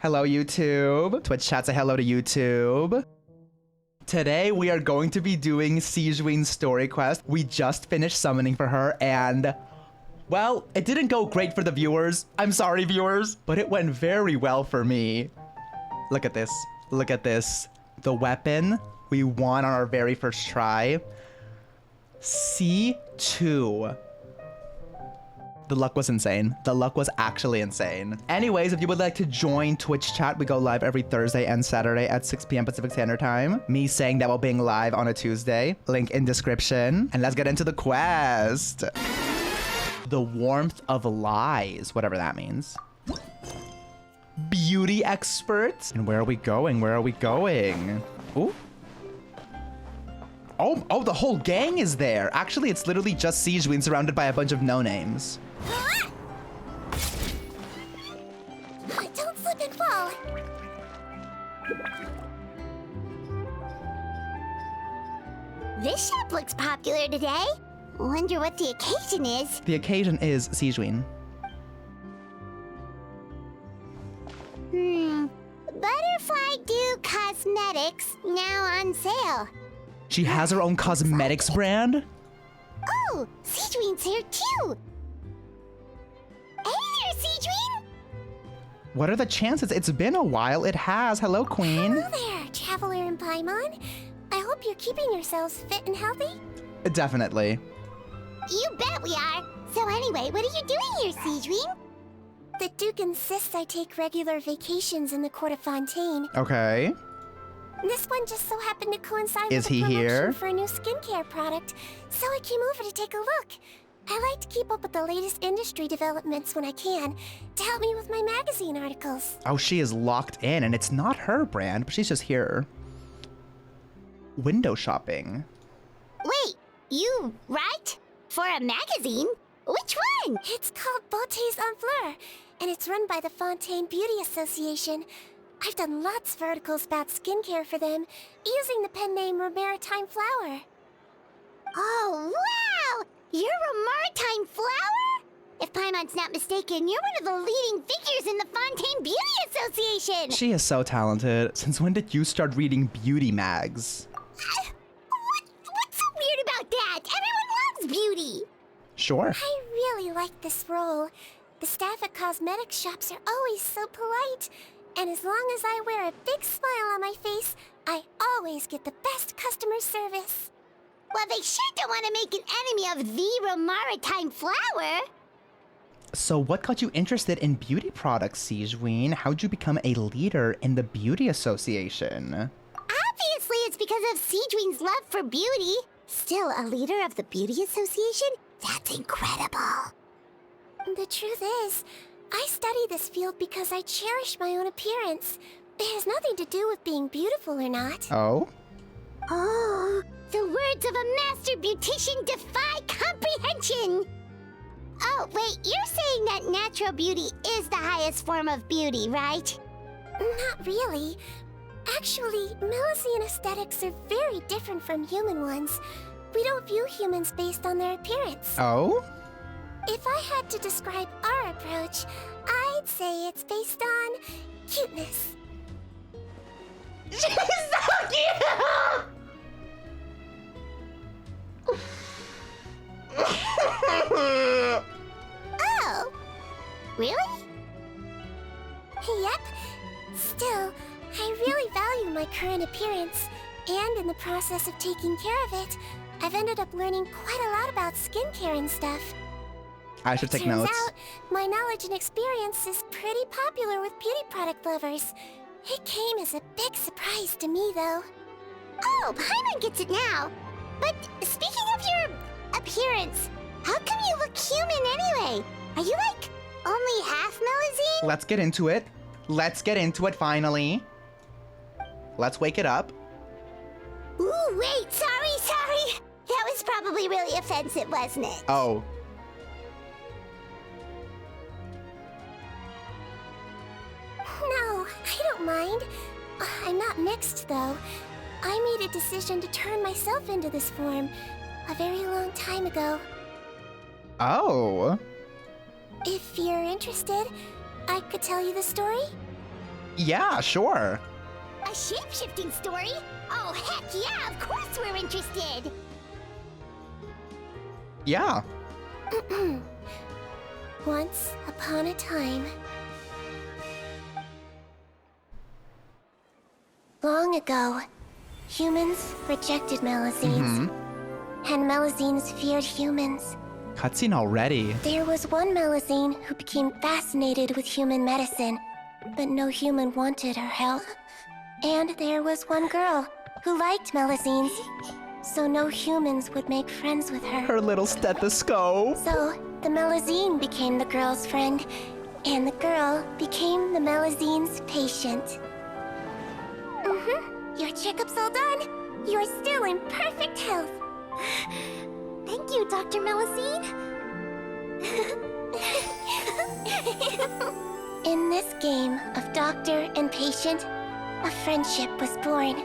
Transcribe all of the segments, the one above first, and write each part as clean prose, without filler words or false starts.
Hello, YouTube. Twitch chat, say hello to YouTube. Today, we are going to be doing Sigewinne's story quest. We just finished summoning for her, and well, it didn't go great for the viewers. I'm sorry, viewers, but it went very well for me. Look at this. Look at this. The weapon we won on our very first try. C2. The luck was insane. The luck was actually insane. Anyways, if you would like to join Twitch chat, we go live every Thursday and Saturday at 6 p.m. Pacific Standard Time. Me saying that while being live on a Tuesday. Link in description. And let's get into the quest. The warmth of lies, whatever that means. Beauty expert. And where are we going? Where are we going? Ooh. Oh, the whole gang is there. Actually, it's literally just Sigewinne surrounded by a bunch of no-names. Don't slip and fall. This shop looks popular today. Wonder what the occasion is. The occasion is Sigewinne. Butterfly Dew Cosmetics now on sale. She has her own cosmetics brand? Oh, Sigewinne's here too. Hey there, Sigewinne. What are the chances? It's been a while. It has. Hello, Queen. Hello there, Traveler and Paimon. I hope you're keeping yourselves fit and healthy. Definitely. You bet we are. So anyway, what are you doing here, Sigewinne? The Duke insists I take regular vacations in the court of Fontaine. Okay. This one just so happened to coincide Is with he a promotion here? for a new skincare product, so I came over to take a look. I like to keep up with the latest industry developments when I can, to help me with my magazine articles. Oh, she is locked in, and it's not her brand, but she's just here. Window shopping. Wait, you write? For a magazine? Which one? It's called Beautés en Fleur, and it's run by the Fontaine Beauty Association. I've done lots of articles about skincare for them, using the pen name Maritime Flower. Oh, wow! You're a Maritime Flower? If Paimon's not mistaken, you're one of the leading figures in the Fontaine Beauty Association! She is so talented. Since when did you start reading beauty mags? What's so weird about that? Everyone loves beauty! Sure. I really like this role. The staff at cosmetics shops are always so polite. And as long as I wear a big smile on my face, I always get the best customer service. Well, they sure don't want to make an enemy of the Maritime Flower. So what got you interested in beauty products, Sigewinne? How'd you become a leader in the beauty association? Obviously, it's because of Sigewinne's love for beauty. Still, a leader of the beauty association? That's incredible. The truth is, I study this field because I cherish my own appearance. It has nothing to do with being beautiful or not. Oh? Oh, the words of a master beautician defy comprehension! Oh, wait, you're saying that natural beauty is the highest form of beauty, right? Not really. Actually, Milesian aesthetics are very different from human ones. We don't view humans based on their appearance. Oh? If I had to describe our approach, I'd say it's based on cuteness. She's so cute! Oh, really? Yep. Still, I really value my current appearance, and in the process of taking care of it, I've ended up learning quite a lot about skincare and stuff. I should take notes. Turns out, my knowledge and experience is pretty popular with beauty product lovers. It came as a big surprise to me, though. Oh, Paimon gets it now. But speaking of your appearance, how come you look human anyway? Are you like only half Milesian? Let's get into it. Let's get into it finally. Let's wake it up. Ooh, wait, sorry. That was probably really offensive, wasn't it? Oh. No, I don't mind. I'm not mixed, though. I made a decision to turn myself into this form a very long time ago. Oh. If you're interested, I could tell you the story. Yeah, sure. A shape-shifting story? Oh, heck yeah, of course we're interested! Yeah. Once upon a time... Long ago, humans rejected Melazines. And Melazines feared humans. Cutscene already. There was one Melazine who became fascinated with human medicine, but no human wanted her help. And there was one girl who liked Melazines, so no humans would make friends with her. Her little stethoscope. So the Melazine became the girl's friend, and the girl became the Melazine's patient. Your checkup's all done. You're still in perfect health. Thank you, Dr. Melazine. In this game of doctor and patient, a friendship was born.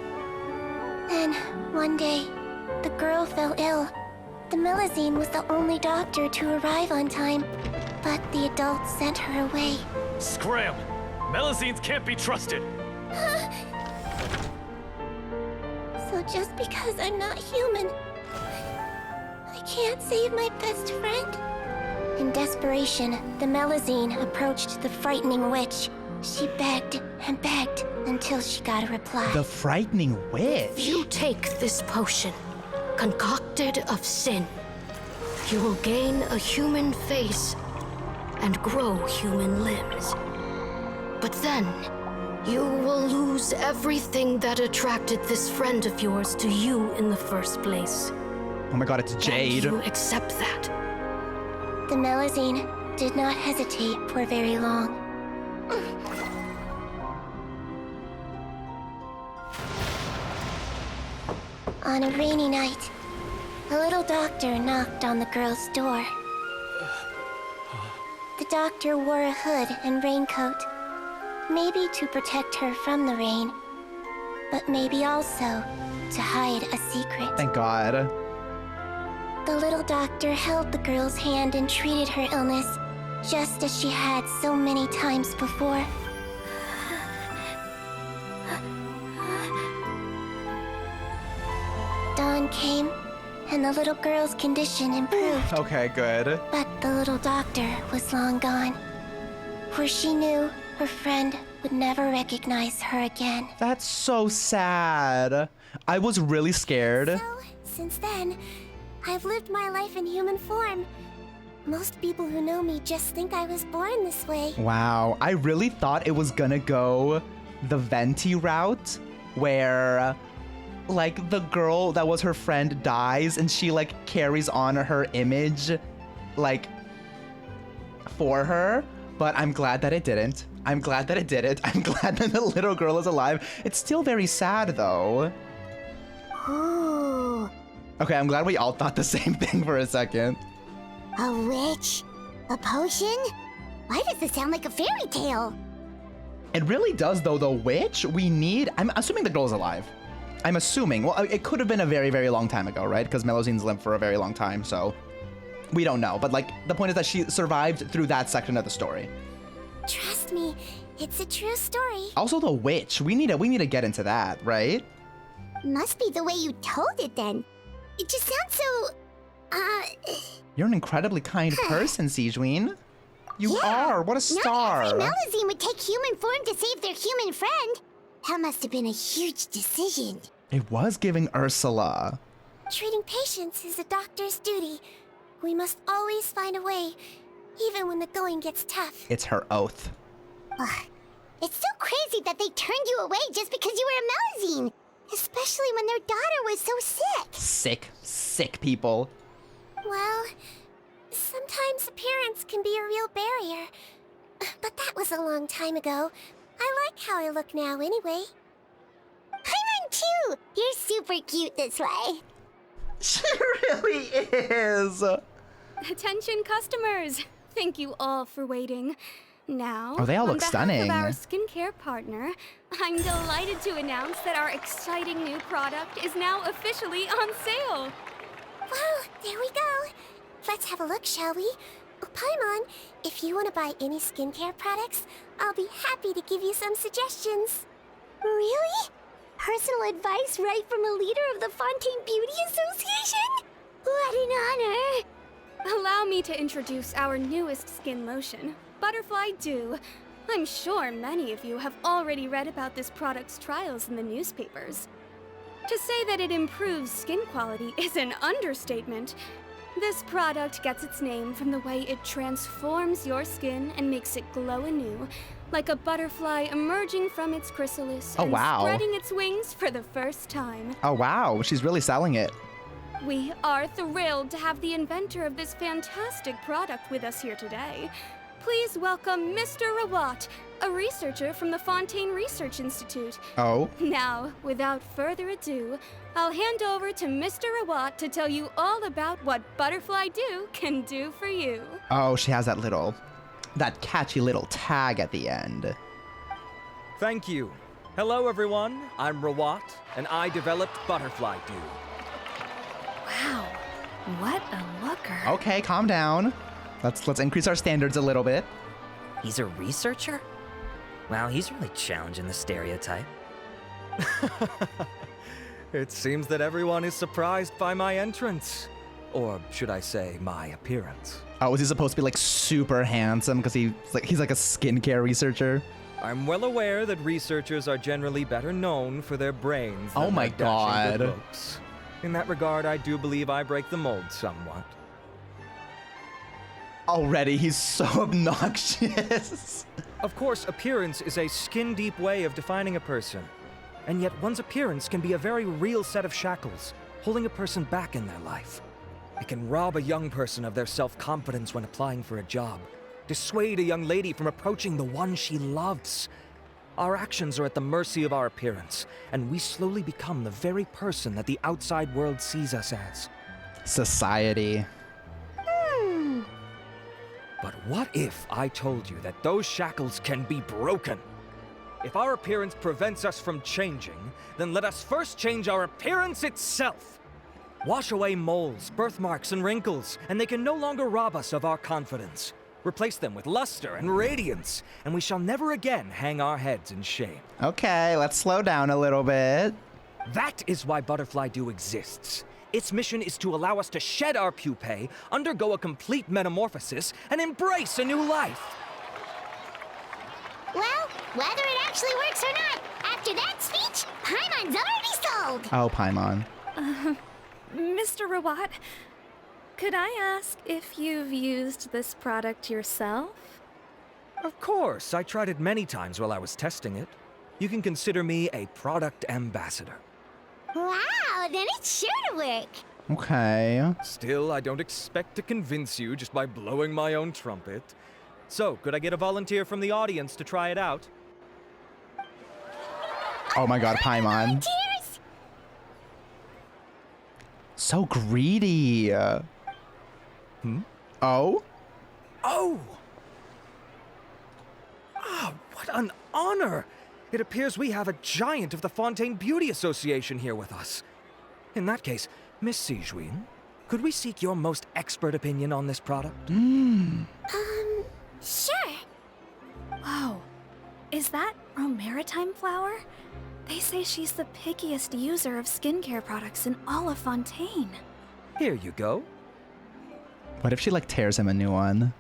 Then, one day, the girl fell ill. The Melazine was the only doctor to arrive on time, but the adults sent her away. Scram! Melazines can't be trusted! So just because I'm not human, I can't save my best friend? In desperation, the Melazine approached the frightening witch. She begged and begged until she got a reply. The frightening witch. If you take this potion, concocted of sin, you will gain a human face and grow human limbs. But then, you will lose everything that attracted this friend of yours to you in the first place. Oh my god, it's Jade. And you accept that. The Melazine did not hesitate for very long. On a rainy night, a little doctor knocked on the girl's door. The doctor wore a hood and raincoat, maybe to protect her from the rain, but maybe also to hide a secret. Thank God. The little doctor held the girl's hand and treated her illness, just as she had so many times before. Dawn came, and the little girl's condition improved. Okay, good. But the little doctor was long gone, for she knew her friend would never recognize her again. That's so sad. I was really scared. So, since then, I've lived my life in human form. Most people who know me just think I was born this way. Wow, I really thought it was gonna go the Venti route, where like the girl that was her friend dies and she like carries on her image like for her, but I'm glad that it didn't. I'm glad that it didn't. I'm glad that the little girl is alive. It's still very sad though. Ooh, Okay, I'm glad we all thought the same thing for a second. a witch? A potion? Why does this sound like a fairy tale? It really does though, the witch we need, I'm assuming the girl's alive. I'm assuming, well, it could have been a very, very long time ago, right? Because Melazines lived for a very long time, so we don't know. But like, the point is that she survived through that section of the story. Trust me, it's a true story. Also the witch, we need to get into that, right? Must be the way you told it then. It just sounds so, You're an incredibly kind person, Sigewinne. You are, what a star. Not every Melazine would take human form to save their human friend. That must have been a huge decision. It was giving Ursula. Treating patients is a doctor's duty. We must always find a way, even when the going gets tough. It's her oath. Ugh. It's so crazy that they turned you away just because you were a Melazine. Especially when their daughter was so sick. Sick people. Well, sometimes appearance can be a real barrier. But that was a long time ago. I like how I look now anyway. I run too! You're super cute this way. She really is. Attention customers! Thank you all for waiting. Now, Oh, they all on look behalf stunning. of our skincare partner, I'm delighted to announce that our exciting new product is now officially on sale. Well, there we go. Let's have a look, shall we? Paimon, if you want to buy any skincare products, I'll be happy to give you some suggestions. Really? Personal advice right from a leader of the Fontaine Beauty Association? What an honor! Allow me to introduce our newest skin lotion, Butterfly Dew. I'm sure many of you have already read about this product's trials in the newspapers. To say that it improves skin quality is an understatement. This product gets its name from the way it transforms your skin and makes it glow anew, like a butterfly emerging from its chrysalis and spreading its wings for the first time. Oh wow, she's really selling it. We are thrilled to have the inventor of this fantastic product with us here today. Please welcome Mr. Rawat, a researcher from the Fontaine Research Institute. Oh. Now, without further ado, I'll hand over to Mr. Rawat to tell you all about what Butterfly Dew can do for you. Oh, she has that catchy little tag at the end. Thank you. Hello, everyone. I'm Rawat, and I developed Butterfly Dew. Wow, what a looker. Okay, calm down. Let's increase our standards a little bit. He's a researcher? Wow, he's really challenging the stereotype. It seems that everyone is surprised by my entrance. Or should I say, my appearance. Oh, is he supposed to be like super handsome because he's like a skincare researcher? I'm well aware that researchers are generally better known for their brains than Oh my their dashing good God. looks. In that regard, I do believe I break the mold somewhat. Already, he's so obnoxious. Of course, appearance is a skin-deep way of defining a person. And yet one's appearance can be a very real set of shackles, holding a person back in their life. It can rob a young person of their self-confidence when applying for a job, dissuade a young lady from approaching the one she loves. Our actions are at the mercy of our appearance, and we slowly become the very person that the outside world sees us as. Society. But what if I told you that those shackles can be broken? If our appearance prevents us from changing, then let us first change our appearance itself. Wash away moles, birthmarks, and wrinkles, and they can no longer rob us of our confidence. Replace them with luster and radiance, and we shall never again hang our heads in shame. Okay, let's slow down a little bit. That is why Butterfly Dew exists. Its mission is to allow us to shed our pupae, undergo a complete metamorphosis, and embrace a new life. Well, whether it actually works or not, after that speech, Paimon's already sold! Oh, Paimon. Mr. Rawat, could I ask if you've used this product yourself? Of course, I tried it many times while I was testing it. You can consider me a product ambassador. Wow, then it's sure to work! Okay. Still, I don't expect to convince you just by blowing my own trumpet. So, could I get a volunteer from the audience to try it out? Oh my God, Paimon. Cheers! So greedy. Oh? Oh! Ah, what an honor! It appears we have a giant of the Fontaine Beauty Association here with us. In that case, Miss Sigewinne, could we seek your most expert opinion on this product? Sure. Whoa, is that romaritime flower? They say she's the pickiest user of skincare products in all of Fontaine. Here you go. What if she like tears him a new one?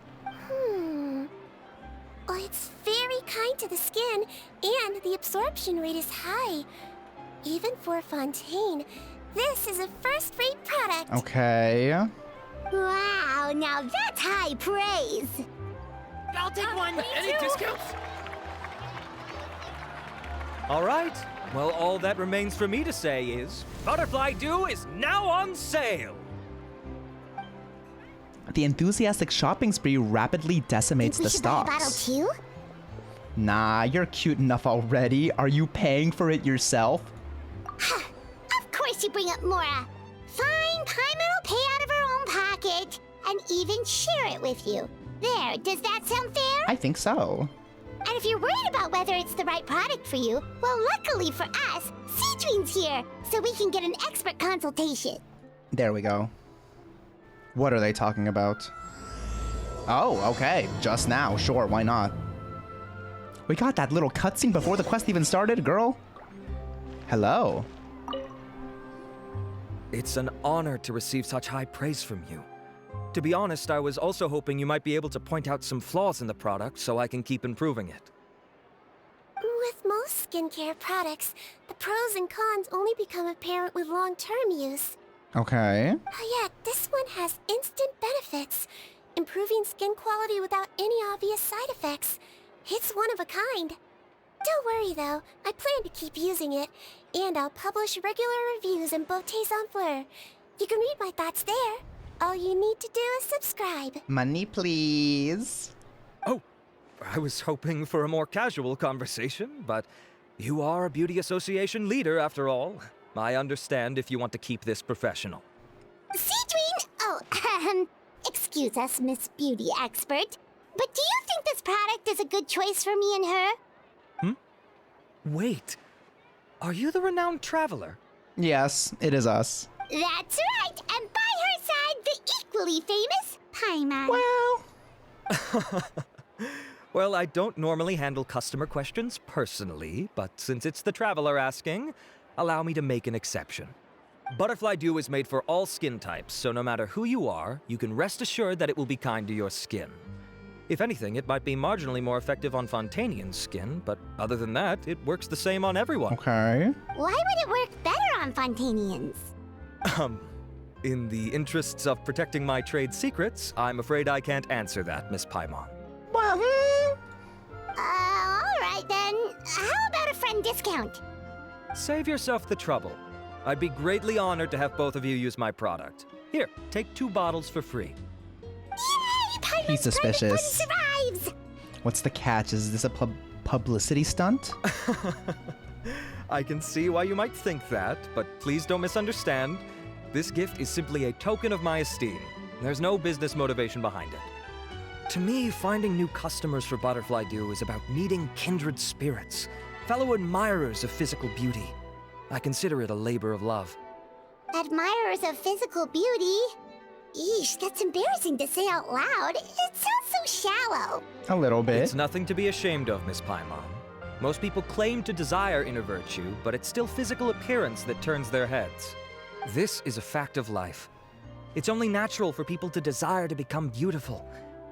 Well, it's very kind to the skin, and the absorption rate is high. Even for Fontaine, this is a first-rate product. Okay. Wow, now that's high praise. I'll take one. Any discounts? All right. Well, all that remains for me to say is, Butterfly Dew is now on sale! The enthusiastic shopping spree rapidly decimates Think we the should buy a stocks. bottle too? Nah, you're cute enough already. Are you paying for it yourself? Of course you bring up Mora. Fine, Paimon will pay out of her own pocket and even share it with you. There, does that sound fair? I think so. And if you're worried about whether it's the right product for you, well, luckily for us, Sigewinne's here, so we can get an expert consultation. There we go. What are they talking about? Oh, okay. Just now. Sure, why not? We got that little cutscene before the quest even started, girl. Hello. It's an honor to receive such high praise from you. To be honest, I was also hoping you might be able to point out some flaws in the product so I can keep improving it. With most skincare products, the pros and cons only become apparent with long-term use. Okay. Oh yeah, this one has instant benefits, improving skin quality without any obvious side effects. It's one of a kind. Don't worry though, I plan to keep using it, and I'll publish regular reviews in Beautés en Fleur. You can read my thoughts there. All you need to do is subscribe. Money, please. Oh, I was hoping for a more casual conversation, but you are a beauty association leader after all. I understand if you want to keep this professional. Sigewinne! Oh, excuse us, Miss Beauty Expert. But do you think this product is a good choice for me and her? Wait, are you the renowned traveler? Yes, it is us. That's right, and by her side, the equally famous Paimon. Well, Well, I don't normally handle customer questions personally, but since it's the traveler asking, allow me to make an exception. Butterfly Dew is made for all skin types, so no matter who you are, you can rest assured that it will be kind to your skin. If anything, it might be marginally more effective on Fontanian's skin, but other than that, it works the same on everyone. okay. Why would it work better on Fontanians? In the interests of protecting my trade secrets, I'm afraid I can't answer that, Miss Paimon. Well, Alright then. How about a friend discount? Save yourself the trouble. I'd be greatly honored to have both of you use my product. Here, take 2 bottles for free. Yay! Paimon's He's suspicious. private party survives! What's the catch? Is this a publicity stunt? I can see why you might think that, but please don't misunderstand. This gift is simply a token of my esteem. There's no business motivation behind it. To me, finding new customers for Butterfly Dew is about meeting kindred spirits, fellow admirers of physical beauty. I consider it a labor of love. Admirers of physical beauty? Eesh, that's embarrassing to say out loud. It sounds so shallow. A little bit. It's nothing to be ashamed of, Miss Paimon. Most people claim to desire inner virtue, but it's still physical appearance that turns their heads. This is a fact of life. It's only natural for people to desire to become beautiful.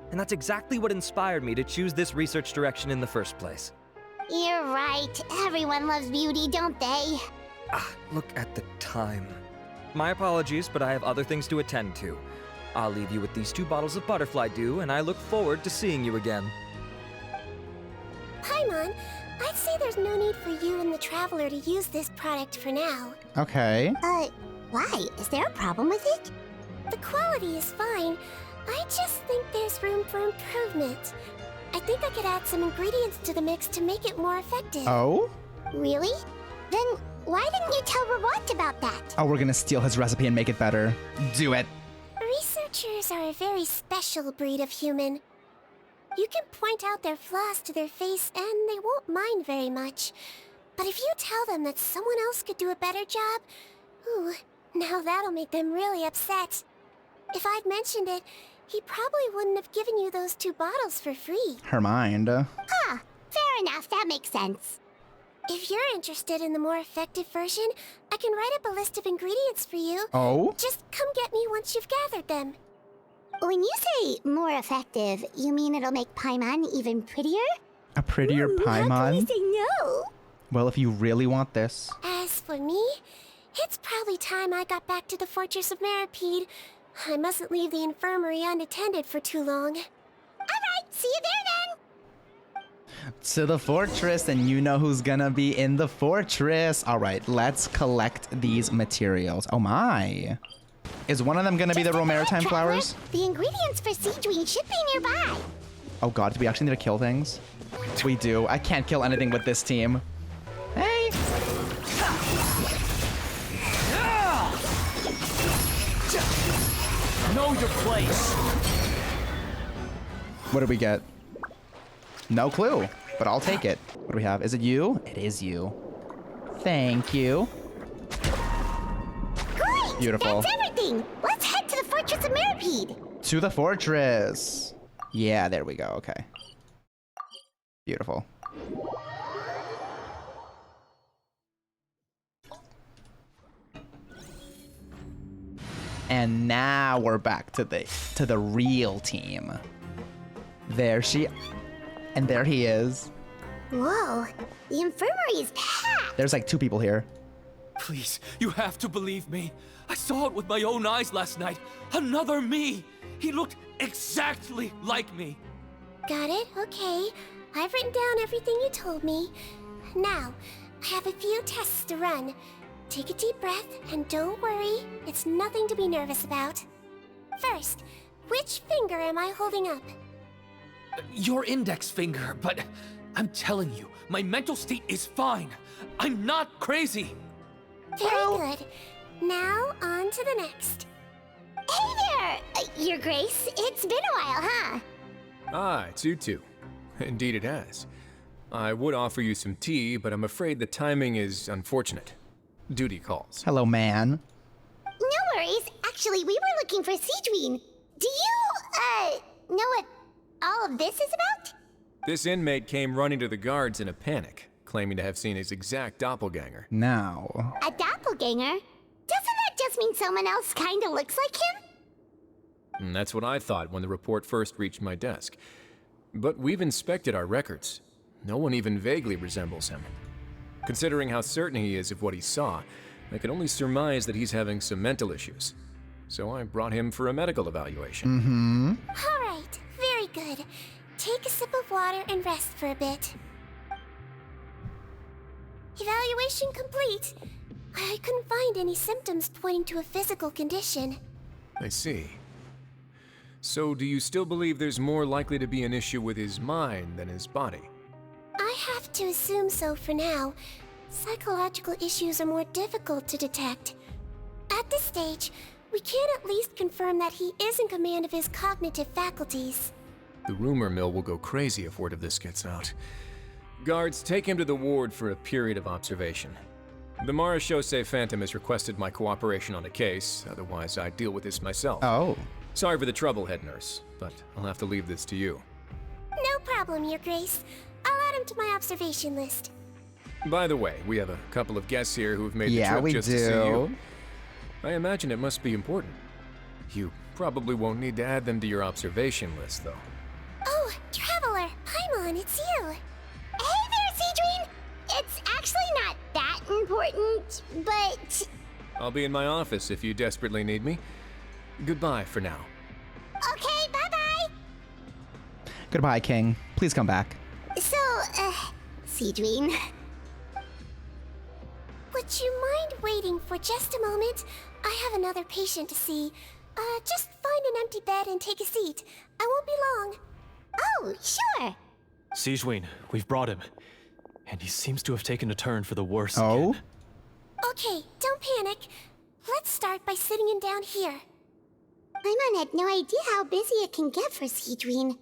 And that's exactly what inspired me to choose this research direction in the first place. You're right. Everyone loves beauty, don't they? Look at the time. My apologies, but I have other things to attend to. I'll leave you with these 2 bottles of Butterfly Dew, and I look forward to seeing you again. Paimon, I'd say there's no need for you and the Traveler to use this product for now. Okay. Why? Is there a problem with it? The quality is fine. I just think there's room for improvement. I think I could add some ingredients to the mix to make it more effective. Oh? Really? Then why didn't you tell Rawat about that? Oh, we're gonna steal his recipe and make it better. Do it. Researchers are a very special breed of human. You can point out their flaws to their face and they won't mind very much. But if you tell them that someone else could do a better job, ooh, now that'll make them really upset. If I'd mentioned it, he probably wouldn't have given you those 2 bottles for free. Her mind. Ah, fair enough, that makes sense. If you're interested in the more effective version, I can write up a list of ingredients for you. Oh? Just come get me once you've gathered them. When you say more effective, you mean it'll make Paimon even prettier? A prettier How can Paimon? you say no? Well, if you really want this. As for me, it's probably time I got back to the Fortress of Maripede. I mustn't leave the infirmary unattended for too long. Alright, see you there then! To the fortress, and you know who's gonna be in the fortress. All right, let's collect these materials. Oh my. Is one of them gonna be the Just Maritime Traveler. flowers? The ingredients for Sigewinne should be nearby. Oh god, do we actually need to kill things? We do. I can't kill anything with this team. Hey! Know your place. What did we get? No clue, but I'll take it. What do we have? Is it you? It is you. Thank you. Great! Beautiful. That's everything! Let's head to the Fortress of Maripede! To the fortress. Yeah, there we go. Okay. Beautiful. And now we're back to the real team. There he is. Whoa, the infirmary is packed. There's like 2 people here. Please, you have to believe me. I saw it with my own eyes last night. Another me. He looked exactly like me. Got it, okay. I've written down everything you told me. Now, I have a few tests to run. Take a deep breath, and don't worry, it's nothing to be nervous about. First, which finger am I holding up? Your index finger, but I'm telling you, my mental state is fine. I'm not crazy. Very good. Now, on to the next. Hey there, Your Grace. It's been a while, huh? Ah, it's you two. Indeed it has. I would offer you some tea, but I'm afraid the timing is unfortunate. Duty calls. Hello, man. No worries. Actually, we were looking for Sigewinne. Do you, know what all of this is about? This inmate came running to the guards in a panic, claiming to have seen his exact doppelganger. Now. A doppelganger? Doesn't that just mean someone else kinda looks like him? And that's what I thought when the report first reached my desk. But we've inspected our records. No one even vaguely resembles him. Considering how certain he is of what he saw, I can only surmise that he's having some mental issues. So I brought him for a medical evaluation. Alright, very good. Take a sip of water and rest for a bit. Evaluation complete. I couldn't find any symptoms pointing to a physical condition. I see. So do you still believe there's more likely to be an issue with his mind than his body? I have to assume so for now. Psychological issues are more difficult to detect. At this stage, we can at least confirm that he is in command of his cognitive faculties. The rumor mill will go crazy if word of this gets out. Guards, take him to the ward for a period of observation. The Marechaussee Phantom has requested my cooperation on the case, otherwise I'd deal with this myself. Oh. Sorry for the trouble, head nurse, but I'll have to leave this to you. No problem, Your Grace. I'll add him to my observation list. By the way, we have a couple of guests here who have made the Yeah, trip we just to see you. do. I imagine it must be important. You probably won't need to add them to your observation list, though. Oh, Traveler, Paimon, it's you. Hey there, Sigewinne! It's actually not that important, but... I'll be in my office if you desperately need me. Goodbye for now. Okay, bye-bye! Goodbye, King. Please come back. So, Sigewinne... Would you mind waiting for just a moment? I have another patient to see. Just find an empty bed and take a seat. I won't be long. Oh, sure. Sigewinne, we've brought him. And he seems to have taken a turn for the worse Oh? again. Okay, don't panic. Let's start by sitting him down here. Paimon had no idea how busy it can get for Sigewinne.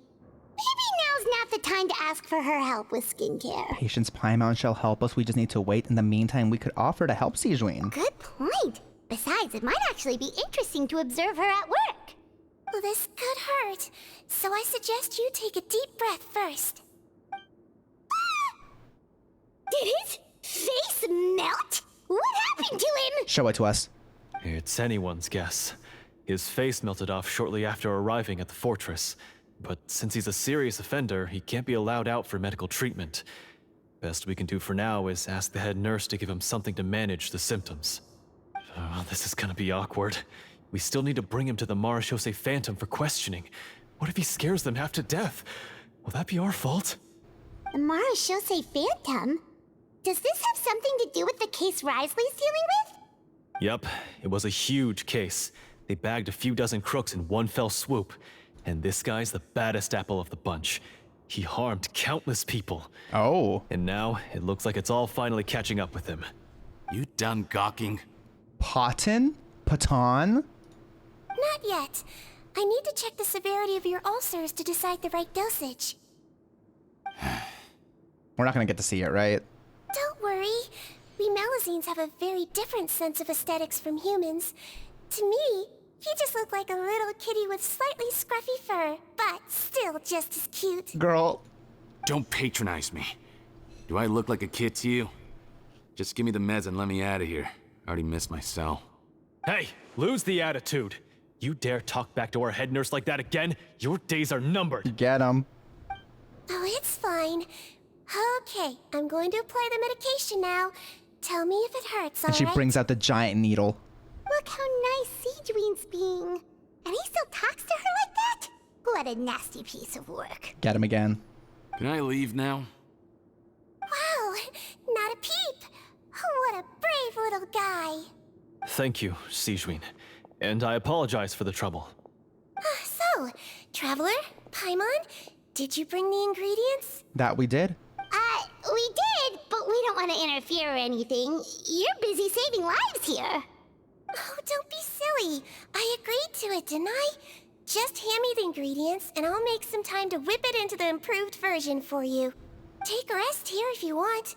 Maybe now's not the time to ask for her help with skincare. Patience Paimon shall help us. We just need to wait. In the meantime, we could offer to help Sigewinne. Good point. Besides, it might actually be interesting to observe her at work. Well, this could hurt, so I suggest you take a deep breath first. Did his face melt? What happened to him? Show it to us. It's anyone's guess. His face melted off shortly after arriving at the fortress. But since he's a serious offender, he can't be allowed out for medical treatment. Best we can do for now is ask the head nurse to give him something to manage the symptoms. Oh, this is gonna be awkward. We still need to bring him to the Marechaussee Phantom for questioning. What if he scares them half to death? Will that be our fault? The Marechaussee Phantom? Does this have something to do with the case Risley's dealing with? Yep, it was a huge case. They bagged a few dozen crooks in one fell swoop. And this guy's the baddest apple of the bunch. He harmed countless people. Oh. And now, it looks like it's all finally catching up with him. You done gawking? Paton? Not yet. I need to check the severity of your ulcers to decide the right dosage. We're not gonna get to see it, right? Don't worry. We Melazines have a very different sense of aesthetics from humans. To me, You just look like a little kitty with slightly scruffy fur, but still just as cute. Girl. Don't patronize me. Do I look like a kid to you? Just give me the meds and let me out of here. I already missed my cell. Hey, lose the attitude. You dare talk back to our head nurse like that again? Your days are numbered. Get him. Oh, it's fine. Okay, I'm going to apply the medication now. Tell me if it hurts, And she alright? brings out the giant needle. Look how nice Sigewinne's being. And he still talks to her like that? What a nasty piece of work. Get him again. Can I leave now? Wow, not a peep. What a brave little guy. Thank you, Sigewinne. And I apologize for the trouble. So, Traveler, Paimon, did you bring the ingredients? That we did. We did, but we don't want to interfere or anything. You're busy saving lives here. Oh, don't be silly. I agreed to it, didn't I? Just hand me the ingredients, and I'll make some time to whip it into the improved version for you. Take a rest here if you want.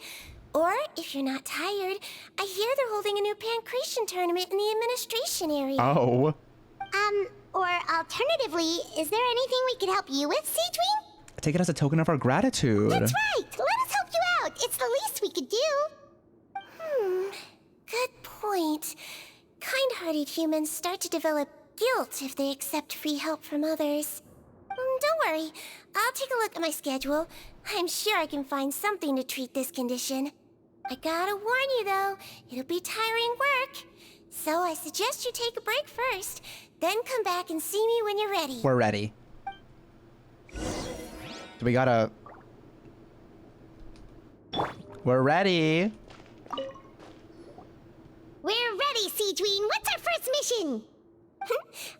Or, if you're not tired, I hear they're holding a new pancreation tournament in the administration area. Oh. Or alternatively, is there anything we could help you with, Sigewinne? Take it as a token of our gratitude. That's right! Let us help you out! It's the least we could do! Good point. Kind-hearted humans start to develop guilt if they accept free help from others. Don't worry. I'll take a look at my schedule. I'm sure I can find something to treat this condition. I gotta warn you, though, it'll be tiring work. So I suggest you take a break first, then come back and see me when you're ready. We're ready. We gotta... We're ready. We're ready, Sigewinne. What's our first mission?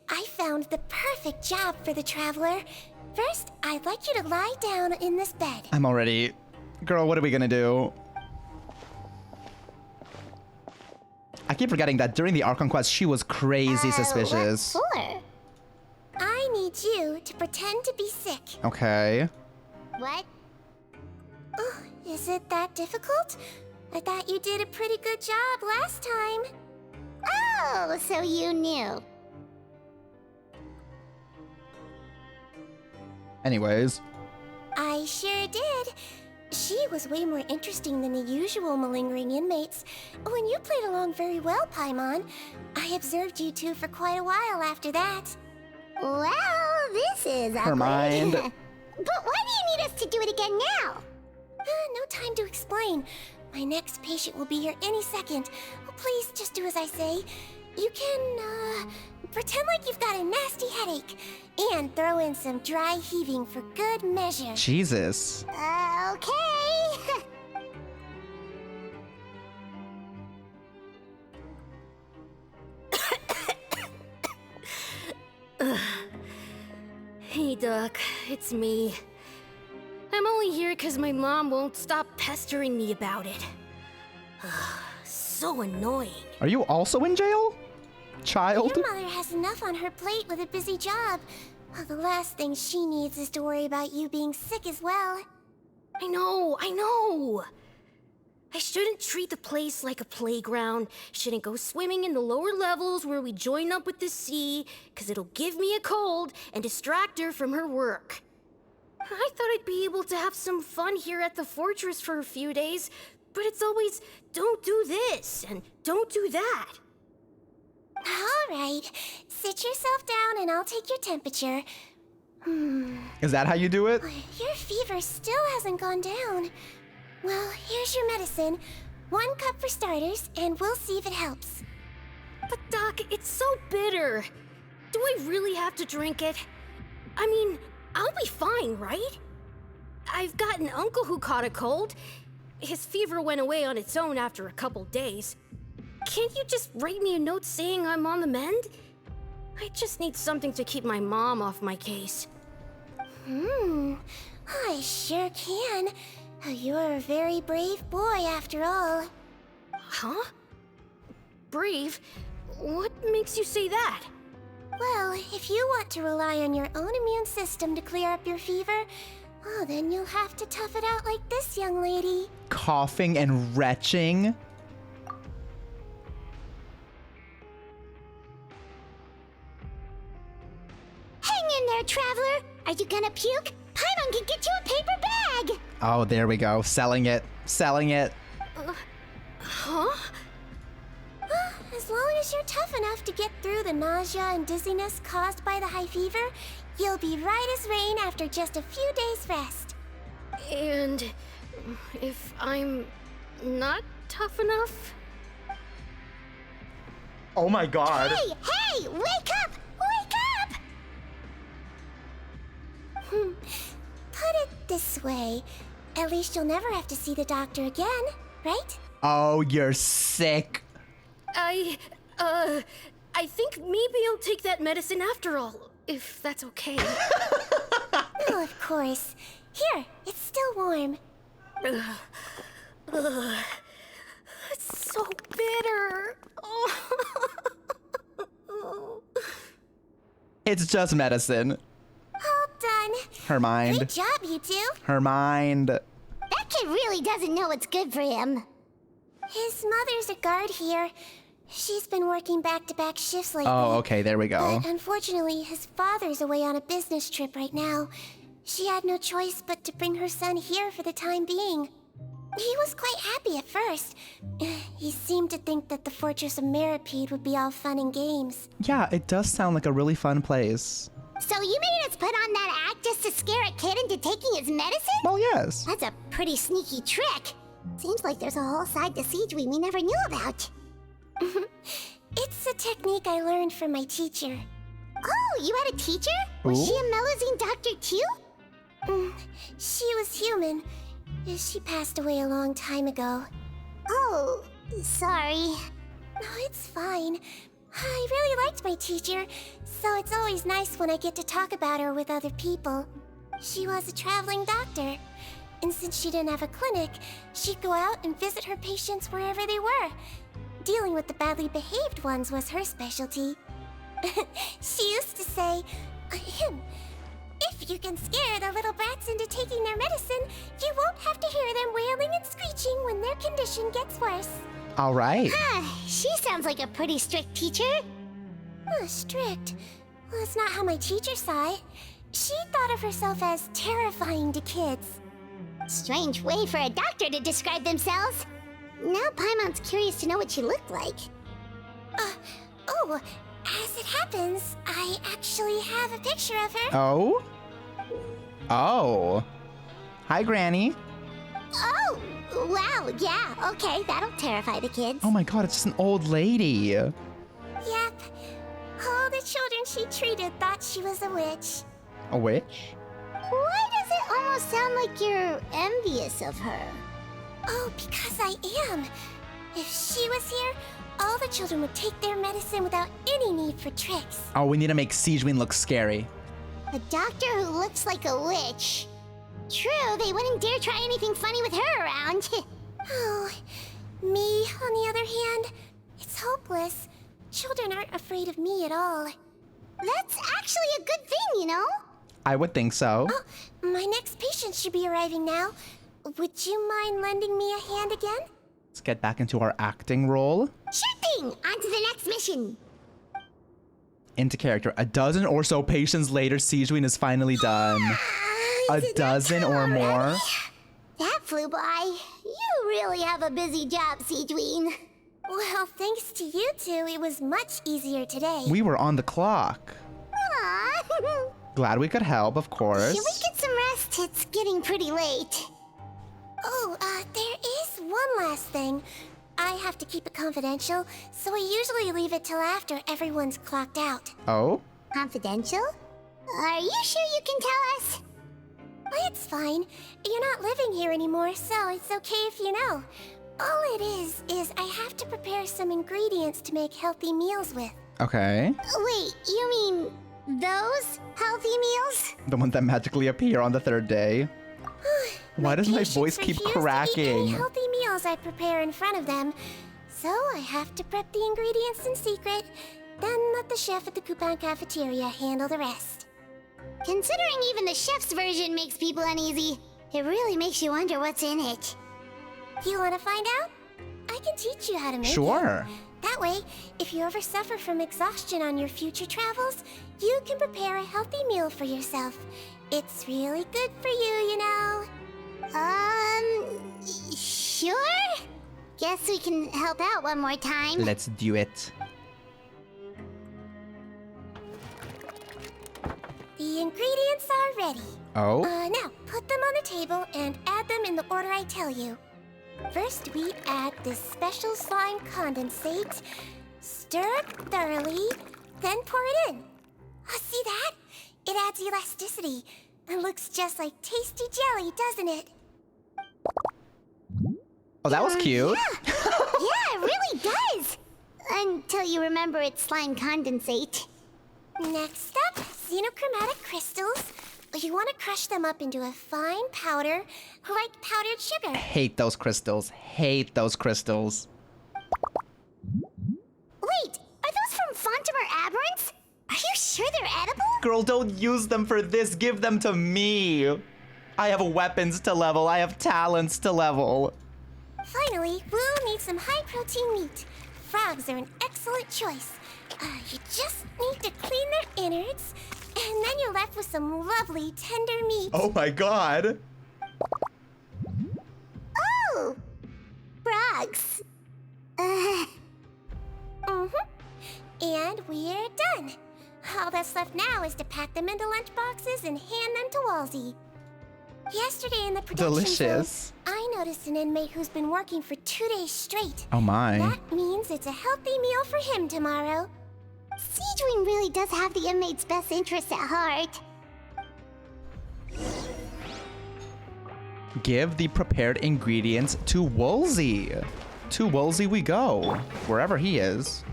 I found the perfect job for the Traveler. First, I'd like you to lie down in this bed. I'm already... Girl, what are we gonna do? I keep forgetting that during the Archon quest, she was crazy suspicious. What for? I need you to pretend to be sick. Okay. What? Oh, is it that difficult? I thought you did a pretty good job last time. Oh, so you knew. Anyways. I sure did. She was way more interesting than the usual malingering inmates. When you played along very well, Paimon, I observed you two for quite a while after that. Well, this is Her mind. But why do you need us to do it again now? No time to explain. My next patient will be here any second. Oh, please, just do as I say. You can, pretend like you've got a nasty headache. And throw in some dry heaving for good measure. Jesus. Okay. Hey, Doc, it's me. I'm only here because my mom won't stop pestering me about it. So annoying. Are you also in jail? Child? Your mother has enough on her plate with a busy job. Well, the last thing she needs is to worry about you being sick as well. I know. I shouldn't treat the place like a playground. Shouldn't go swimming in the lower levels where we join up with the sea, because it'll give me a cold and distract her from her work. I thought I'd be able to have some fun here at the fortress for a few days, but it's always, don't do this and don't do that. All right, sit yourself down and I'll take your temperature. Is that how you do it? Your fever still hasn't gone down. Well, here's your medicine. 1 cup for starters, and we'll see if it helps. But Doc, it's so bitter. Do I really have to drink it? I mean, I'll be fine, right? I've got an uncle who caught a cold. His fever went away on its own after a couple days. Can't you just write me a note saying I'm on the mend? I just need something to keep my mom off my case. I sure can. You're a very brave boy, after all. Huh? Brave? What makes you say that? Well, if you want to rely on your own immune system to clear up your fever, oh, then you'll have to tough it out like this young lady. Coughing and retching. Are you gonna puke? Paimon can get you a paper bag! Oh, there we go. Selling it. Selling it. As long as you're tough enough to get through the nausea and dizziness caused by the high fever, you'll be right as rain after just a few days' rest. And if I'm not tough enough? Oh my god. Hey! Wake up! Wake up! Put it this way. At least you'll never have to see the doctor again, right? Oh, you're sick. I think maybe I'll take that medicine after all, if that's okay. Oh, of course. Here, it's still warm. It's so bitter. It's just medicine. All done. Her mind. Good job, you two. Her mind. That kid really doesn't know what's good for him. His mother's a guard here. She's been working back-to-back shifts lately. Oh, okay, there we go. But unfortunately, his father's away on a business trip right now. She had no choice but to bring her son here for the time being. He was quite happy at first. He seemed to think that the Fortress of Meropide would be all fun and games. Yeah, it does sound like a really fun place. So you made us put on that act just to scare a kid into taking his medicine? Well, yes. That's a pretty sneaky trick. Seems like there's a whole side to Sigewinne we never knew about. It's a technique I learned from my teacher. Oh, you had a teacher? Was she a Melusine doctor too? She was human. She passed away a long time ago. Oh, sorry. No, it's fine. I really liked my teacher, so it's always nice when I get to talk about her with other people. She was a traveling doctor, and since she didn't have a clinic, she'd go out and visit her patients wherever they were. Dealing with the badly behaved ones was her specialty. She used to say, if you can scare the little brats into taking their medicine, you won't have to hear them wailing and screeching when their condition gets worse. All right. She sounds like a pretty strict teacher. Strict? Well, that's not how my teacher saw it. She thought of herself as terrifying to kids. Strange way for a doctor to describe themselves. Now Paimon's curious to know what she looked like. As it happens, I actually have a picture of her. Oh? Oh. Hi, Granny. Oh, wow, yeah, okay, that'll terrify the kids. Oh my god, it's just an old lady. Yep. All the children she treated thought she was a witch. A witch? Why does it almost sound like you're envious of her? Oh, because I am. If she was here, all the children would take their medicine without any need for tricks. Oh, we need to make Sigewinne look scary. A doctor who looks like a witch. True, they wouldn't dare try anything funny with her around. Oh, me, on the other hand, it's hopeless. Children aren't afraid of me at all. That's actually a good thing, you know? I would think so. Oh, my next patient should be arriving now. Would you mind lending me a hand again? Let's get back into our acting role. Sure thing! On to the next mission! Into character. A dozen or so patients later, Sigewinne is finally done. A dozen or more? That flew by. You really have a busy job, Sigewinne. Well, thanks to you two, it was much easier today. We were on the clock. Aww. Glad we could help, of course. Should we get some rest? It's getting pretty late. Oh, there is one last thing. I have to keep it confidential, so I usually leave it till after everyone's clocked out. Oh? Confidential? Are you sure you can tell us? Well, it's fine. You're not living here anymore, so it's okay if you know. All it is I have to prepare some ingredients to make healthy meals with. Okay. Wait, you mean those healthy meals? The ones that magically appear on the third day. Why does my voice keep cracking? To eat any healthy meals I prepare in front of them. So I have to prep the ingredients in secret, then let the chef at the Coupon cafeteria handle the rest. Considering even the chef's version makes people uneasy, it really makes you wonder what's in it. You want to find out? I can teach you how to make it. Sure. That way, if you ever suffer from exhaustion on your future travels, you can prepare a healthy meal for yourself. It's really good for you, you know. Sure? Guess we can help out one more time. Let's do it. The ingredients are ready. Oh? Now, put them on the table and add them in the order I tell you. First, we add this special slime condensate, stir it thoroughly, then pour it in. See that? It adds elasticity and looks just like tasty jelly, doesn't it? Oh, that was cute. Yeah, yeah, it really does. Until you remember it's slime condensate. Next up, xenochromatic crystals. You want to crush them up into a fine powder, like powdered sugar. Hate those crystals. Hate those crystals. Wait, are those from Fontimer Aberrants? Are you sure they're edible? Girl, don't use them for this. Give them to me. I have weapons to level. I have talents to level. Finally, we'll need some high-protein meat. Frogs are an excellent choice. You just need to clean their innards, and then you're left with some lovely, tender meat. Oh my god. Oh! Frogs. And we're done. All that's left now is to pack them into lunchboxes and hand them to Walsey. Yesterday in the production Delicious. zone, I noticed an inmate who's been working for 2 days straight. Oh my. That means it's a healthy meal for him tomorrow. Sigewinne really does have the inmate's best interests at heart. Give the prepared ingredients to Wolsey. To Wolsey we go, wherever he is.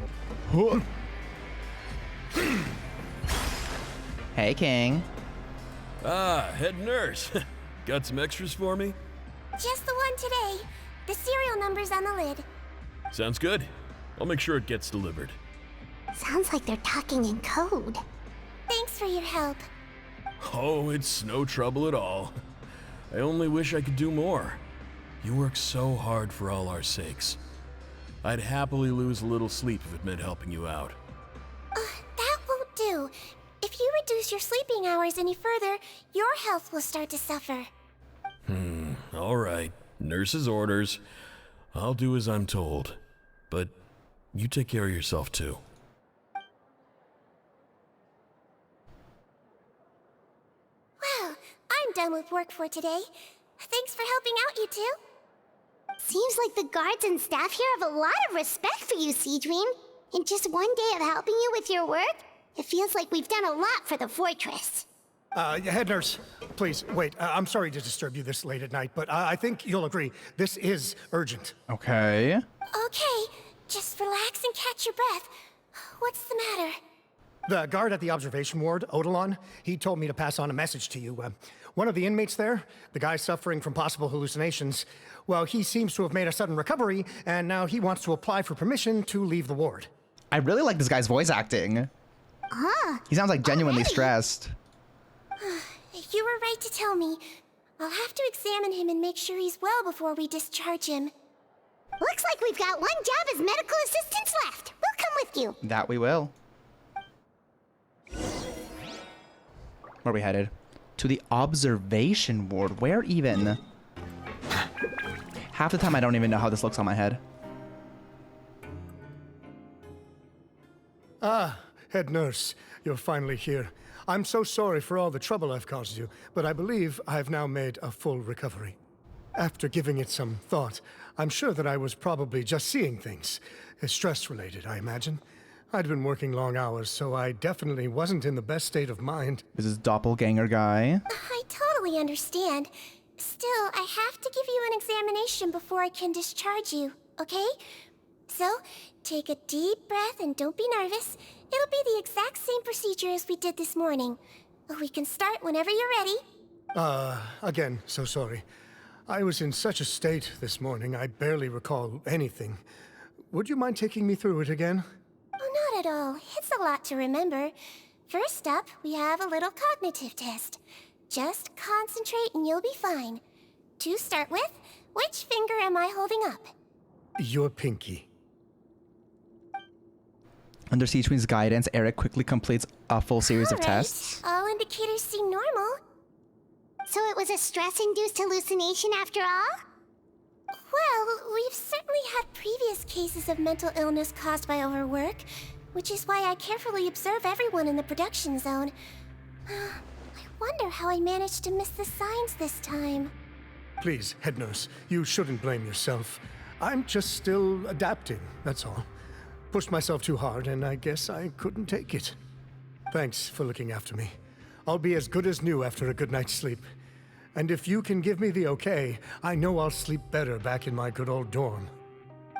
Hey, King. Ah, head nurse. Got some extras for me? Just the one today. The serial number's on the lid. Sounds good. I'll make sure it gets delivered. Sounds like they're talking in code. Thanks for your help. Oh, it's no trouble at all. I only wish I could do more. You work so hard for all our sakes. I'd happily lose a little sleep if it meant helping you out. That won't do. If you reduce your sleeping hours any further, your health will start to suffer. All right. Nurse's orders. I'll do as I'm told. But you take care of yourself too. Well, I'm done with work for today. Thanks for helping out, you two. Seems like the guards and staff here have a lot of respect for you, Sigewinne. In just one day of helping you with your work, it feels like we've done a lot for the fortress. Head nurse, please, wait. I'm sorry to disturb you this late at night, but I think you'll agree, this is urgent. Okay. Okay, just relax and catch your breath. What's the matter? The guard at the observation ward, Odilon, he told me to pass on a message to you. One of the inmates there, the guy suffering from possible hallucinations, well, he seems to have made a sudden recovery, and now he wants to apply for permission to leave the ward. I really like this guy's voice acting. He sounds like genuinely stressed. You were right to tell me. I'll have to examine him and make sure he's well before we discharge him. Looks like we've got one job as medical assistants left. We'll come with you. That we will. Where are we headed? To the observation ward. Where even? Half the time I don't even know how this looks on my head. Ah, head nurse, you're finally here. I'm so sorry for all the trouble I've caused you, but I believe I've now made a full recovery. After giving it some thought, I'm sure that I was probably just seeing things. Stress-related, I imagine. I'd been working long hours, so I definitely wasn't in the best state of mind. This is doppelganger guy. I totally understand. Still, I have to give you an examination before I can discharge you, okay? So, take a deep breath and don't be nervous. It'll be the exact same procedure as we did this morning. We can start whenever you're ready. Again, so sorry. I was in such a state this morning, I barely recall anything. Would you mind taking me through it again? Oh, not at all. It's a lot to remember. First up, we have a little cognitive test. Just concentrate and you'll be fine. To start with, which finger am I holding up? Your pinky. Under Sigewinne's guidance, Eric quickly completes a full series of All right. tests. All indicators seem normal. So it was a stress-induced hallucination after all? Well, we've certainly had previous cases of mental illness caused by overwork, which is why I carefully observe everyone in the production zone. I wonder how I managed to miss the signs this time. Please, head nurse, you shouldn't blame yourself. I'm just still adapting, that's all. Pushed myself too hard, and I guess I couldn't take it. Thanks for looking after me. I'll be as good as new after a good night's sleep. And if you can give me the okay, I know I'll sleep better back in my good old dorm.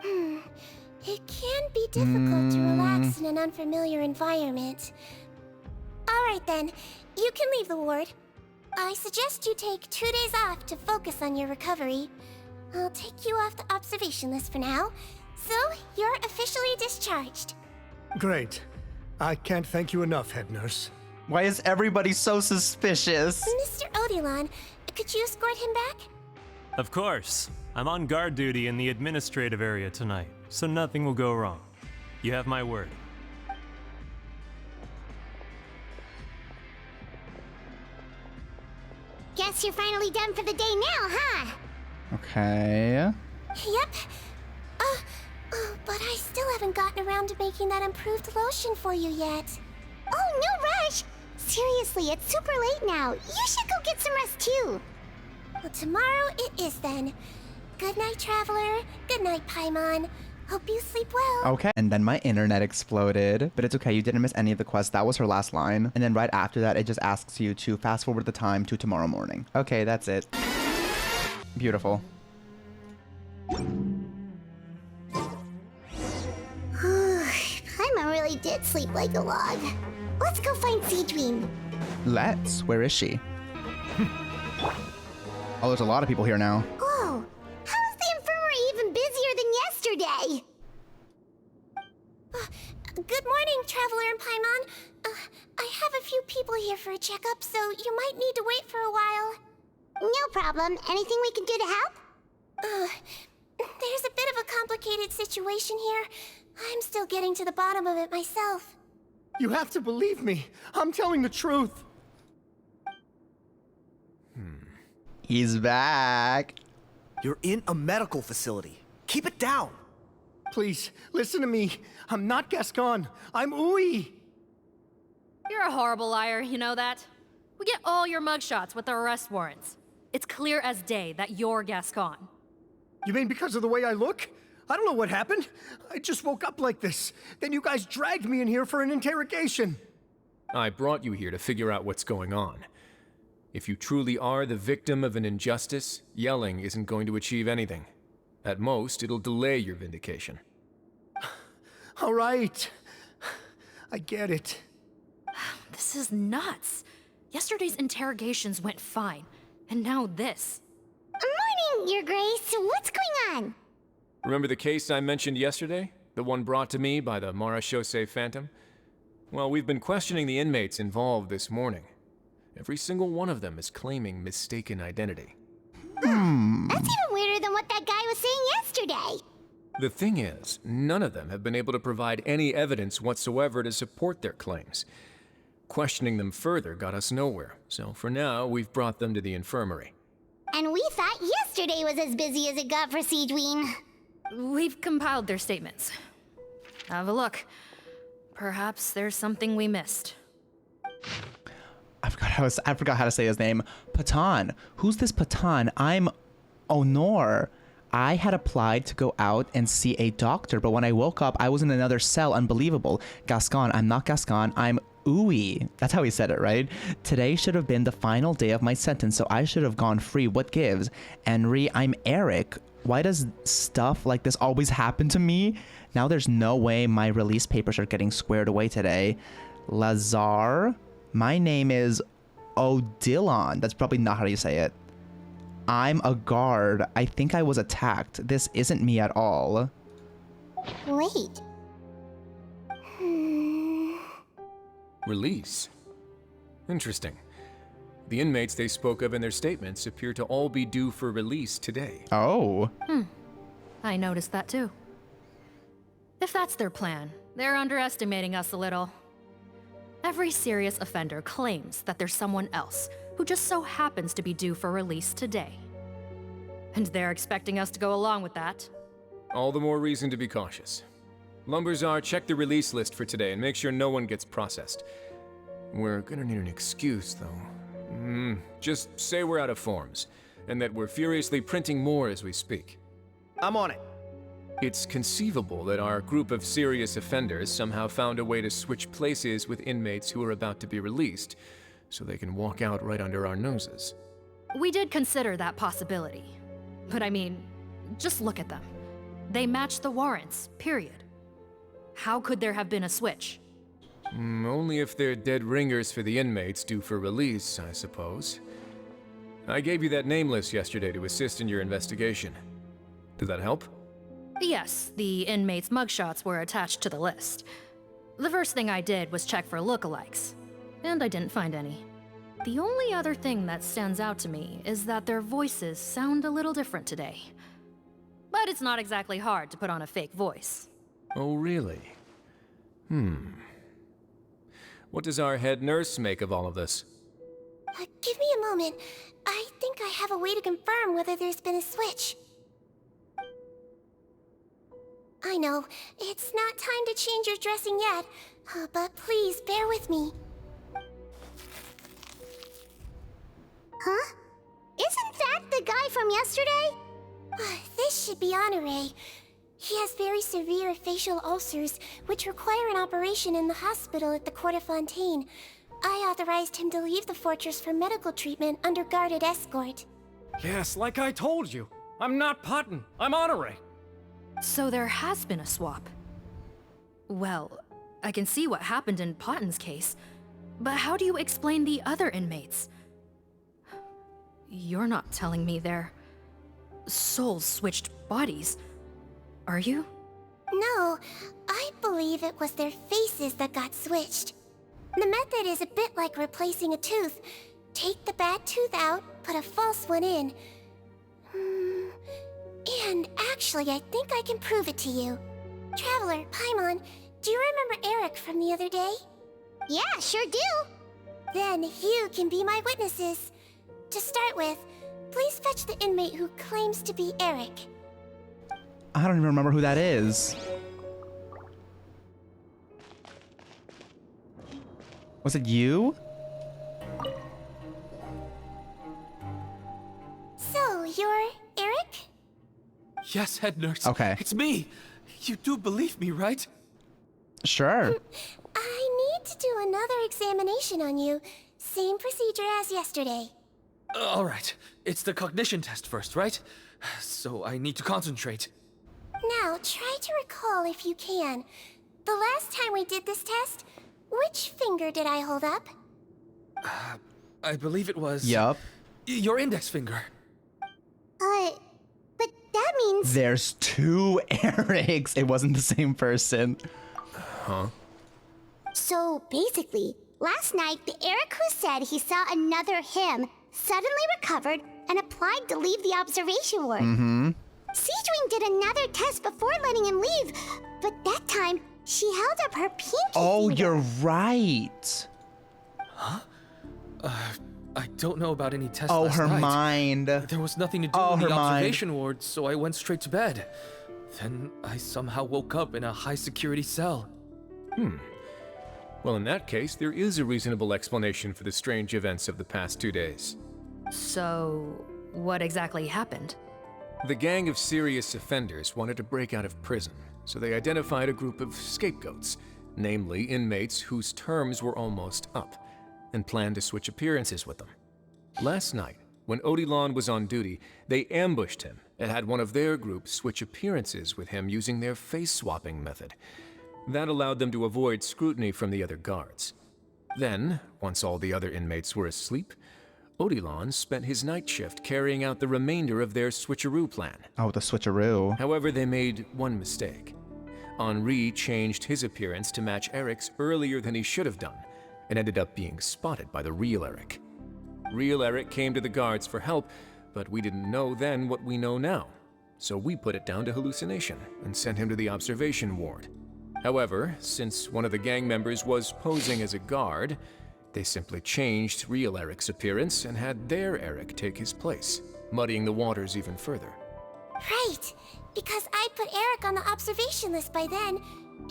It can be difficult to relax in an unfamiliar environment. Alright then, you can leave the ward. I suggest you take 2 days off to focus on your recovery. I'll take you off the observation list for now, so you're officially discharged. Great. I can't thank you enough, head nurse. Why is everybody so suspicious? Mr. Odilon, could you escort him back? Of course. I'm on guard duty in the administrative area tonight, so nothing will go wrong. You have my word. Guess you're finally done for the day now, huh? Okay. Yep. But I still haven't gotten around to making that improved lotion for you yet. Oh, no rush! Seriously, it's super late now. You should go get some rest too. Well, tomorrow it is then. Good night, Traveler. Good night, Paimon. Hope you sleep well. Okay. And then my internet exploded. But it's okay, you didn't miss any of the quests. That was her last line. And then right after that, it just asks you to fast forward the time to tomorrow morning. Okay, that's it. Beautiful. Paimon really did sleep like a log. Let's go find Sigewinne. Let's. Where is she? Oh, there's a lot of people here now. Oh, how is the infirmary even busier than yesterday? Good morning, Traveler and Paimon. I have a few people here for a checkup, so you might need to wait for a while. No problem. Anything we can do to help? There's a bit of a complicated situation here. I'm still getting to the bottom of it myself. You have to believe me. I'm telling the truth. He's back. You're in a medical facility. Keep it down. Please, listen to me. I'm not Gascon. I'm Uy. You're a horrible liar, you know that? We get all your mugshots with the arrest warrants. It's clear as day that you're Gascon. You mean because of the way I look? I don't know what happened. I just woke up like this. Then you guys dragged me in here for an interrogation. I brought you here to figure out what's going on. If you truly are the victim of an injustice, yelling isn't going to achieve anything. At most, it'll delay your vindication. All right. I get it. This is nuts. Yesterday's interrogations went fine, and now this. Morning, Your Grace. What's going on? Remember the case I mentioned yesterday? The one brought to me by the Marechaussee Phantom? Well, we've been questioning the inmates involved this morning. Every single one of them is claiming mistaken identity. That's even weirder than what that guy was saying yesterday. The thing is, none of them have been able to provide any evidence whatsoever to support their claims. Questioning them further got us nowhere, so for now, we've brought them to the infirmary. And we thought yesterday was as busy as it got for Sigewinne. We've compiled their statements. Have a look. Perhaps there's something we missed. I forgot how to say his name. Patan. Who's this Patan? I'm Honor. I had applied to go out and see a doctor, but when I woke up, I was in another cell. Unbelievable. Gascon. I'm not Gascon. I'm Uy. That's how he said it, right? Today should have been the final day of my sentence, so I should have gone free. What gives? Henry, I'm Eric. Why does stuff like this always happen to me? Now there's no way my release papers are getting squared away today. Lazar? My name is Odilon. That's probably not how you say it. I'm a guard. I think I was attacked. This isn't me at all. Wait. Release? Interesting. The inmates they spoke of in their statements appear to all be due for release today. Oh. I noticed that too. If that's their plan, they're underestimating us a little. Every serious offender claims that there's someone else who just so happens to be due for release today. And they're expecting us to go along with that. All the more reason to be cautious. Lumberzar, check the release list for today and make sure no one gets processed. We're gonna need an excuse, though. Just say we're out of forms, and that we're furiously printing more as we speak. I'm on it. It's conceivable that our group of serious offenders somehow found a way to switch places with inmates who are about to be released, so they can walk out right under our noses. We did consider that possibility. But I mean, just look at them. They match the warrants, period. How could there have been a switch? Only if they're dead ringers for the inmates due for release, I suppose. I gave you that name list yesterday to assist in your investigation. Did that help? Yes, the inmates' mugshots were attached to the list. The first thing I did was check for lookalikes, and I didn't find any. The only other thing that stands out to me is that their voices sound a little different today. But it's not exactly hard to put on a fake voice. Oh, really? What does our head nurse make of all of this? Give me a moment. I think I have a way to confirm whether there's been a switch. I know, it's not time to change your dressing yet, but please bear with me. Huh? Isn't that the guy from yesterday? This should be Honore. He has very severe facial ulcers, which require an operation in the hospital at the Court of Fontaine. I authorized him to leave the fortress for medical treatment under guarded escort. Yes, like I told you. I'm not Putton. I'm Honore. So there has been a swap. Well, I can see what happened in Potton's case, but how do you explain the other inmates? You're not telling me their souls switched bodies, are you? No, I believe it was their faces that got switched. The method is a bit like replacing a tooth. Take the bad tooth out, put a false one in. And actually, I think I can prove it to you. Traveler, Paimon, do you remember Eric from the other day? Yeah, sure do. Then you can be my witnesses. To start with, please fetch the inmate who claims to be Eric. I don't even remember who that is. Was it you? So, you're Eric? Yes, head nurse. Okay. It's me. You do believe me, right? Sure. I need to do another examination on you. Same procedure as yesterday. All right. It's the cognition test first, right? So I need to concentrate. Now, try to recall if you can. The last time we did this test, which finger did I hold up? I believe it was... Yup. Your index finger. But that means... There's two Erics. It wasn't the same person. Huh? So, basically, last night, the Eric who said he saw another him suddenly recovered and applied to leave the observation ward. Sigewinne did another test before letting him leave, but that time, she held up her pinky finger. You're right. Huh? I don't know about any tests Oh, last her night. mind. There was nothing to do in the observation ward, so I went straight to bed. Then I somehow woke up in a high-security cell. Well, in that case, there is a reasonable explanation for the strange events of the past 2 days. So, what exactly happened? The gang of serious offenders wanted to break out of prison, so they identified a group of scapegoats, namely inmates whose terms were almost up, and planned to switch appearances with them. Last night, when Odilon was on duty, they ambushed him and had one of their group switch appearances with him using their face-swapping method. That allowed them to avoid scrutiny from the other guards. Then, once all the other inmates were asleep, Odilon spent his night shift carrying out the remainder of their switcheroo plan. Oh, the switcheroo. However, they made one mistake. Henri changed his appearance to match Eric's earlier than he should have done, and ended up being spotted by the real Eric. Real Eric came to the guards for help, but we didn't know then what we know now. So we put it down to hallucination and sent him to the observation ward. However, since one of the gang members was posing as a guard, They simply changed real Eric's appearance and had their Eric take his place, muddying the waters even further. Right, because I put Eric on the observation list by then,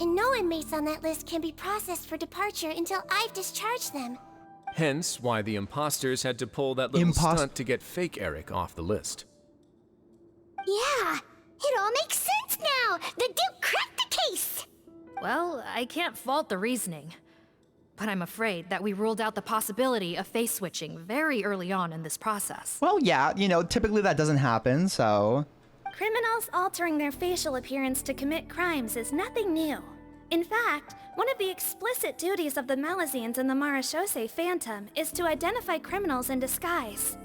and no inmates on that list can be processed for departure until I've discharged them. Hence why the imposters had to pull that little stunt to get fake Eric off the list. Yeah, it all makes sense now! The Duke cracked the case! Well, I can't fault the reasoning. But I'm afraid that we ruled out the possibility of face switching very early on in this process. Well, yeah, you know, typically that doesn't happen, so... Criminals altering their facial appearance to commit crimes is nothing new. In fact, one of the explicit duties of the Malazines in the Marechaussee Phantom is to identify criminals in disguise.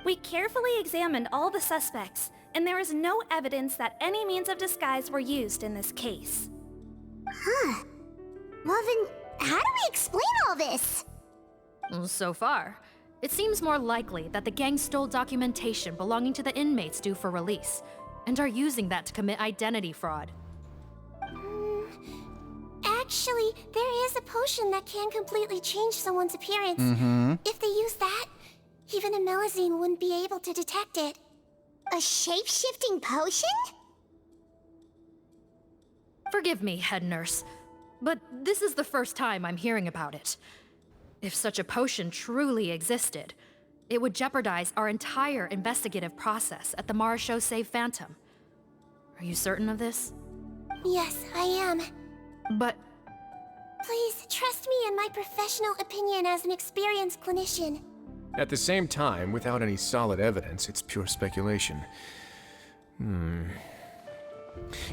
We carefully examined all the suspects, and there is no evidence that any means of disguise were used in this case. Huh. Well then, how do we explain all this? So far, it seems more likely that the gang stole documentation belonging to the inmates due for release, and are using that to commit identity fraud. Actually, there is a potion that can completely change someone's appearance. If they use that, even a Malazine wouldn't be able to detect it. A shape-shifting potion? Forgive me, head nurse, but this is the first time I'm hearing about it. If such a potion truly existed, it would jeopardize our entire investigative process at the Marechaussee Phantom. Are you certain of this? Yes, I am. But... Please, trust me in my professional opinion as an experienced clinician. At the same time, without any solid evidence, it's pure speculation.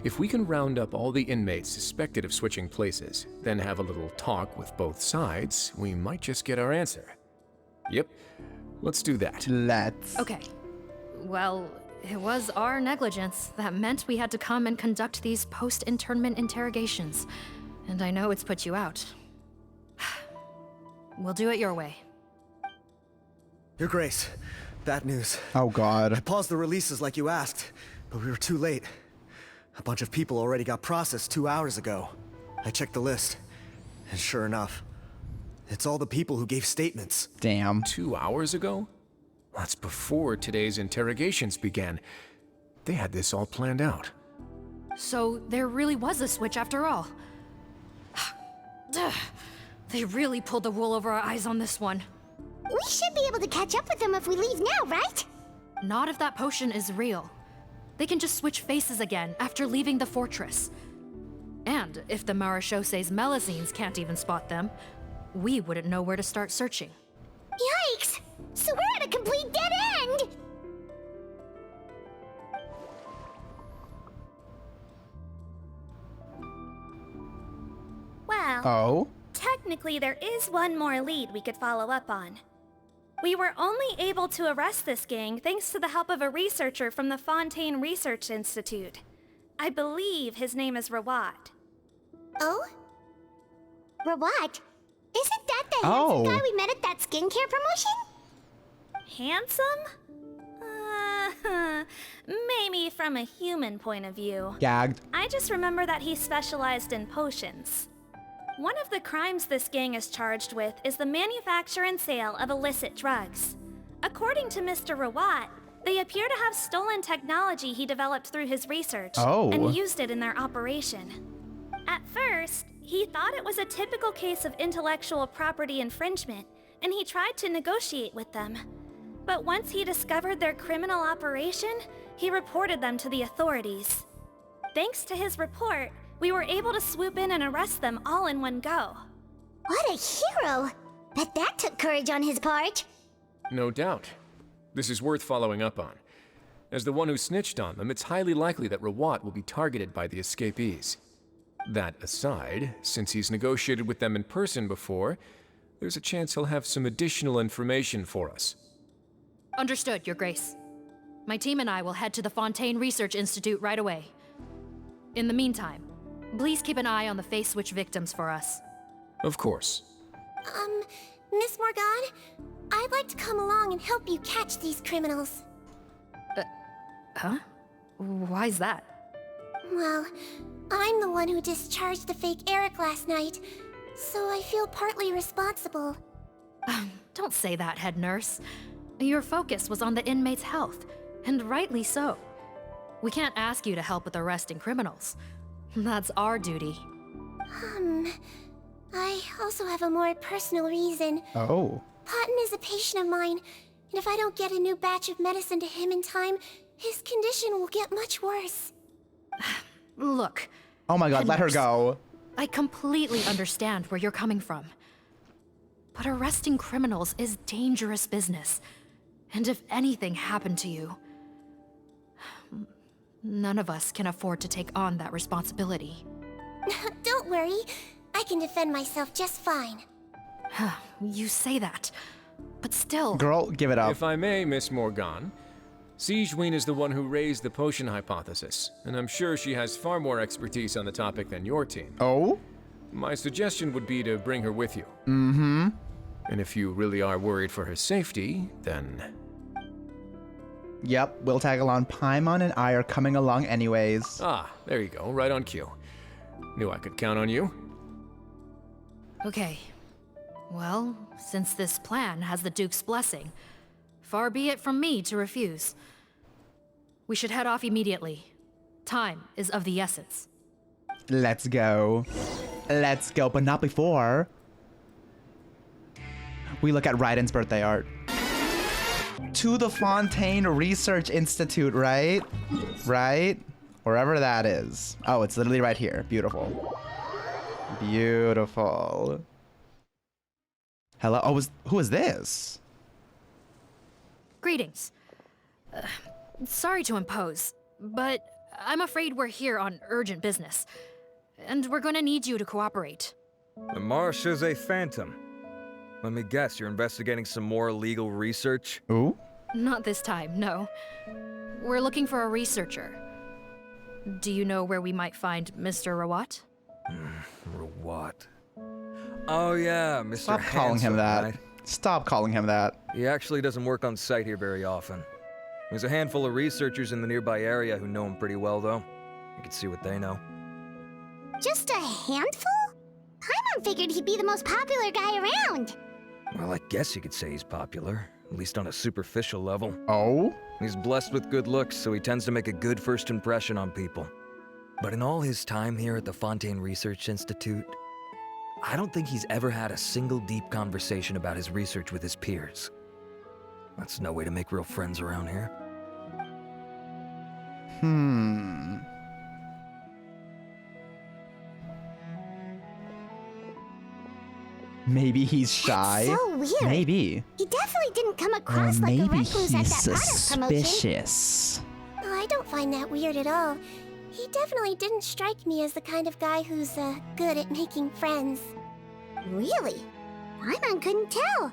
If we can round up all the inmates suspected of switching places, then have a little talk with both sides, we might just get our answer. Yep, let's do that. Let's. Okay. Well, it was our negligence that meant we had to come and conduct these post-internment interrogations. And I know it's put you out. We'll do it your way. Your Grace, bad news. Oh god. I paused the releases like you asked, but we were too late. A bunch of people already got processed 2 hours ago. I checked the list, and sure enough, it's all the people who gave statements. Damn. 2 hours ago? That's before today's interrogations began. They had this all planned out. So there really was a switch after all. They really pulled the wool over our eyes on this one. We should be able to catch up with them if we leave now, right? Not if that potion is real. They can just switch faces again after leaving the fortress. And if the Marechaussee's Malazines can't even spot them, we wouldn't know where to start searching. Yikes! So we're at a complete dead end! Well, Oh? technically there is one more lead we could follow up on. We were only able to arrest this gang thanks to the help of a researcher from the Fontaine Research Institute. I believe his name is Rawat. Oh? Rawat? Isn't that the handsome guy we met at that skincare promotion? Handsome? Maybe from a human point of view. Gagged. I just remember that he specialized in potions. One of the crimes this gang is charged with is the manufacture and sale of illicit drugs. According to Mr. Rawat, they appear to have stolen technology he developed through his research and used it in their operation. At first, he thought it was a typical case of intellectual property infringement, and he tried to negotiate with them. But once he discovered their criminal operation, he reported them to the authorities. Thanks to his report, we were able to swoop in and arrest them all in one go. What a hero! Bet that took courage on his part. No doubt. This is worth following up on. As the one who snitched on them, it's highly likely that Rawat will be targeted by the escapees. That aside, since he's negotiated with them in person before, there's a chance he'll have some additional information for us. Understood, Your Grace. My team and I will head to the Fontaine Research Institute right away. In the meantime, please keep an eye on the face switch victims for us. Of course. Miss Morgan, I'd like to come along and help you catch these criminals. Huh? Why's that? Well, I'm the one who discharged the fake Eric last night, so I feel partly responsible. Don't say that, head nurse. Your focus was on the inmates' health, and rightly so. We can't ask you to help with arresting criminals. That's our duty. I also have a more personal reason. Oh. Cotton is a patient of mine, and if I don't get a new batch of medicine to him in time, his condition will get much worse. Look. Oh my god, head let her nurse, go. I completely understand where you're coming from. But arresting criminals is dangerous business. And if anything happened to you, none of us can afford to take on that responsibility. Don't worry. I can defend myself just fine. You say that, but still... Girl, give it up. If I may, Miss Morgan, Sigewinne is the one who raised the potion hypothesis, and I'm sure she has far more expertise on the topic than your team. Oh? My suggestion would be to bring her with you. Mm-hmm. And if you really are worried for her safety, then... Yep, we'll tag along. Paimon and I are coming along anyways. Ah, there you go, right on cue. Knew I could count on you. Okay. Well, since this plan has the Duke's blessing, far be it from me to refuse. We should head off immediately. Time is of the essence. Let's go. Let's go, but not before we look at Raiden's birthday art. To the Fontaine Research Institute, right? Right? Wherever that is. Oh, it's literally right here. Beautiful. Beautiful. Hello? Oh, who is this? Greetings. Sorry to impose, but I'm afraid we're here on urgent business. And we're gonna need you to cooperate. The Marsh is a phantom. Let me guess, you're investigating some more illegal research? Ooh? Not this time, no. We're looking for a researcher. Do you know where we might find Mr. Rawat? Rawat. Oh yeah, Mr. Stop calling him that. Right? Stop calling him that. He actually doesn't work on site here very often. There's a handful of researchers in the nearby area who know him pretty well, though. You can see what they know. Just a handful? Paimon figured he'd be the most popular guy around. Well, I guess you could say he's popular, at least on a superficial level. Oh? He's blessed with good looks, so he tends to make a good first impression on people. But in all his time here at the Fontaine Research Institute, I don't think he's ever had a single deep conversation about his research with his peers. That's no way to make real friends around here. Maybe he's shy. That's so weird. Maybe. He definitely didn't come across like a maybe recluse at he's that product promotion. suspicious. Oh, I don't find that weird at all. He definitely didn't strike me as the kind of guy who's good at making friends. Really? Paimon couldn't tell.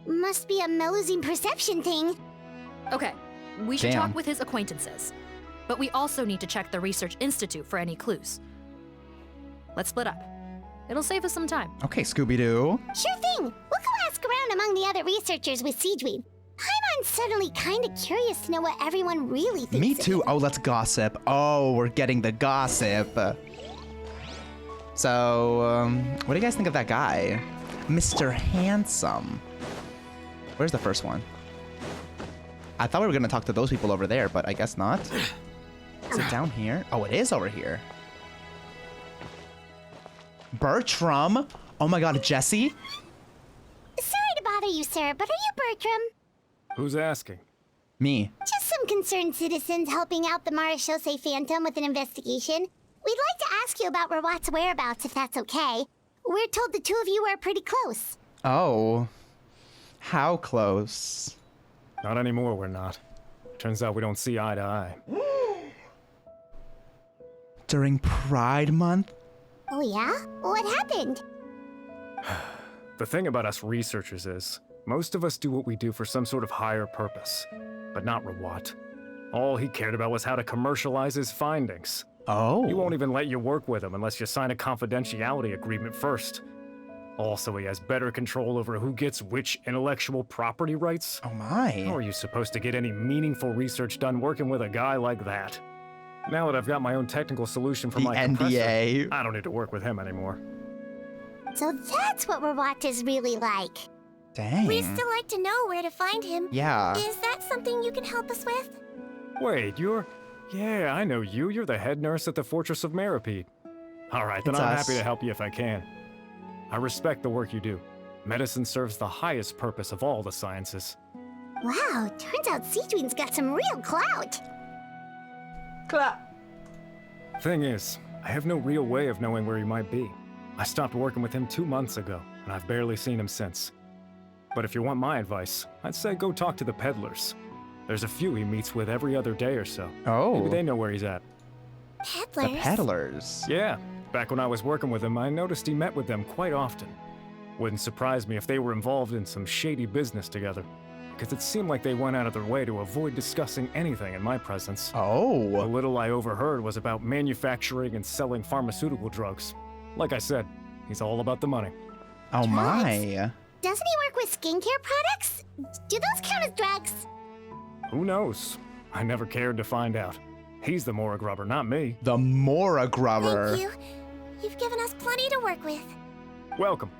Must be a Melusine perception thing. Okay, we should Damn. talk with his acquaintances. But we also need to check the Research Institute for any clues. Let's split up. It'll save us some time. Okay, Scooby-Doo. Sure thing. We'll go ask around among the other researchers with Sigewinne. Paimon's suddenly kind of curious to know what everyone really thinks. Me of too. him. Oh, let's gossip. Oh, we're getting the gossip. So, what do you guys think of that guy? Mr. Handsome. Where's the first one? I thought we were gonna talk to those people over there, but I guess not. Is it down here? Oh, it is over here. Bertram? Oh my god, Jesse? Sorry to bother you, sir, but are you Bertram? Who's asking? Me. Just some concerned citizens helping out the Marechaussee Phantom with an investigation. We'd like to ask you about Rawat's whereabouts, if that's okay. We're told the two of you are pretty close. Oh. How close? Not anymore, we're not. Turns out we don't see eye to eye. During Pride Month? Oh yeah? What happened? The thing about us researchers is, most of us do what we do for some sort of higher purpose. But not Rawat. All he cared about was how to commercialize his findings. Oh. He won't even let you work with him unless you sign a confidentiality agreement first. Also, he has better control over who gets which intellectual property rights. Oh my. How are you supposed to get any meaningful research done working with a guy like that? Now that I've got my own technical solution for The my NDA. compressor, I don't need to work with him anymore. So that's what Rawat is really like. Dang. We'd still like to know where to find him. Yeah. Is that something you can help us with? Wait, you're... Yeah, I know you. You're the head nurse at the Fortress of Meropide. Alright, then I'm happy to help you if I can. I respect the work you do. Medicine serves the highest purpose of all the sciences. Wow, turns out Sigewinne's got some real clout. Thing is, I have no real way of knowing where he might be. I stopped working with him 2 months ago, and I've barely seen him since. But if you want my advice, I'd say go talk to the peddlers. There's a few he meets with every other day or so. Oh. Maybe they know where he's at. Peddlers? The peddlers? Yeah. Back when I was working with him, I noticed he met with them quite often. Wouldn't surprise me if they were involved in some shady business together, because it seemed like they went out of their way to avoid discussing anything in my presence. Oh. The little I overheard was about manufacturing and selling pharmaceutical drugs. Like I said, he's all about the money. Oh my. Doesn't he work with skincare products? Do those count as drugs? Who knows? I never cared to find out. He's the Mora Grubber, not me. The Mora Grubber. Thank you. You've given us plenty to work with. Welcome.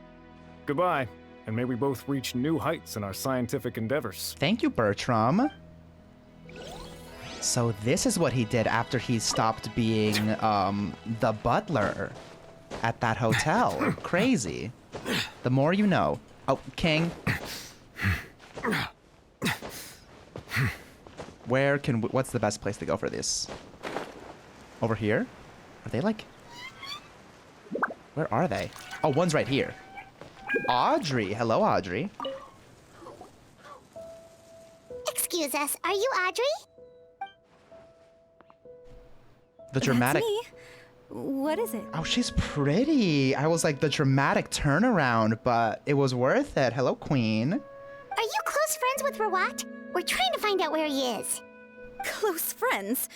Goodbye, and may we both reach new heights in our scientific endeavors. Thank you, Bertram. So this is what he did after he stopped being, the butler at that hotel. Crazy. The more you know. Oh, King. What's the best place to go for this? Over here? Are they like... Where are they? Oh, one's right here. Audrey. Hello, Audrey. Excuse us, are you Audrey? The dramatic... That's me. What is it? Oh, she's pretty. I was like, the dramatic turnaround, but it was worth it. Hello, Queen. Are you close friends with Rawat? We're trying to find out where he is. Close friends?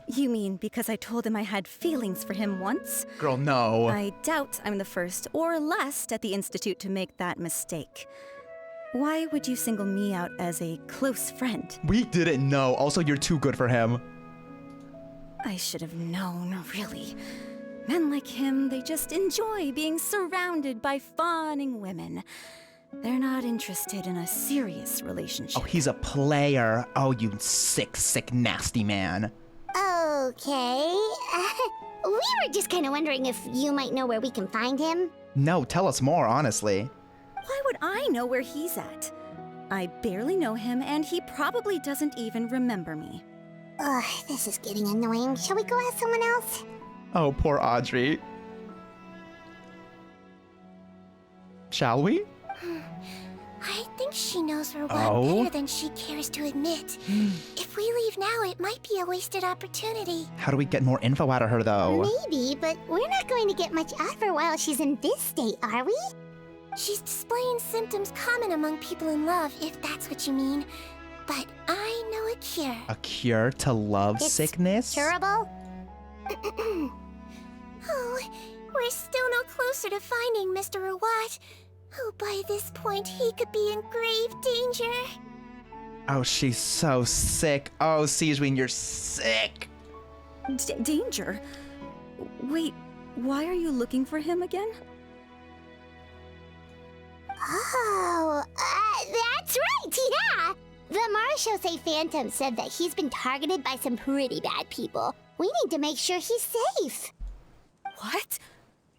You mean because I told him I had feelings for him once? Girl, no. I doubt I'm the first or last at the Institute to make that mistake. Why would you single me out as a close friend? We didn't know. Also, you're too good for him. I should have known, really. Men like him, they just enjoy being surrounded by fawning women. They're not interested in a serious relationship. Oh, he's a player. Oh, you sick, sick, nasty man. Okay. We were just kind of wondering if you might know where we can find him. No, tell us more, honestly. Why would I know where he's at? I barely know him, and he probably doesn't even remember me. Ugh, this is getting annoying. Shall we go ask someone else? Oh, poor Audrey. Shall we? I think she knows Rawat better than she cares to admit. If we leave now, it might be a wasted opportunity. How do we get more info out of her, though? Maybe, but we're not going to get much out of her while she's in this state, are we? She's displaying symptoms common among people in love, if that's what you mean. But I know a cure. A cure to love sickness? Curable? Oh, we're still no closer to finding Mr. Rawat. Oh, by this point, he could be in grave danger. Oh, she's so sick. Oh, Sigewinne, you're sick. Danger? Wait, why are you looking for him again? Oh, that's right, yeah! The Marshosei Phantom said that he's been targeted by some pretty bad people. We need to make sure he's safe. What?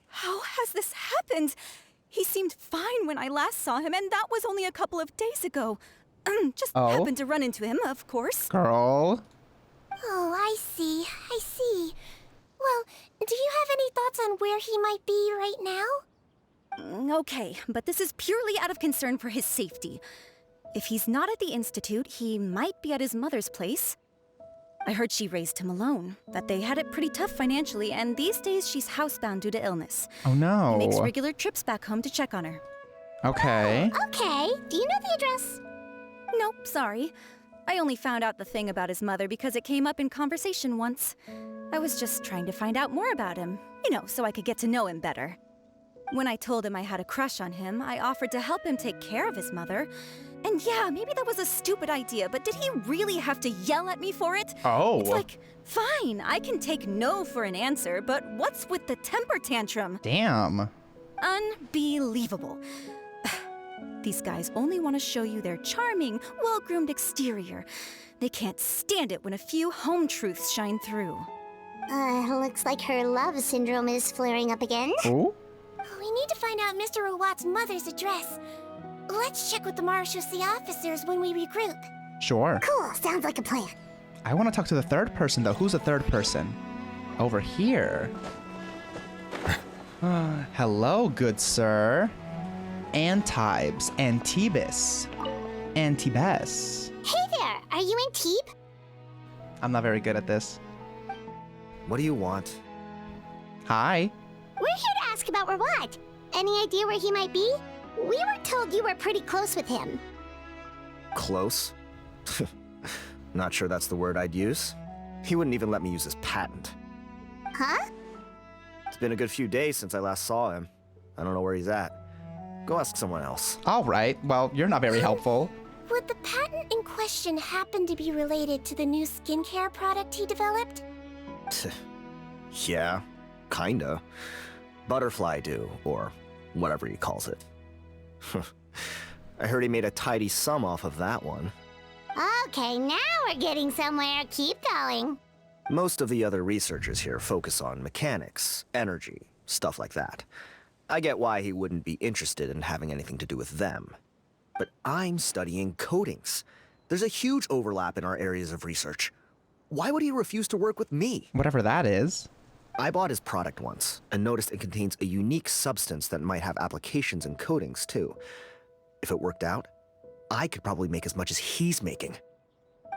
How has this happened? He seemed fine when I last saw him, and that was only a couple of days ago. Just happened to run into him, of course. Girl. Oh, I see. Well, do you have any thoughts on where he might be right now? Okay, but this is purely out of concern for his safety. If he's not at the Institute, he might be at his mother's place. I heard she raised him alone, that they had it pretty tough financially, and these days she's housebound due to illness. Oh no. He makes regular trips back home to check on her. Okay. Okay, do you know the address? Nope, sorry. I only found out the thing about his mother because it came up in conversation once. I was just trying to find out more about him, so I could get to know him better. When I told him I had a crush on him, I offered to help him take care of his mother. And yeah, maybe that was a stupid idea, but did he really have to yell at me for it? Oh. It's like, fine, I can take no for an answer, but what's with the temper tantrum? Damn. Unbelievable. These guys only want to show you their charming, well-groomed exterior. They can't stand it when a few home truths shine through. Looks like her love syndrome is flaring up again. Oh? We need to find out Mr. Rawat's mother's address. Let's check with the marechaussee officers when we regroup. Sure. Cool, sounds like a plan. I want to talk to the third person, though. Who's the third person? Over here. Hello, good sir. Antibes, Antibes, Antibes. Hey there, are you Antibes? I'm not very good at this. What do you want? Hi. We're here to ask about Rawat. Any idea where he might be? We were told you were pretty close with him. Close? Not sure that's the word I'd use. He wouldn't even let me use his patent. Huh? It's been a good few days since I last saw him. I don't know where he's at. Go ask someone else. All right. Well, you're not very helpful. Would the patent in question happen to be related to the new skincare product he developed? Yeah, kinda. Butterfly dew, or whatever he calls it. I heard he made a tidy sum off of that one. Okay, now we're getting somewhere. Keep going. Most of the other researchers here focus on mechanics, energy, stuff like that. I get why he wouldn't be interested in having anything to do with them. But I'm studying coatings. There's a huge overlap in our areas of research. Why would he refuse to work with me? Whatever that is. I bought his product once and noticed it contains a unique substance that might have applications in coatings too. If it worked out, I could probably make as much as he's making.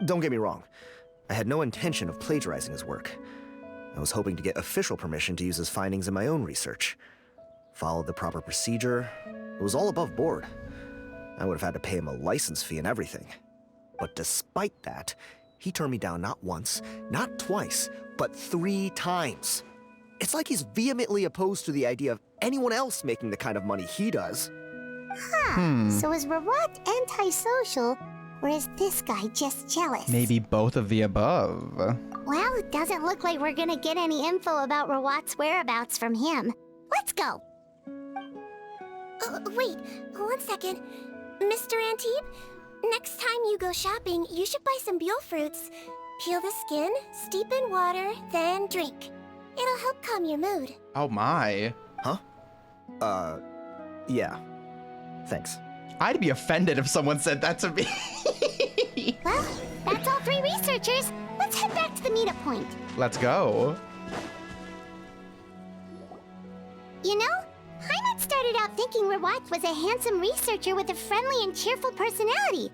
Don't get me wrong, I had no intention of plagiarizing his work. I was hoping to get official permission to use his findings in my own research. Followed the proper procedure. It was all above board. I would have had to pay him a license fee and everything. But despite that, he turned me down not once, not twice, but 3 times. It's like he's vehemently opposed to the idea of anyone else making the kind of money he does. Huh. So is Rawat antisocial, or is this guy just jealous? Maybe both of the above. Well, it doesn't look like we're gonna get any info about Rawat's whereabouts from him. Let's go. Wait, 1 second. Mr. Antibes, next time you go shopping, you should buy some Buell fruits. Peel the skin, steep in water, then drink. It'll help calm your mood. Oh my. Huh? Yeah. Thanks. I'd be offended if someone said that to me. Well, that's all 3 researchers. Let's head back to the meetup point. Let's go. You know, Hyman started out thinking Rawat was a handsome researcher with a friendly and cheerful personality.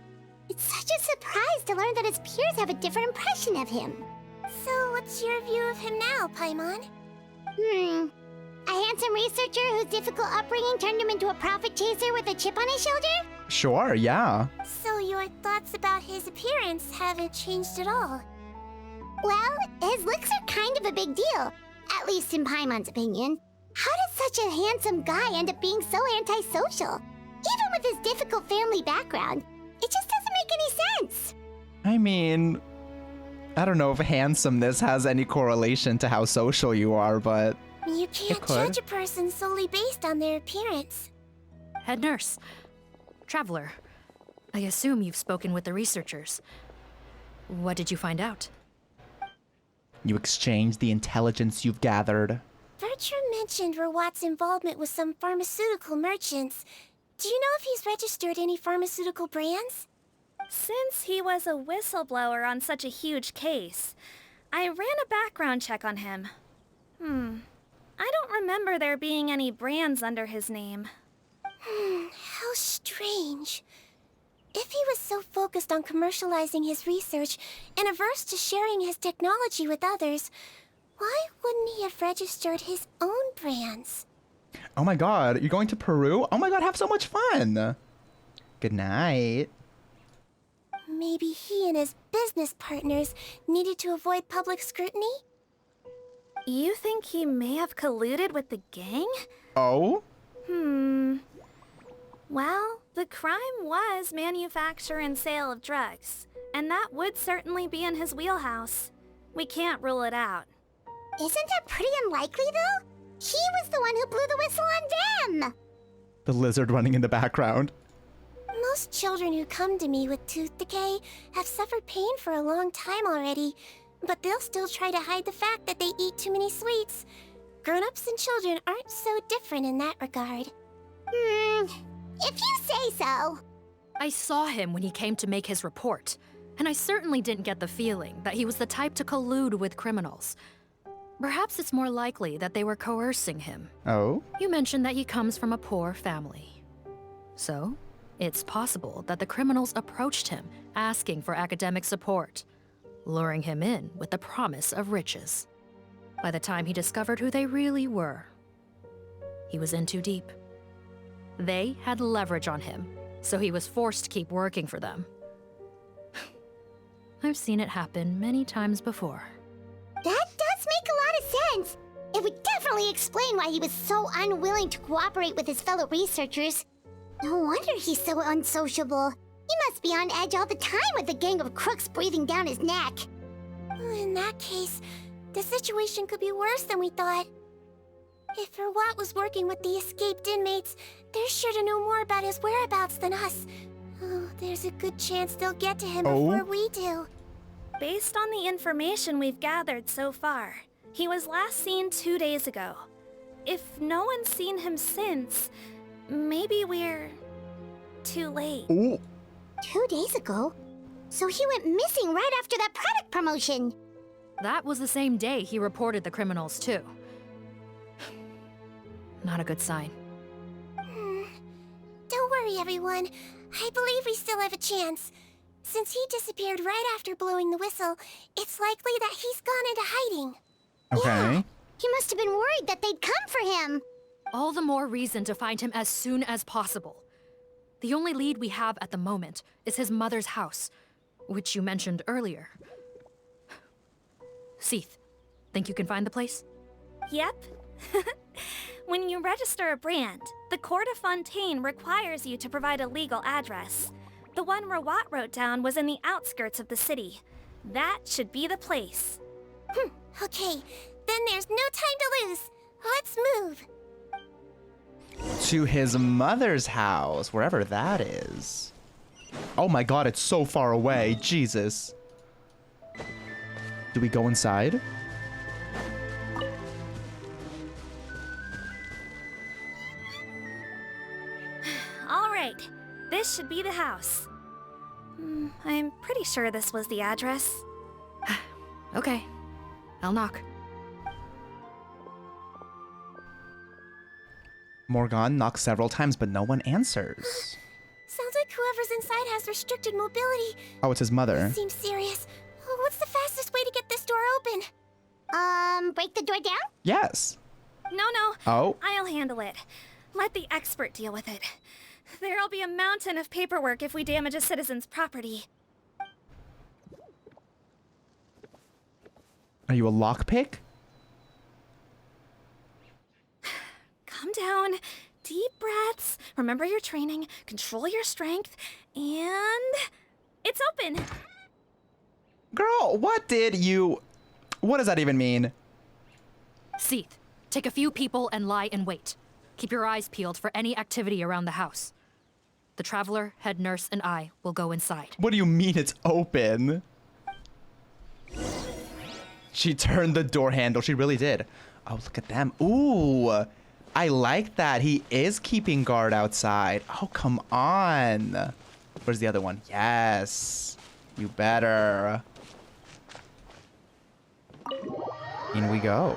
It's such a surprise to learn that his peers have a different impression of him. So, what's your view of him now, Paimon? A handsome researcher whose difficult upbringing turned him into a profit chaser with a chip on his shoulder? Sure, yeah. So your thoughts about his appearance haven't changed at all? Well, his looks are kind of a big deal, at least in Paimon's opinion. How does such a handsome guy end up being so antisocial? Even with his difficult family background, it just doesn't make any sense. I mean, I don't know if handsomeness has any correlation to how social you are, but You can't judge a person solely based on their appearance. Head nurse. Traveler. I assume you've spoken with the researchers. What did you find out? You exchange the intelligence you've gathered. Bertram mentioned Rawat's involvement with some pharmaceutical merchants. Do you know if he's registered any pharmaceutical brands? Since he was a whistleblower on such a huge case, I ran a background check on him. I don't remember there being any brands under his name. How strange. If he was so focused on commercializing his research and averse to sharing his technology with others, why wouldn't he have registered his own brands? Oh my god, you're going to Peru? Oh my god, have so much fun! Good night. Maybe he and his business partners needed to avoid public scrutiny? You think he may have colluded with the gang? Oh? Well, the crime was manufacture and sale of drugs, and that would certainly be in his wheelhouse. We can't rule it out. Isn't that pretty unlikely, though? He was the one who blew the whistle on them! The lizard running in the background. Most children who come to me with tooth decay have suffered pain for a long time already, but they'll still try to hide the fact that they eat too many sweets. Grown-ups and children aren't so different in that regard. If you say so. I saw him when he came to make his report, and I certainly didn't get the feeling that he was the type to collude with criminals. Perhaps it's more likely that they were coercing him. Oh? You mentioned that he comes from a poor family. So, it's possible that the criminals approached him, asking for academic support, luring him in with the promise of riches. By the time he discovered who they really were, he was in too deep. They had leverage on him, so he was forced to keep working for them. I've seen it happen many times before. That does make a lot of sense. It would definitely explain why he was so unwilling to cooperate with his fellow researchers. No wonder he's so unsociable. He must be on edge all the time with a gang of crooks breathing down his neck. In that case, the situation could be worse than we thought. If Rawat was working with the escaped inmates, they're sure to know more about his whereabouts than us. Oh, there's a good chance they'll get to him before we do. Based on the information we've gathered so far, he was last seen 2 days ago. If no one's seen him since, maybe we're too late. Ooh. 2 days ago? So he went missing right after that product promotion. That was the same day he reported the criminals, too. Not a good sign. Don't worry, everyone. I believe we still have a chance. Since he disappeared right after blowing the whistle, it's likely that he's gone into hiding. Okay. Yeah, he must have been worried that they'd come for him. All the more reason to find him as soon as possible. The only lead we have at the moment is his mother's house, which you mentioned earlier. Seath, think you can find the place? Yep. When you register a brand, the Court of Fontaine requires you to provide a legal address. The one Rawat wrote down was in the outskirts of the city. That should be the place. Okay, then there's no time to lose. Let's move. To his mother's house, wherever that is. Oh my god, it's so far away. Jesus. Do we go inside? All right, this should be the house. I'm pretty sure this was the address. Okay, I'll knock. Morgan knocks several times, but no one answers. Sounds like whoever's inside has restricted mobility. Oh, it's his mother. Seems serious. What's the fastest way to get this door open? Break the door down? Yes. No. Oh. I'll handle it. Let the expert deal with it. There'll be a mountain of paperwork if we damage a citizen's property. Are you a lockpick? Calm down. Deep breaths. Remember your training. Control your strength. And... it's open. Girl, what does that even mean? Seath, take a few people and lie in wait. Keep your eyes peeled for any activity around the house. The Traveler, head nurse, and I will go inside. What do you mean it's open? She turned the door handle. She really did. Oh, look at them. Ooh, I like that. He is keeping guard outside. Oh, come on. Where's the other one? Yes. You better. In we go.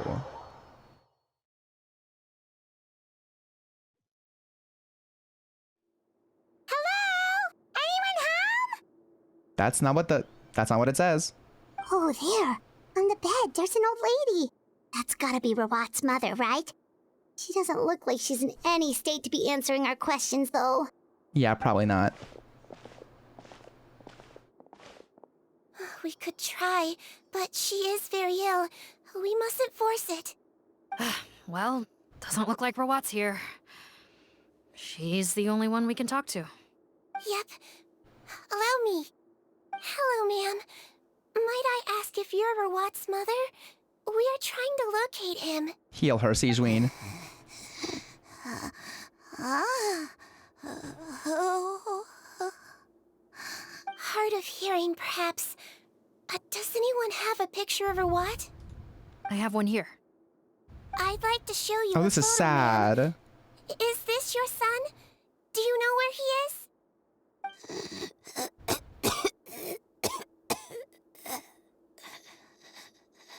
That's not what it says. Oh, there. On the bed, there's an old lady. That's gotta be Rawat's mother, right? She doesn't look like she's in any state to be answering our questions, though. Yeah, probably not. We could try, but she is very ill. We mustn't force it. Well, doesn't look like Rawat's here. She's the only one we can talk to. Yep. Allow me. Hello, ma'am. Might I ask if you're Rawat's mother? We are trying to locate him. Heal her, Sigewinne. hard of hearing, perhaps. Does anyone have a picture of Rawat? I have one here. I'd like to show you. Oh, this is sad. Is this your son? Do you know where he is?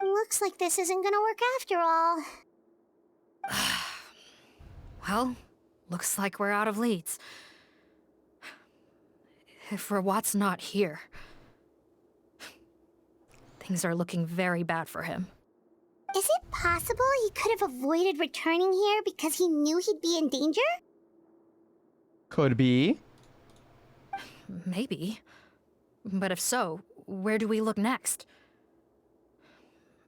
Looks like this isn't gonna work after all. Well, looks like we're out of leads. If Rawat's not here, things are looking very bad for him. Is it possible he could have avoided returning here because he knew he'd be in danger? Could be. Maybe. But if so, where do we look next?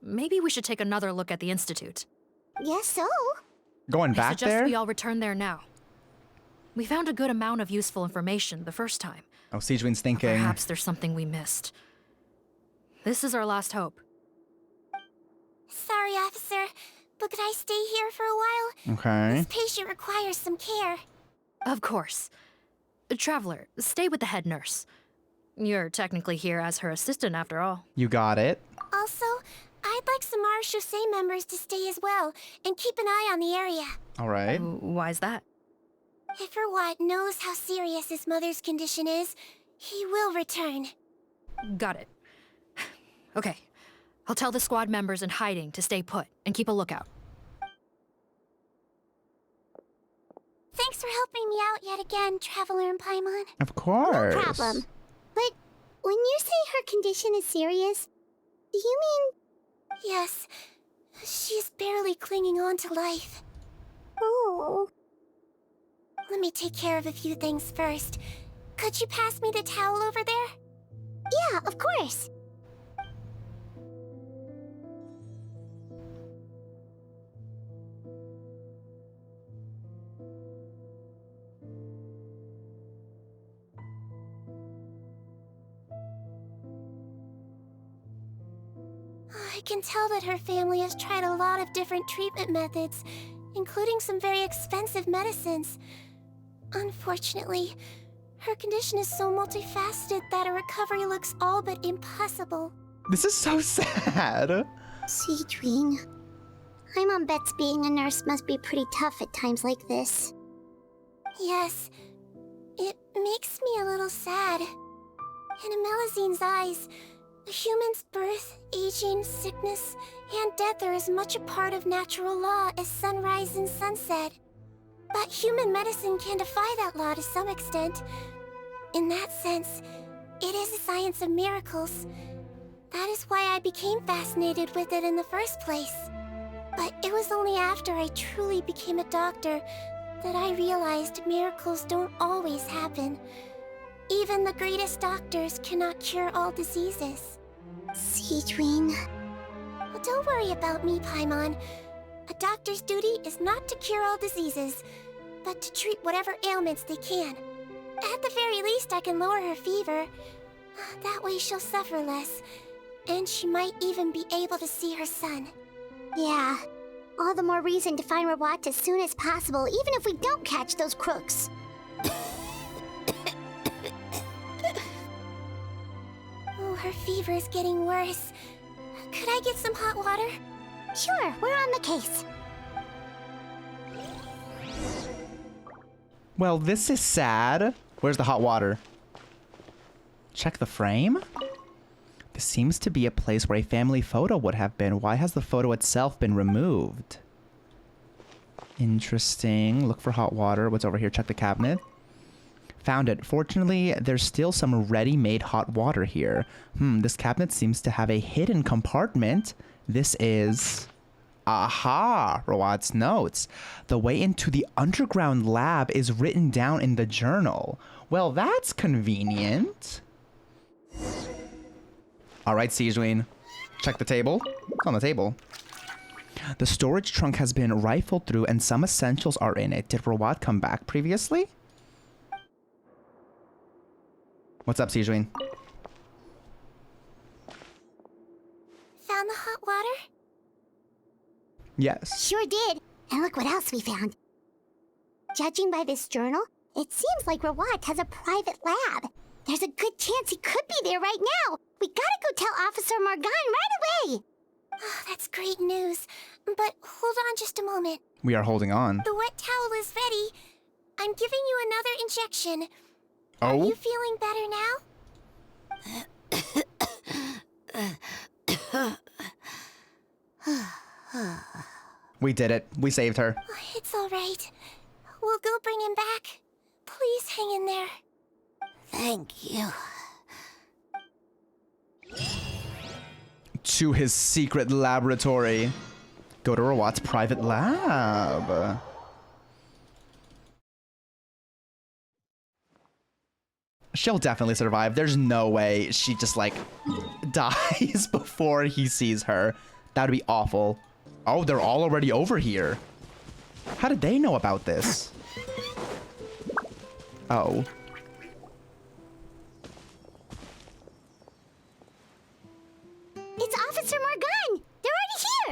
Maybe we should take another look at the Institute. Yes, so. Going I back suggest there? we all return there now. We found a good amount of useful information the first time. Oh, Sigewinne's thinking. Perhaps there's something we missed. This is our last hope. Sorry, officer, but could I stay here for a while? Okay. This patient requires some care. Of course. Traveler, stay with the head nurse. You're technically here as her assistant after all. You got it. Also, I'd like some Marechaussee members to stay as well, and keep an eye on the area. All right. Why's that? If Rawat knows how serious his mother's condition is, he will return. Got it. Okay. I'll tell the squad members in hiding to stay put and keep a lookout. Thanks for helping me out yet again, Traveler and Paimon. Of course. No problem. But when you say her condition is serious, do you mean... Yes. She's barely clinging on to life. Oh. Let me take care of a few things first. Could you pass me the towel over there? Yeah, of course. I can tell that her family has tried a lot of different treatment methods, including some very expensive medicines. Unfortunately, her condition is so multifaceted that a recovery looks all but impossible. This is so sad. Sigewinne, Paimon bets being a nurse must be pretty tough at times like this. Yes, it makes me a little sad. In Amelizine's eyes, a human's birth, aging, sickness, and death are as much a part of natural law as sunrise and sunset. But human medicine can defy that law to some extent. In that sense, it is a science of miracles. That is why I became fascinated with it in the first place. But it was only after I truly became a doctor that I realized miracles don't always happen. Even the greatest doctors cannot cure all diseases. Sigewinne. Well, don't worry about me, Paimon. A doctor's duty is not to cure all diseases, but to treat whatever ailments they can. At the very least, I can lower her fever. That way she'll suffer less, and she might even be able to see her son. Yeah, all the more reason to find Rawat as soon as possible, even if we don't catch those crooks. Oh, her fever is getting worse. Could I get some hot water? Sure, we're on the case. Well, this is sad. Where's the hot water? Check the frame? This seems to be a place where a family photo would have been. Why has the photo itself been removed? Interesting. Look for hot water. What's over here? Check the cabinet. Found it. Fortunately, there's still some ready-made hot water here. This cabinet seems to have a hidden compartment. This is... Aha! Rawat's notes. The way into the underground lab is written down in the journal. Well, that's convenient. Alright, Sigewinne. Check the table. It's on the table. The storage trunk has been rifled through and some essentials are in it. Did Rawat come back previously? What's up, Sigewinne? Found the hot water? Yes. Sure did. And look what else we found. Judging by this journal, it seems like Rawat has a private lab. There's a good chance he could be there right now. We gotta go tell Officer Morgan right away. Oh, that's great news. But hold on just a moment. We are holding on. The wet towel is ready. I'm giving you another injection. Are Oh? you feeling better now? We did it. We saved her. It's all right. We'll go bring him back. Please hang in there. Thank you. To his secret laboratory. Go to Rawat's private lab. She'll definitely survive. There's no way she just, like, dies before he sees her. That would be awful. Oh, they're all already over here. How did they know about this? Oh. It's Officer Morgan! They're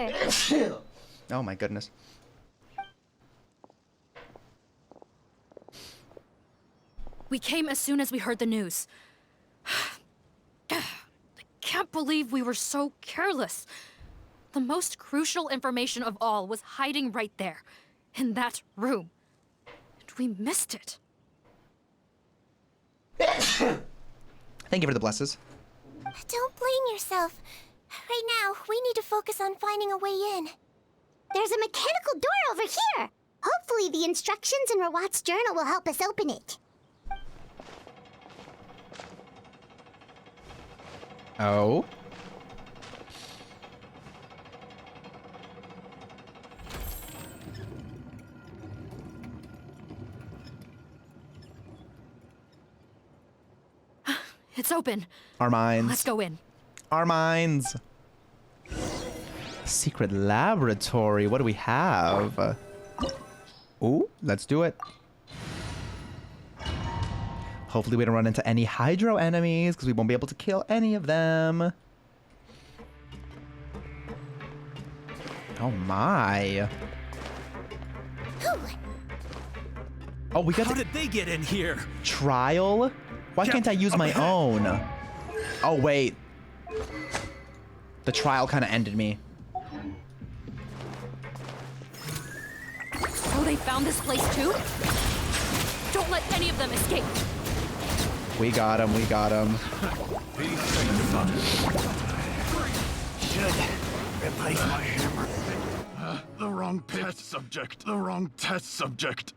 already here! Oh my goodness. We came as soon as we heard the news. I can't believe we were so careless. The most crucial information of all was hiding right there, in that room. And we missed it. Thank you for the blesses. Don't blame yourself. Right now, we need to focus on finding a way in. There's a mechanical door over here. Hopefully the instructions in Rawat's journal will help us open it. Oh? It's open. Our minds. Let's go in. Our minds. Secret laboratory. What do we have? Ooh, let's do it. Hopefully we don't run into any Hydro enemies, because we won't be able to kill any of them. Oh my. Oh, we got How did they get in here? trial? Why can't I use my own? Oh, wait. The trial kind of ended me. So they found this place too? Don't let any of them escape. We got him, we got him. Should replace my hammer. The wrong test subject. The wrong test subject.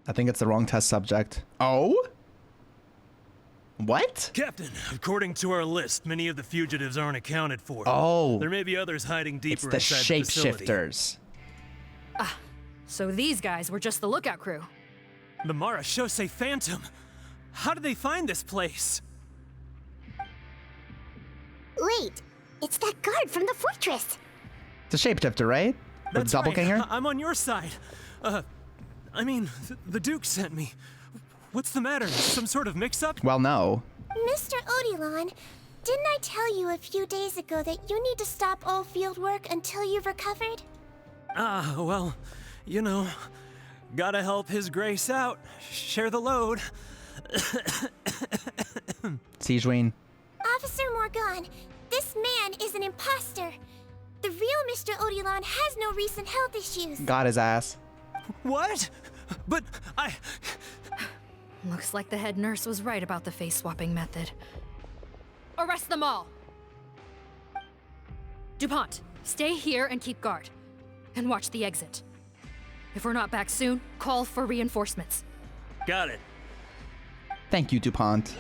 I think it's the wrong test subject. Oh? What? Captain, according to our list, many of the fugitives aren't accounted for. Oh. There may be others hiding It's deeper the inside the facility. shapeshifters. So these guys were just the lookout crew. The Marashose Phantom. How did they find this place? Wait, it's that guard from the fortress. It's a shapeshifter, right? Or That's doppelganger? right. I'm on your side. I mean, the Duke sent me. What's the matter? Some sort of mix-up? Well, no. Mr. Odilon, didn't I tell you a few days ago that you need to stop all field work until you've recovered? Well, you know, gotta help His Grace out. Share the load. Sigewinne. Officer Morgan, this man is an imposter. The real Mr. Odilon has no recent health issues. Got his ass. What? But I... Looks like the head nurse was right about the face-swapping method. Arrest them all! DuPont, stay here and keep guard. And watch the exit. If we're not back soon, call for reinforcements. Got it. Thank you, DuPont.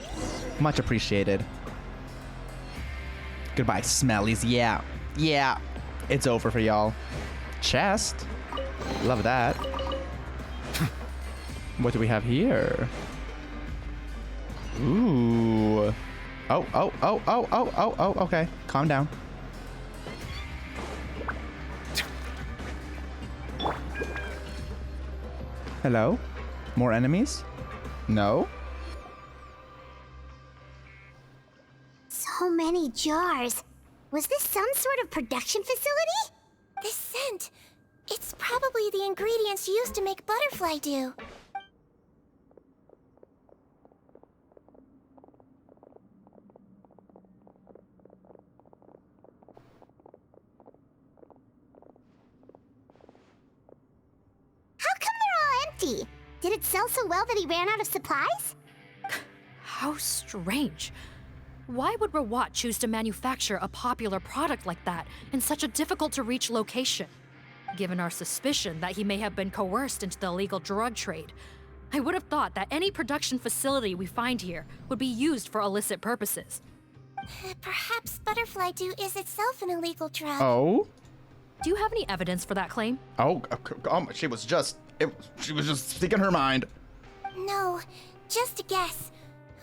Much appreciated. Goodbye, smellies. Yeah. Yeah. It's over for y'all. Chest. Love that. What do we have here? Ooh. Oh, okay. Calm down. Hello? More enemies? No? So many jars. Was this some sort of production facility? This scent. It's probably the ingredients used to make butterfly dew. empty. Did it sell so well that he ran out of supplies? How strange. Why would Rawat choose to manufacture a popular product like that in such a difficult-to-reach location? Given our suspicion that he may have been coerced into the illegal drug trade, I would have thought that any production facility we find here would be used for illicit purposes. Perhaps butterfly dew is itself an illegal drug. Oh? Do you have any evidence for that claim? Oh, she was just speaking her mind. No, just a guess.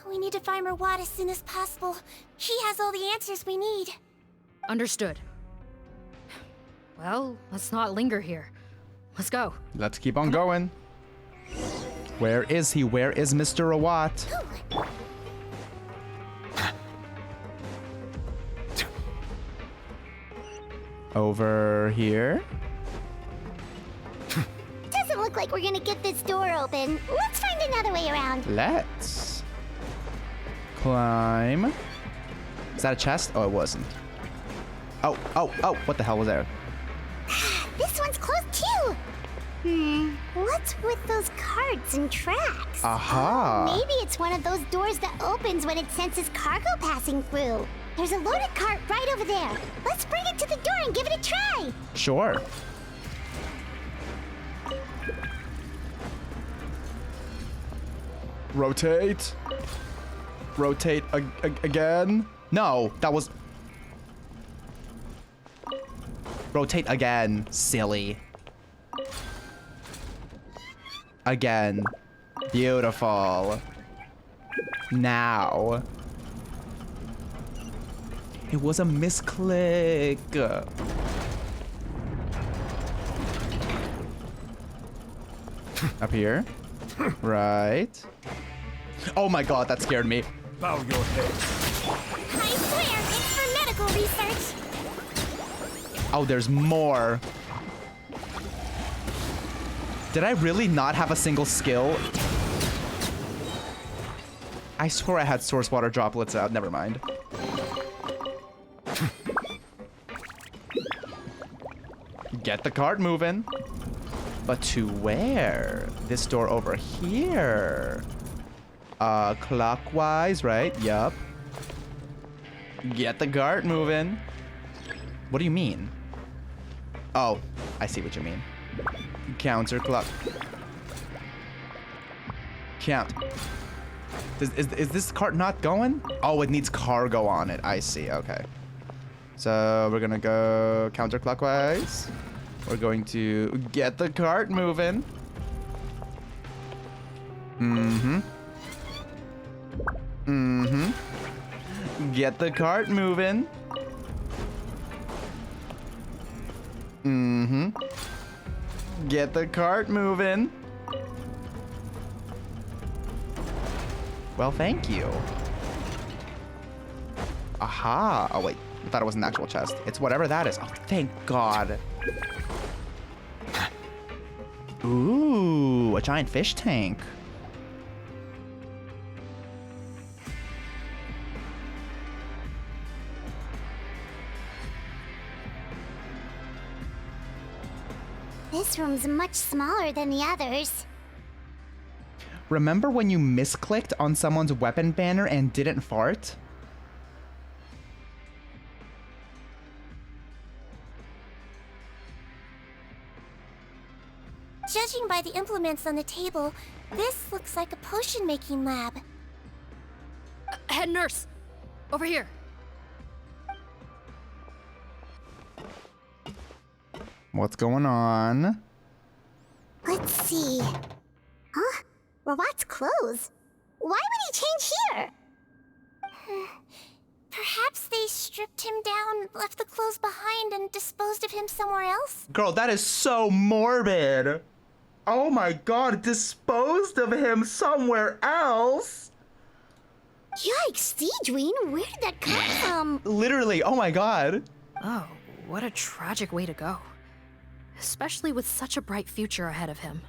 We need to find Rawat as soon as possible. He has all the answers we need. Understood. Well, let's not linger here. Let's go. Let's keep on going. Where is he? Where is Mr. Rawat? Over here. Doesn't look like we're gonna get this door open. Let's find another way around. Let's climb. Is that a chest? Oh, it wasn't. Oh, what the hell was there? This one's closed too. What's with those carts and tracks? Aha. Maybe it's one of those doors that opens when it senses cargo passing through. There's a loaded cart right over there. Let's bring it to the door and give it a try. Sure. Rotate. Rotate again. No, that was... Rotate again, silly. Again. Beautiful. Now. It was a misclick. Up here. Right. Oh my god, that scared me. Bow your head. I swear, it's for medical research. Oh, there's more. Did I really not have a single skill? I swore I had source water droplets out. Never mind. Get the cart moving. But to where? This door over here. Clockwise, right? Yup. Get the cart moving. What do you mean? Oh, I see what you mean. Counterclock. Count. Is this cart not going? Oh, it needs cargo on it. I see. Okay. So we're gonna go counterclockwise. We're going to get the cart moving. Get the cart moving. Get the cart moving. Well, thank you. Aha. Oh, wait. I thought it was an actual chest. It's whatever that is. Oh, thank God. Ooh, a giant fish tank. This room's much smaller than the others. Remember when you misclicked on someone's weapon banner and didn't fart? Judging by the implements on the table, this looks like a potion-making lab. Head nurse! Over here! What's going on? Let's see. Huh? Rawat's clothes? Why would he change here? Perhaps they stripped him down, left the clothes behind, and disposed of him somewhere else? Girl, that is so morbid. Oh my God, disposed of him somewhere else? Yikes, Sigewinne, where did that come from? Literally, oh my God. Oh, what a tragic way to go. Especially with such a bright future ahead of him.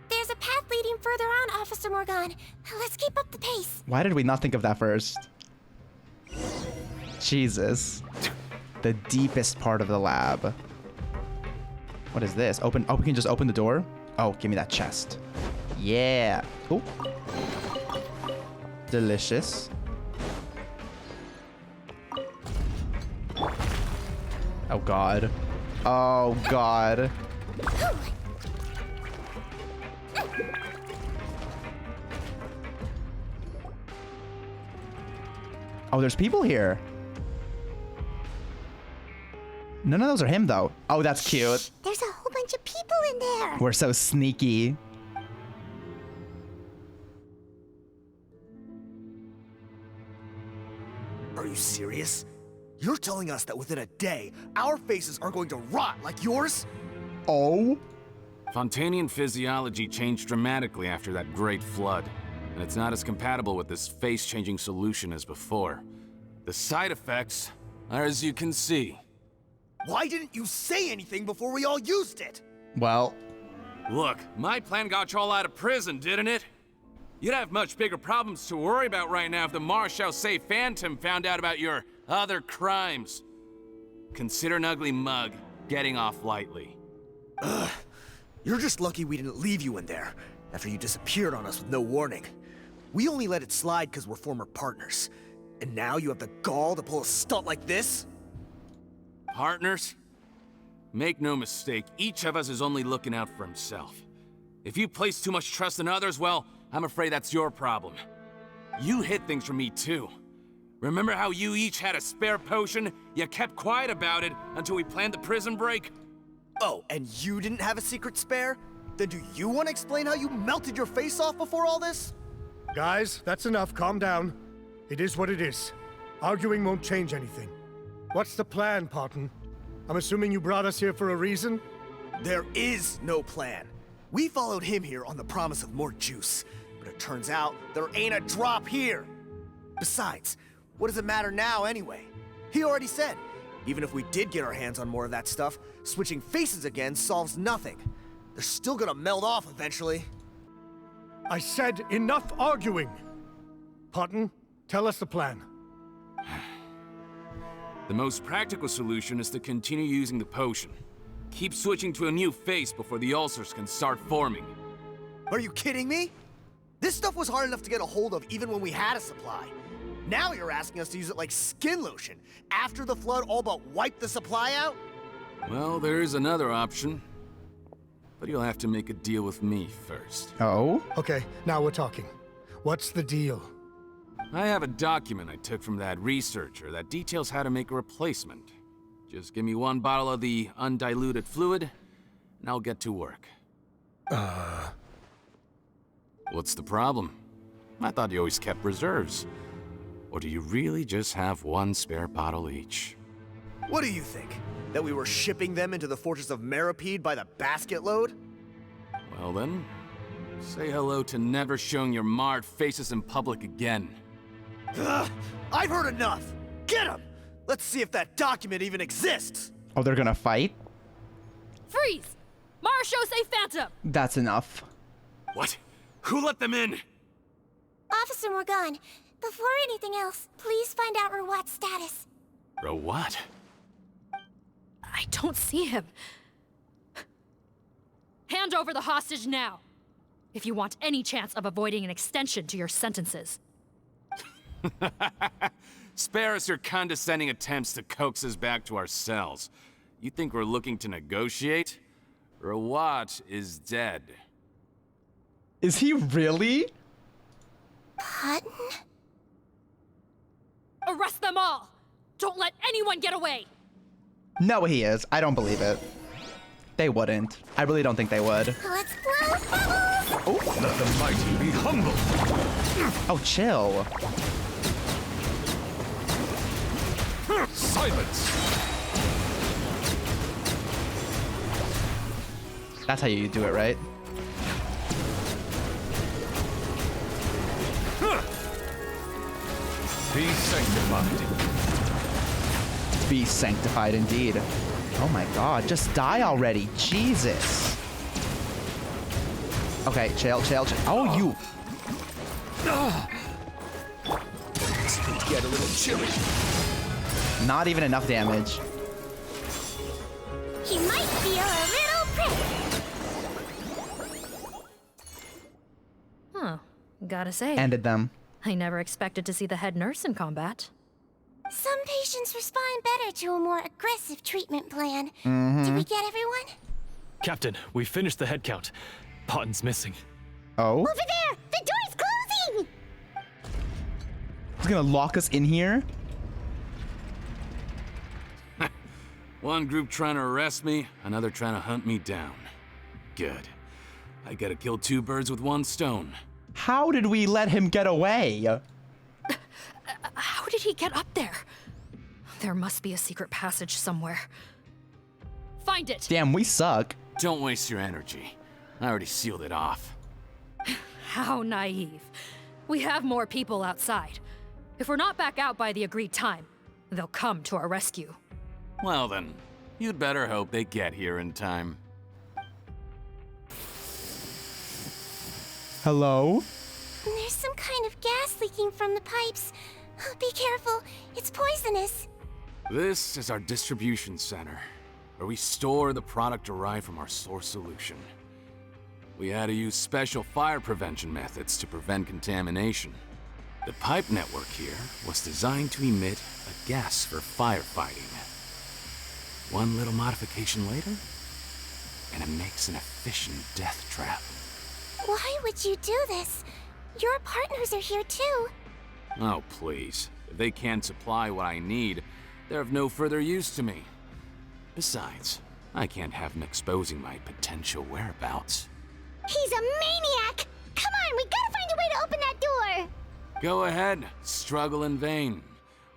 There's a path leading further on, Officer Morgan. Let's keep up the pace. Why did we not think of that first? Jesus. The deepest part of the lab. What is this? Open. Oh, we can just open the door? Oh, give me that chest. Yeah. Ooh. Delicious. Oh, God. Oh, God. Oh, there's people here. None of those are him, though. Oh, that's cute. There's a whole bunch of people in there. We're so sneaky. Are you serious? You're telling us that within a day, our faces are going to rot like yours? Oh? Fontanian physiology changed dramatically after that great flood, and it's not as compatible with this face-changing solution as before. The side effects are as you can see. Why didn't you say anything before we all used it? Well... Look, my plan got you all out of prison, didn't it? You'd have much bigger problems to worry about right now if the Marshal Say Phantom found out about your other crimes. Consider an ugly mug getting off lightly. Ugh. You're just lucky we didn't leave you in there after you disappeared on us with no warning. We only let it slide because we're former partners. And now you have the gall to pull a stunt like this? Partners? Make no mistake, each of us is only looking out for himself. If you place too much trust in others, well, I'm afraid that's your problem. You hid things from me too. Remember how you each had a spare potion? You kept quiet about it until we planned the prison break? Oh, and you didn't have a secret spare? Then do you want to explain how you melted your face off before all this? Guys, that's enough. Calm down. It is what it is. Arguing won't change anything. What's the plan, Parton? I'm assuming you brought us here for a reason? There is no plan. We followed him here on the promise of more juice, but it turns out there ain't a drop here. Besides, what does it matter now anyway? He already said, even if we did get our hands on more of that stuff, switching faces again solves nothing. They're still gonna melt off eventually. I said enough arguing! Parton, tell us the plan. The most practical solution is to continue using the potion. Keep switching to a new face before the ulcers can start forming. Are you kidding me? This stuff was hard enough to get a hold of even when we had a supply. Now you're asking us to use it like skin lotion, after the flood all but wiped the supply out? Well, there is another option. But you'll have to make a deal with me first. Oh? Okay, now we're talking. What's the deal? I have a document I took from that researcher that details how to make a replacement. Just give me one bottle of the undiluted fluid, and I'll get to work. What's the problem? I thought you always kept reserves. Or do you really just have one spare bottle each? What do you think? That we were shipping them into the fortress of Meripede by the basket load? Well then, say hello to never showing your marred faces in public again. Ugh, I've heard enough! Get him! Let's see if that document even exists! Oh, they're gonna fight? Freeze! Marshal Say Phantom! That's enough. What? Who let them in? Officer Morgan, before anything else, please find out Rawat's status. Rawat? I don't see him. Hand over the hostage now, if you want any chance of avoiding an extension to your sentences. Spare us your condescending attempts to coax us back to our cells. You think we're looking to negotiate? Rawat is dead. Is he really? Parton? Arrest them all! Don't let anyone get away! No, he is. I don't believe it. They wouldn't. I really don't think they would. Let's blow bubbles! Oh. Let the mighty be humble. Oh, chill. Silence. That's how you do it, right? Be sanctified. Be sanctified indeed. Oh my god, just die already. Jesus. Okay, chill. Oh, you. It's going to get a little chilly. Not even enough damage. Gotta say, ended them. I never expected to see the head nurse in combat. Some patients respond better to a more aggressive treatment plan. Did we get everyone? Captain, we finished the head count. Potten's missing. Oh? Over there! The door's closing! He's gonna lock us in here? One group trying to arrest me, another trying to hunt me down. Good. I gotta kill two birds with one stone. How did we let him get away? How did he get up there? There must be a secret passage somewhere. Find it! Damn, we suck. Don't waste your energy. I already sealed it off. How naive. We have more people outside. If we're not back out by the agreed time, they'll come to our rescue. Well then, you'd better hope they get here in time. Hello? There's some kind of gas leaking from the pipes. Be careful, it's poisonous. This is our distribution center, where we store the product derived from our source solution. We had to use special fire prevention methods to prevent contamination. The pipe network here was designed to emit a gas for firefighting. One little modification later, and it makes an efficient death trap. Why would you do this? Your partners are here too. Oh, please. If they can't supply what I need, they're of no further use to me. Besides, I can't have them exposing my potential whereabouts. He's a maniac! Come on, we gotta find a way to open that door! Go ahead, struggle in vain.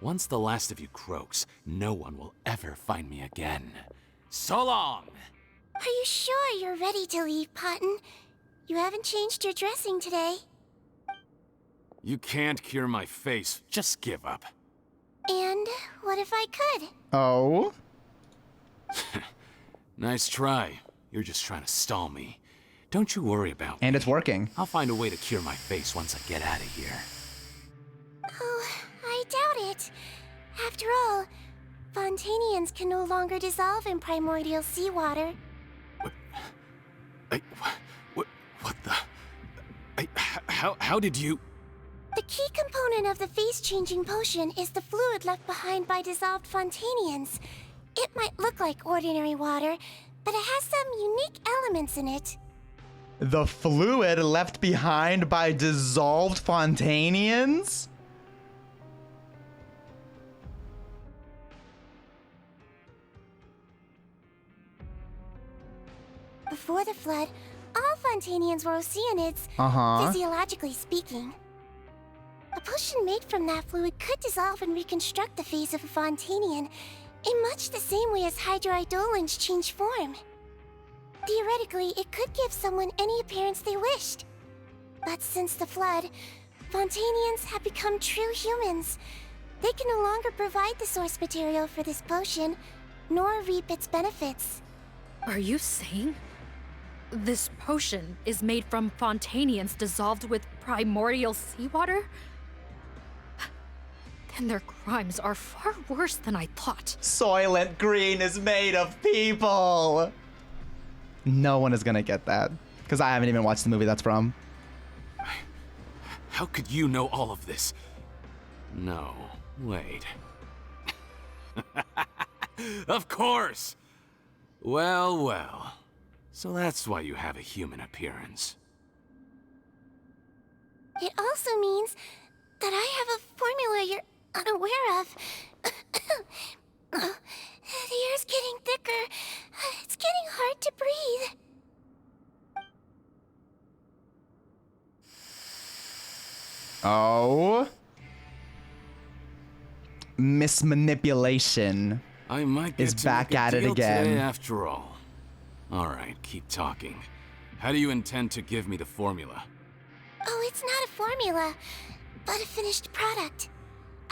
Once the last of you croaks, no one will ever find me again. So long! Are you sure you're ready to leave, Potten? You haven't changed your dressing today. You can't cure my face, just give up. And what if I could? Oh? Nice try. You're just trying to stall me. Don't you worry about me. And it's working. I'll find a way to cure my face once I get out of here. Oh, I doubt it. After all, Fontanians can no longer dissolve in primordial seawater. What the... How did you... The key component of the face-changing potion is the fluid left behind by dissolved Fontanians. It might look like ordinary water, but it has some unique elements in it. The fluid left behind by dissolved Fontanians? Before the flood, all Fontanians were Oceanids, physiologically speaking. A potion made from that fluid could dissolve and reconstruct the face of a Fontanian in much the same way as hydroidolins change form. Theoretically, it could give someone any appearance they wished. But since the flood, Fontanians have become true humans. They can no longer provide the source material for this potion, nor reap its benefits. Are you saying this potion is made from Fontanians dissolved with primordial seawater? Then their crimes are far worse than I thought. Soylent Green is made of people! No one is gonna get that. Because I haven't even watched the movie that's from. How could you know all of this? No, wait. Of course! Well, well. So that's why you have a human appearance. It also means that I have a formula you're unaware of. The air's getting thicker. It's getting hard to breathe. Oh? Mismanipulation I might get is to back make a at it deal again. today after all. Alright, keep talking. How do you intend to give me the formula? Oh, it's not a formula, but a finished product.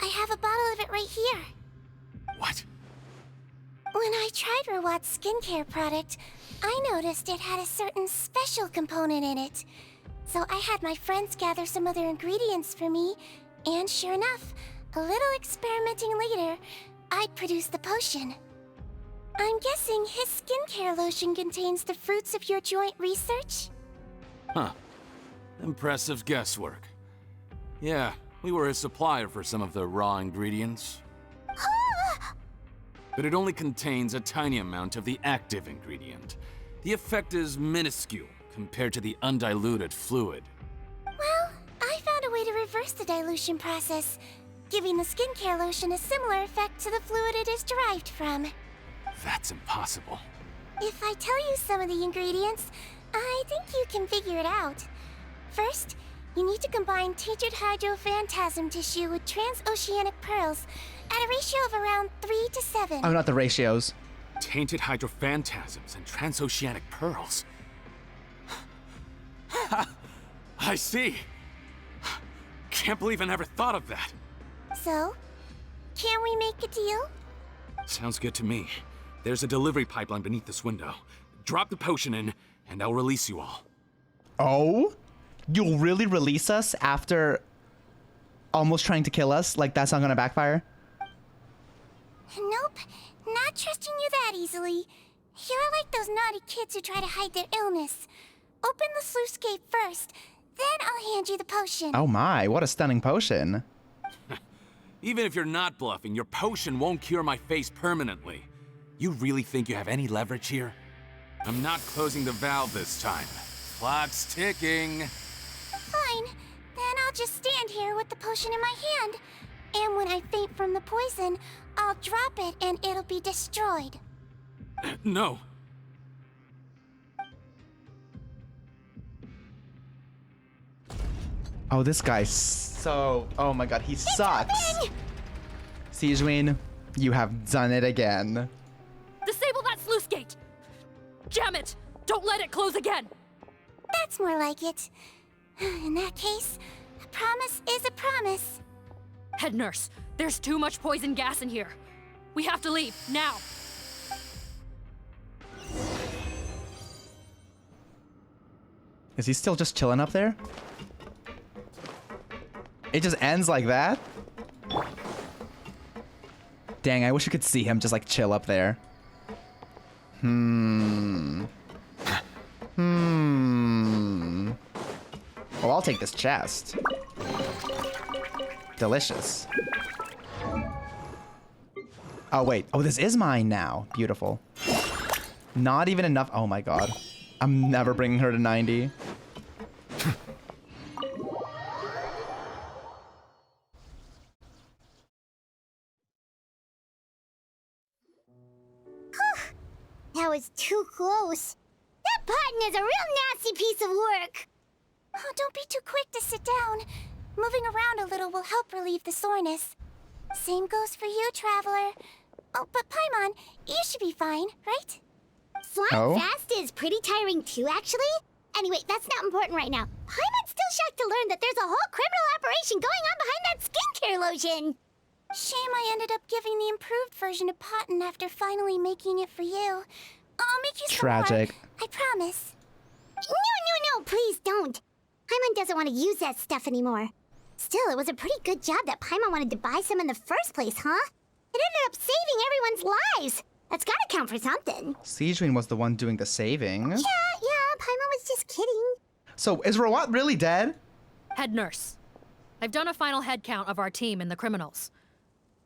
I have a bottle of it right here. What? When I tried Rawat's skincare product, I noticed it had a certain special component in it. So I had my friends gather some other ingredients for me, and sure enough, a little experimenting later, I'd produced the potion. I'm guessing his skincare lotion contains the fruits of your joint research? Huh. Impressive guesswork. Yeah, we were his supplier for some of the raw ingredients. But it only contains a tiny amount of the active ingredient. The effect is minuscule compared to the undiluted fluid. Well, I found a way to reverse the dilution process, giving the skincare lotion a similar effect to the fluid it is derived from. That's impossible. If I tell you some of the ingredients, I think you can figure it out. First, you need to combine tainted hydrophantasm tissue with transoceanic pearls at a ratio of around 3 to 7. Oh, not the ratios. Tainted hydrophantasms and transoceanic pearls. I see. Can't believe I never thought of that. So, can we make a deal? Sounds good to me. There's a delivery pipeline beneath this window. Drop the potion in, and I'll release you all. Oh? You'll really release us after almost trying to kill us? Like, that's not gonna backfire? Nope, not trusting you that easily. You're like those naughty kids who try to hide their illness. Open the sluice gate first, then I'll hand you the potion. Oh my, what a stunning potion. Even if you're not bluffing, your potion won't cure my face permanently. You really think you have any leverage here? I'm not closing the valve this time. Clock's ticking. Fine, then I'll just stand here with the potion in my hand. And when I faint from the poison, I'll drop it and it'll be destroyed. No. Oh, this guy's so... Oh my god, he sucks. Sigewinne, you have done it again. Disable that sluice gate! Jam it! Don't let it close again! That's more like it. In that case, a promise is a promise. Head nurse, there's too much poison gas in here. We have to leave, now! Is he still just chilling up there? It just ends like that? Dang, I wish you could see him just like chill up there. Oh, I'll take this chest. Delicious. Oh, wait. Oh, this is mine now. Beautiful. Not even enough. Oh my god. I'm never bringing her to 90. That was too close. That button is a real nasty piece of work. Oh, don't be too quick to sit down. Moving around a little will help relieve the soreness. Same goes for you, Traveler. Oh, but Paimon, you should be fine, right? Flying fast is pretty tiring too, actually. Anyway, that's not important right now. Paimon's still shocked to learn that there's a whole criminal operation going on behind that skincare lotion. Shame I ended up giving the improved version to Potten after finally making it for you. I'll make you some Tragic. more, I promise. No, please don't. Paimon doesn't want to use that stuff anymore. Still, it was a pretty good job that Paimon wanted to buy some in the first place, huh? It ended up saving everyone's lives. That's gotta count for something. Sigewinne was the one doing the saving. Yeah, Paimon was just kidding. So, is Rawat really dead? Head nurse, I've done a final head count of our team and the criminals.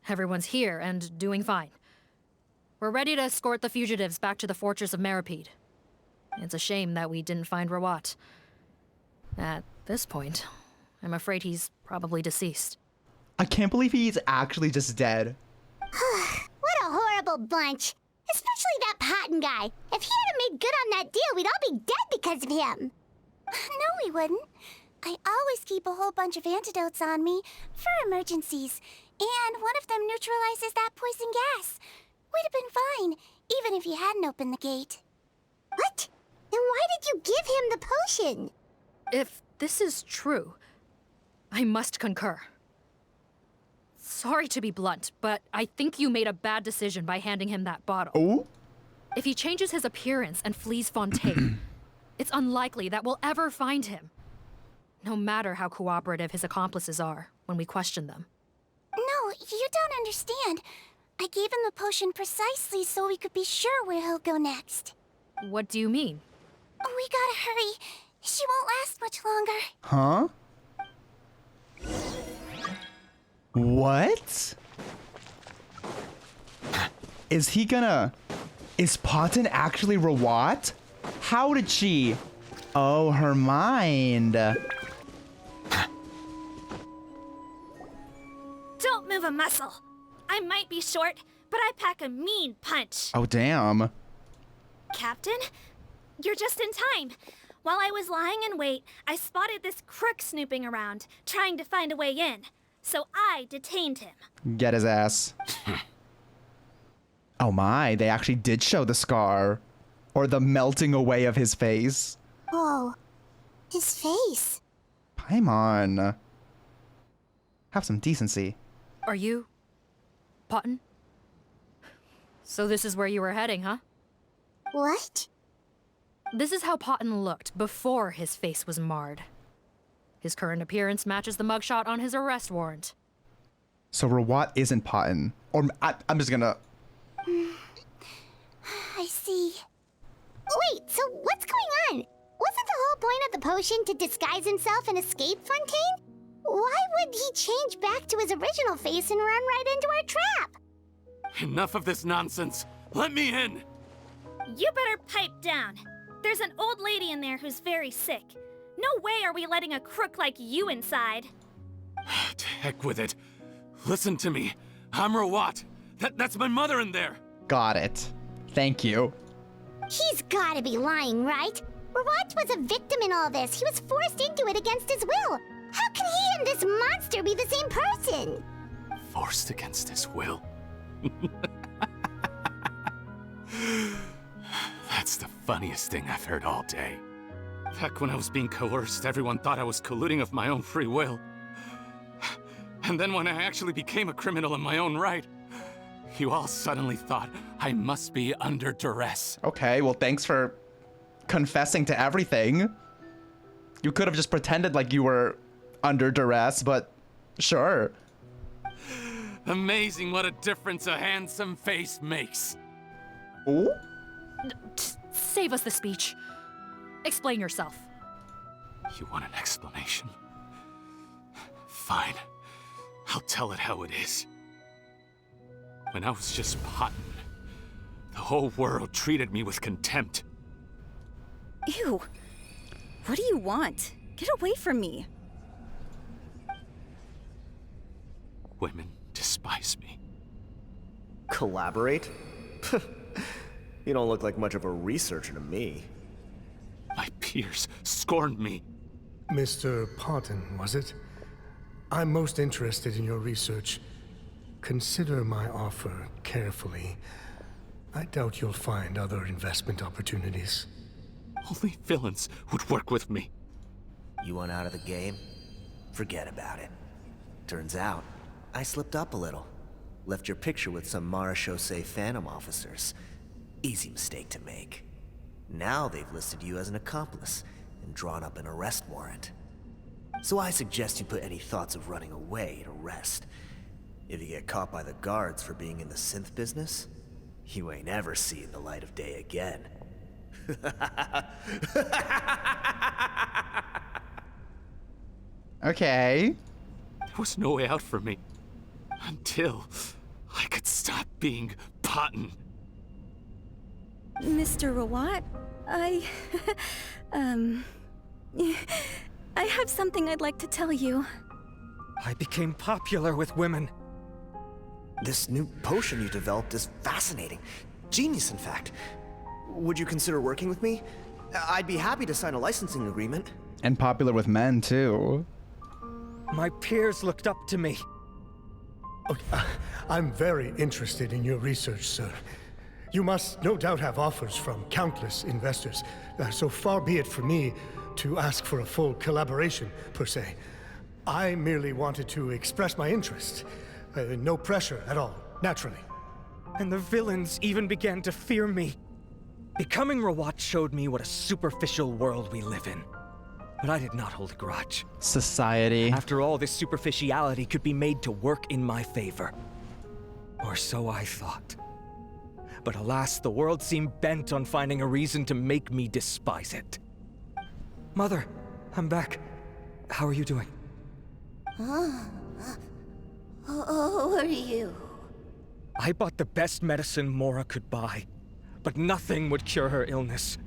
Everyone's here and doing fine. We're ready to escort the fugitives back to the fortress of Meripede. It's a shame that we didn't find Rawat. At this point, I'm afraid he's probably deceased. I can't believe he's actually just dead. What a horrible bunch. Especially that Potten guy. If he hadn't made good on that deal, we'd all be dead because of him. No, we wouldn't. I always keep a whole bunch of antidotes on me for emergencies. And one of them neutralizes that poison gas. We'd have been fine, even if you hadn't opened the gate. What? Then why did you give him the potion? If this is true, I must concur. Sorry to be blunt, but I think you made a bad decision by handing him that bottle. Oh? If he changes his appearance and flees Fontaine, it's unlikely that we'll ever find him. No matter how cooperative his accomplices are when we question them. No, you don't understand. I gave him the potion precisely so we could be sure where he'll go next. What do you mean? We gotta hurry. She won't last much longer. Huh? What? Is Potton actually Rawat? How did she? Oh, her mind. Don't move a muscle. I might be short, but I pack a mean punch. Oh, damn. Captain, you're just in time. While I was lying in wait, I spotted this crook snooping around, trying to find a way in. So I detained him. Get his ass. Oh my, they actually did show the scar. Or the melting away of his face. Whoa. His face. Paimon. Have some decency. Are you Potton? So this is where you were heading, huh? What? This is how Potton looked before his face was marred. His current appearance matches the mugshot on his arrest warrant. So Rawat isn't Potton. Or I'm just gonna... I see. Wait, so what's going on? Wasn't the whole point of the potion to disguise himself and escape Fontaine? Why would he change back to his original face and run right into our trap? Enough of this nonsense. Let me in. You better pipe down. There's an old lady in there who's very sick. No way are we letting a crook like you inside. To heck with it. Listen to me. I'm Rawat. That's my mother in there. Got it. Thank you. He's gotta be lying, right? Rawat was a victim in all this. He was forced into it against his will. How can he and this monster be the same person? Forced against his will. That's the funniest thing I've heard all day. Back when I was being coerced, everyone thought I was colluding of my own free will. And then when I actually became a criminal in my own right, you all suddenly thought I must be under duress. Okay, well, thanks for confessing to everything. You could have just pretended like you were under duress, but sure. Amazing what a difference a handsome face makes. Ooh? Save us the speech. Explain yourself. You want an explanation? Fine. I'll tell it how it is. When I was just Potton, the whole world treated me with contempt. Ew. What do you want? Get away from me. Women despise me. Collaborate? You don't look like much of a researcher to me. My peers scorned me. Mr. Potton, was it? I'm most interested in your research. Consider my offer carefully. I doubt you'll find other investment opportunities. Only villains would work with me. You want out of the game? Forget about it. Turns out, I slipped up a little. Left your picture with some Marechaussee Phantom officers. Easy mistake to make. Now they've listed you as an accomplice and drawn up an arrest warrant. So I suggest you put any thoughts of running away to rest. If you get caught by the guards for being in the synth business, you ain't ever seeing the light of day again. Okay. There was no way out for me. Until I could stop being Potton. Mr. Rawat, I have something I'd like to tell you. I became popular with women. This new potion you developed is fascinating. Genius, in fact. Would you consider working with me? I'd be happy to sign a licensing agreement. And popular with men, too. My peers looked up to me. Okay, I'm very interested in your research, sir. You must no doubt have offers from countless investors. So far be it for me to ask for a full collaboration, per se. I merely wanted to express my interest. No pressure at all, naturally. And the villains even began to fear me. Becoming Rawat showed me what a superficial world we live in. But I did not hold a grudge. Society. After all, this superficiality could be made to work in my favor. Or so I thought. But alas, the world seemed bent on finding a reason to make me despise it. Mother, I'm back. How are you doing? Huh? Who are you? I bought the best medicine Mora could buy, but nothing would cure her illness.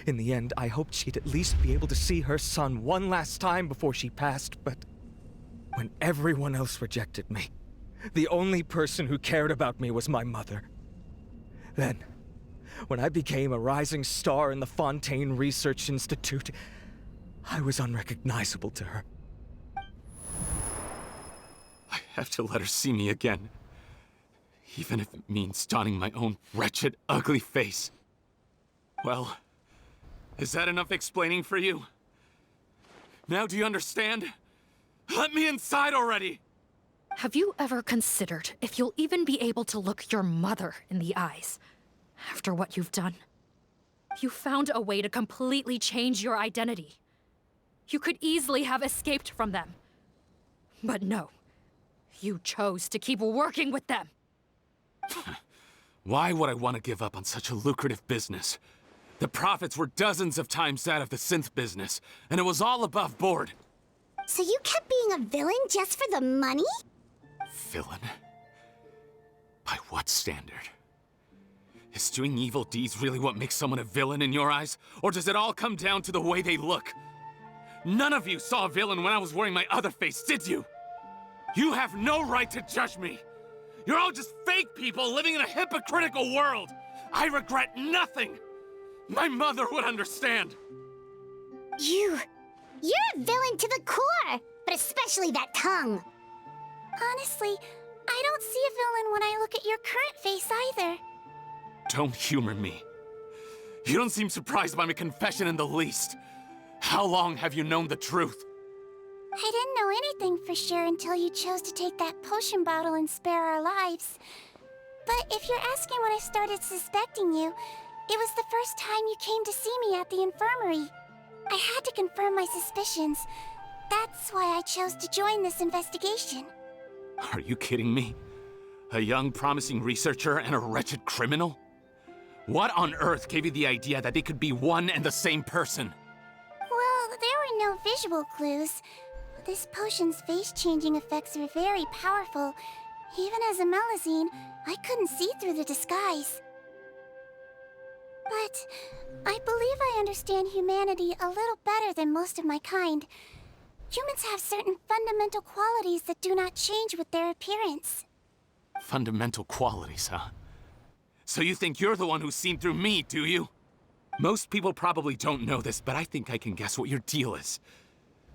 In the end, I hoped she'd at least be able to see her son one last time before she passed, but when everyone else rejected me, the only person who cared about me was my mother. Then, when I became a rising star in the Fontaine Research Institute, I was unrecognizable to her. I have to let her see me again. Even if it means donning my own wretched, ugly face. Well, is that enough explaining for you? Now do you understand? Let me inside already! Have you ever considered if you'll even be able to look your mother in the eyes after what you've done? You found a way to completely change your identity. You could easily have escaped from them. But no, you chose to keep working with them. Why would I want to give up on such a lucrative business? The profits were dozens of times that of the synth business, and it was all above board. So you kept being a villain just for the money? Villain? By what standard? Is doing evil deeds really what makes someone a villain in your eyes? Or does it all come down to the way they look? None of you saw a villain when I was wearing my other face, did you? You have no right to judge me! You're all just fake people living in a hypocritical world! I regret nothing! My mother would understand! You're a villain to the core! But especially that tongue! Honestly, I don't see a villain when I look at your current face either. Don't humor me. You don't seem surprised by my confession in the least. How long have you known the truth? I didn't know anything for sure until you chose to take that potion bottle and spare our lives. But if you're asking when I started suspecting you, it was the first time you came to see me at the infirmary. I had to confirm my suspicions. That's why I chose to join this investigation. Are you kidding me? A young, promising researcher and a wretched criminal? What on earth gave you the idea that they could be one and the same person? Well, there were no visual clues. This potion's face-changing effects are very powerful. Even as a Melusine, I couldn't see through the disguise. But I believe I understand humanity a little better than most of my kind. Humans have certain fundamental qualities that do not change with their appearance. Fundamental qualities, huh? So you think you're the one who's seen through me, do you? Most people probably don't know this, but I think I can guess what your deal is.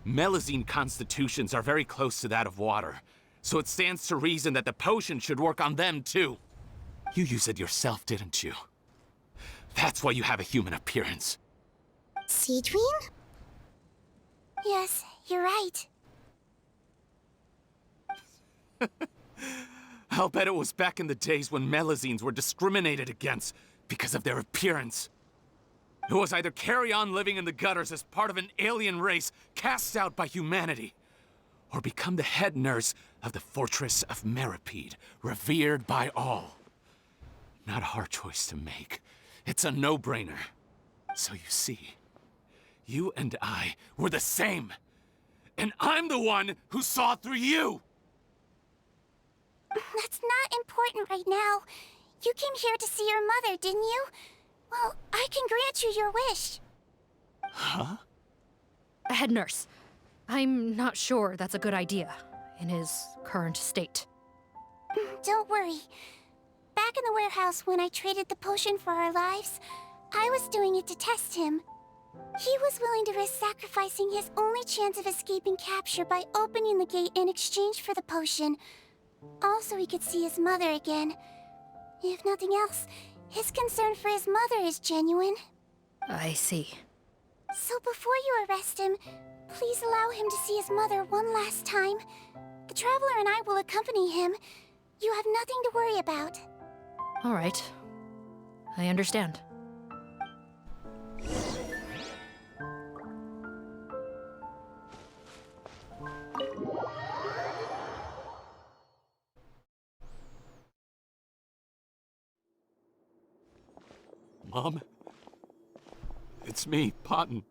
Melusine constitutions are very close to that of water, so it stands to reason that the potion should work on them too. You use it yourself, didn't you? That's why you have a human appearance. Sigewinne? Yes, you're right. I'll bet it was back in the days when Melusines were discriminated against because of their appearance. It was either carry on living in the gutters as part of an alien race cast out by humanity, or become the head nurse of the fortress of Meripede, revered by all. Not a hard choice to make. It's a no-brainer. So you see, you and I were the same. And I'm the one who saw through you! That's not important right now. You came here to see your mother, didn't you? Well, I can grant you your wish. Huh? Head nurse, I'm not sure that's a good idea in his current state. Don't worry. Back in the warehouse when I traded the potion for our lives, I was doing it to test him. He was willing to risk sacrificing his only chance of escaping capture by opening the gate in exchange for the potion. Also, he could see his mother again. If nothing else, his concern for his mother is genuine. I see. So before you arrest him, please allow him to see his mother one last time. The Traveler and I will accompany him. You have nothing to worry about. All right. I understand. Mom? It's me, Potton.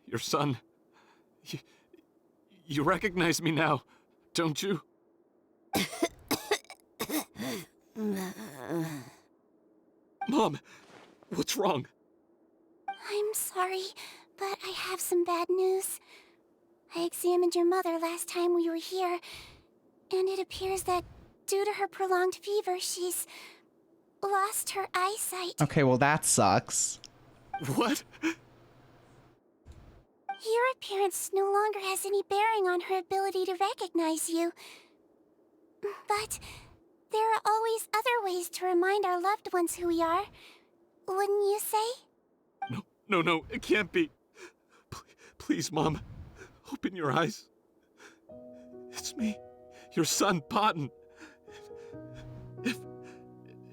Your son. You recognize me now, don't you? Mom, what's wrong? I'm sorry, but I have some bad news. I examined your mother last time we were here, and it appears that due to her prolonged fever, she's lost her eyesight. Okay, well that sucks. What? Your appearance no longer has any bearing on her ability to recognize you. But there are always other ways to remind our loved ones who we are. Wouldn't you say? No, it can't be. Please, Mom, open your eyes. It's me, your son, Potton.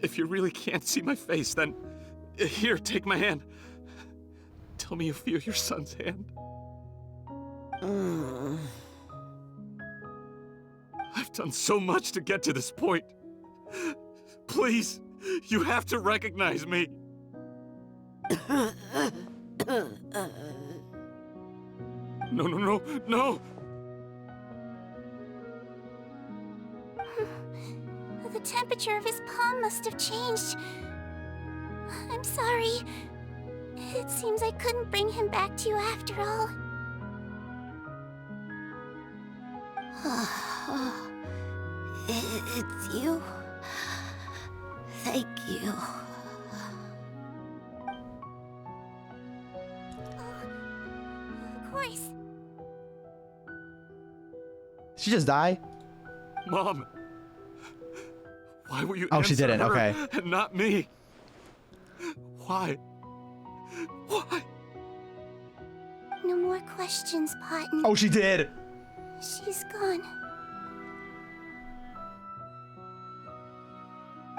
If you really can't see my face, then here, take my hand. Tell me you feel your son's hand. I've done so much to get to this point. Please, you have to recognize me. No. The temperature of his palm must have changed. I'm sorry. It seems I couldn't bring him back to you after all. It's you. Thank you. Of course. Did she just die? Mom, why were you Oh, she didn't, her okay. and not me? Why? No more questions, Potton. Oh, she did. She's gone.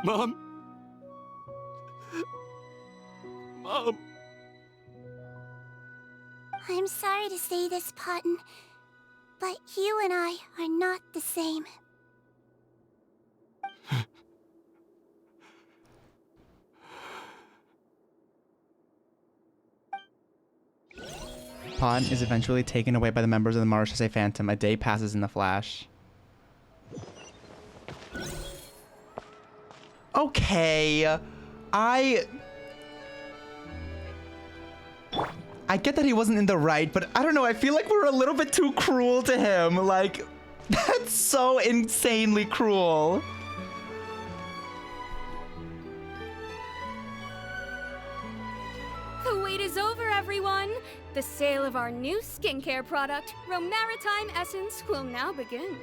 Mom? I'm sorry to say this, Potton, but you and I are not the same. Potton is eventually taken away by the members of the Marshall Phantom. A day passes in the flash. Okay, I get that he wasn't in the right, but I don't know, I feel like we're a little bit too cruel to him. Like, that's so insanely cruel. The wait is over, everyone! The sale of our new skincare product, Romaritime Essence, will now begin.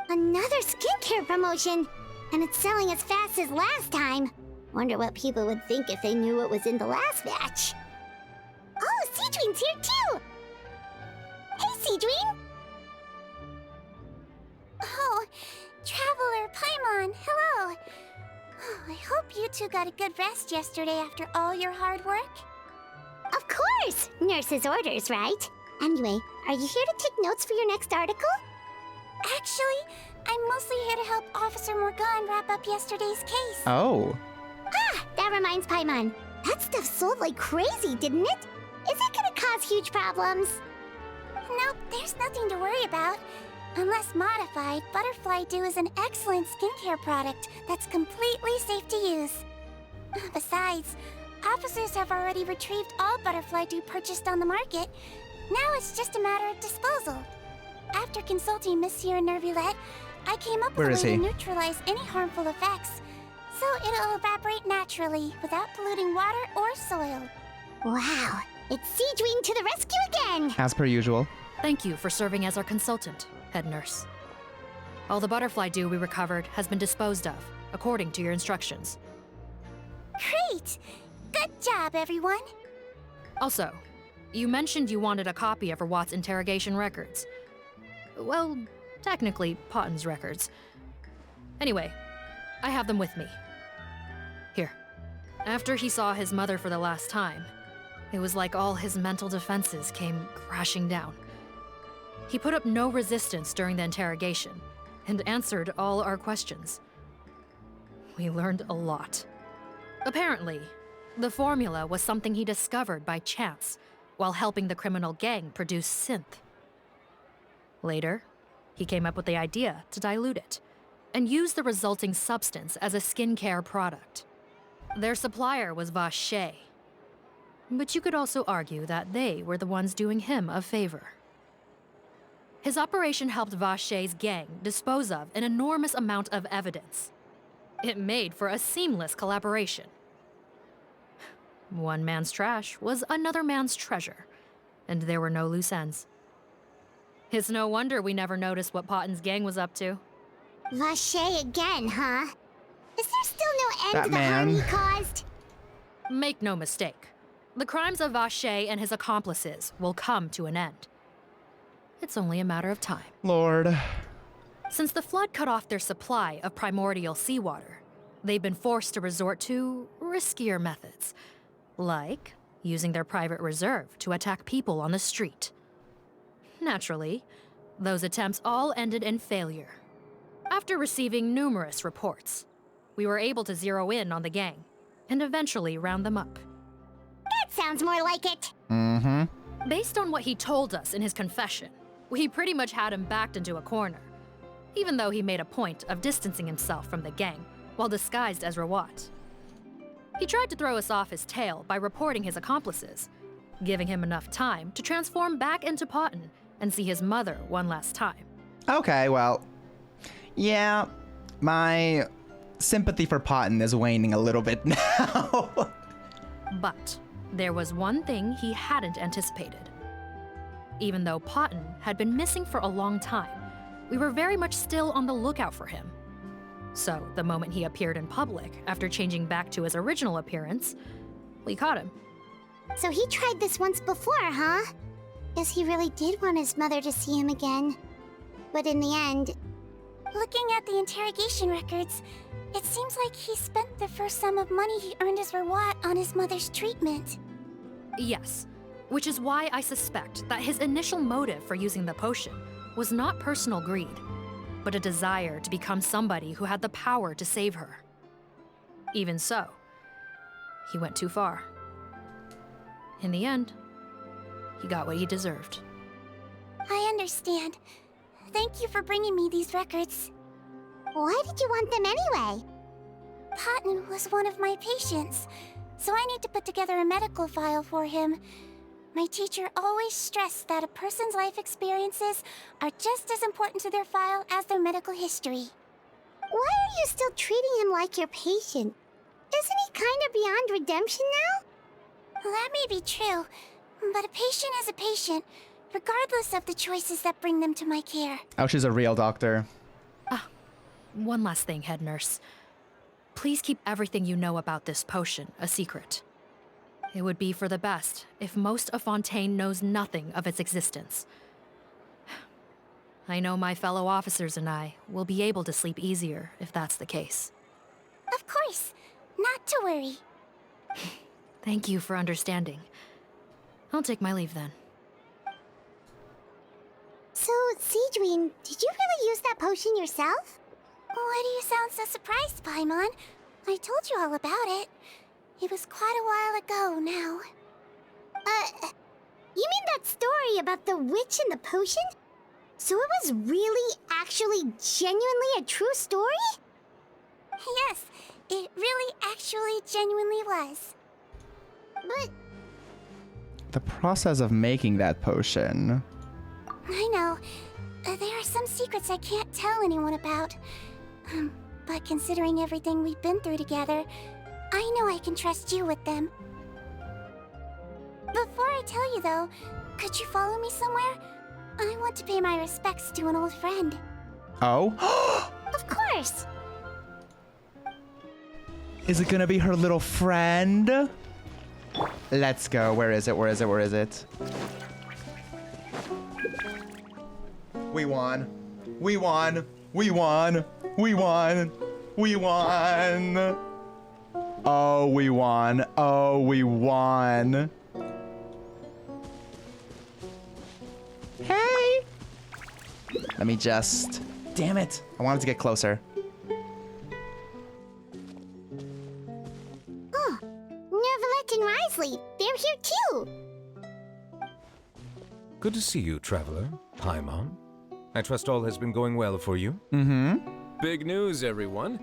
Another skincare promotion! And it's selling as fast as last time. Wonder what people would think if they knew what was in the last batch. Oh, Sigewinne's here too! Hey, Sigewinne! Oh, Traveler Paimon, hello! Oh, I hope you two got a good rest yesterday after all your hard work. Of course! Nurse's orders, right? Anyway, are you here to take notes for your next article? Actually, I'm mostly here to help Officer Morgan wrap up yesterday's case. Oh. Ah, that reminds Paimon. That stuff sold like crazy, didn't it? Is it gonna cause huge problems? Nope, there's nothing to worry about. Unless modified, Butterfly Dew is an excellent skincare product that's completely safe to use. Besides, officers have already retrieved all Butterfly Dew purchased on the market. Now it's just a matter of disposal. After consulting Monsieur Nervulette, I came up with a way to neutralize any harmful effects. So it'll evaporate naturally, without polluting water or soil. Wow, it's Sigewinne to the rescue again! As per usual. Thank you for serving as our consultant, head nurse. All the butterfly dew we recovered has been disposed of, according to your instructions. Great! Good job, everyone! Also, you mentioned you wanted a copy of Rawat's interrogation records. Well, technically, Potton's records. Anyway, I have them with me. Here. After he saw his mother for the last time, it was like all his mental defenses came crashing down. He put up no resistance during the interrogation, and answered all our questions. We learned a lot. Apparently, the formula was something he discovered by chance, while helping the criminal gang produce synth. Later, he came up with the idea to dilute it and use the resulting substance as a skincare product. Their supplier was Vache, but you could also argue that they were the ones doing him a favor. His operation helped Vache's gang dispose of an enormous amount of evidence. It made for a seamless collaboration. One man's trash was another man's treasure, and there were no loose ends. It's no wonder we never noticed what Potten's gang was up to. Vache again, huh? Is there still no end That to the man. harm he caused? Make no mistake, the crimes of Vache and his accomplices will come to an end. It's only a matter of time. Lord. Since the flood cut off their supply of primordial seawater, they've been forced to resort to riskier methods, like using their private reserve to attack people on the street. Naturally, those attempts all ended in failure. After receiving numerous reports, we were able to zero in on the gang and eventually round them up. That sounds more like it. Mm-hmm. Based on what he told us in his confession, we pretty much had him backed into a corner, even though he made a point of distancing himself from the gang while disguised as Rawat. He tried to throw us off his tail by reporting his accomplices, giving him enough time to transform back into Potten and see his mother one last time. Okay, well, yeah, my sympathy for Potten is waning a little bit now. But there was one thing he hadn't anticipated. Even though Potten had been missing for a long time, we were very much still on the lookout for him. So the moment he appeared in public after changing back to his original appearance, we caught him. So he tried this once before, huh? Guess he really did want his mother to see him again. But in the end... Looking at the interrogation records, it seems like he spent the first sum of money he earned as Rawat on his mother's treatment. Yes, which is why I suspect that his initial motive for using the potion was not personal greed, but a desire to become somebody who had the power to save her. Even so, he went too far. In the end, he got what he deserved. I understand. Thank you for bringing me these records. Why did you want them anyway? Potten was one of my patients, so I need to put together a medical file for him. My teacher always stressed that a person's life experiences are just as important to their file as their medical history. Why are you still treating him like your patient? Isn't he kind of beyond redemption now? That may be true, but a patient is a patient, regardless of the choices that bring them to my care. Oh, she's a real doctor. One last thing, head nurse. Please keep everything you know about this potion a secret. It would be for the best if most of Fontaine knows nothing of its existence. I know my fellow officers and I will be able to sleep easier if that's the case. Of course. Not to worry. Thank you for understanding. I'll take my leave then. So, Sigewinne, did you really use that potion yourself? Why do you sound so surprised, Paimon? I told you all about it. It was quite a while ago now. You mean that story about the witch and the potion? So it was really, actually, genuinely a true story? Yes, it really, actually, genuinely was. But... The process of making that potion. I know. There are some secrets I can't tell anyone about. But considering everything we've been through together, I know I can trust you with them. Before I tell you though, could you follow me somewhere? I want to pay my respects to an old friend. Oh? Of course! Is it gonna be her little friend? Let's go. Where is it? Where is it? Where is it? We won. We won. We won. We won. We won. Oh, we won. Oh, we won. Hey. Let me just... Damn it. I wanted to get closer. Oh, Nervalet and Risley, they're here too. Good to see you, traveler. Paimon. I trust all has been going well for you? Big news, everyone.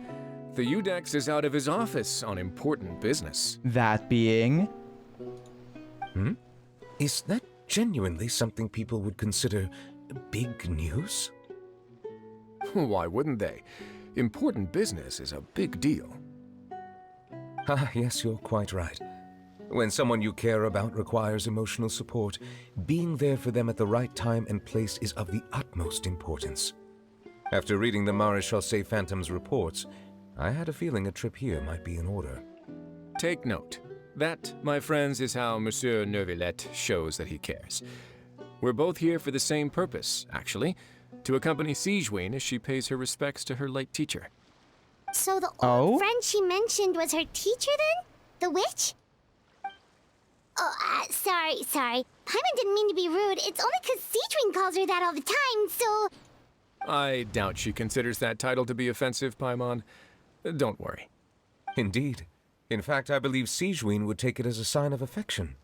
The Udex is out of his office on important business. That being? Is that genuinely something people would consider big news? Why wouldn't they? Important business is a big deal. Ah, yes, you're quite right. When someone you care about requires emotional support, being there for them at the right time and place is of the utmost importance. After reading the Maréchal Phantom's reports, I had a feeling a trip here might be in order. Take note. That, my friends, is how Monsieur Neuvillette shows that he cares. We're both here for the same purpose, actually, to accompany Sigewinne as she pays her respects to her late teacher. So the old friend she mentioned was her teacher then? The witch? Oh, sorry. Paimon didn't mean to be rude. It's only because Sigewinne calls her that all the time, so... I doubt she considers that title to be offensive, Paimon. Don't worry. Indeed. In fact, I believe Sigewinne would take it as a sign of affection.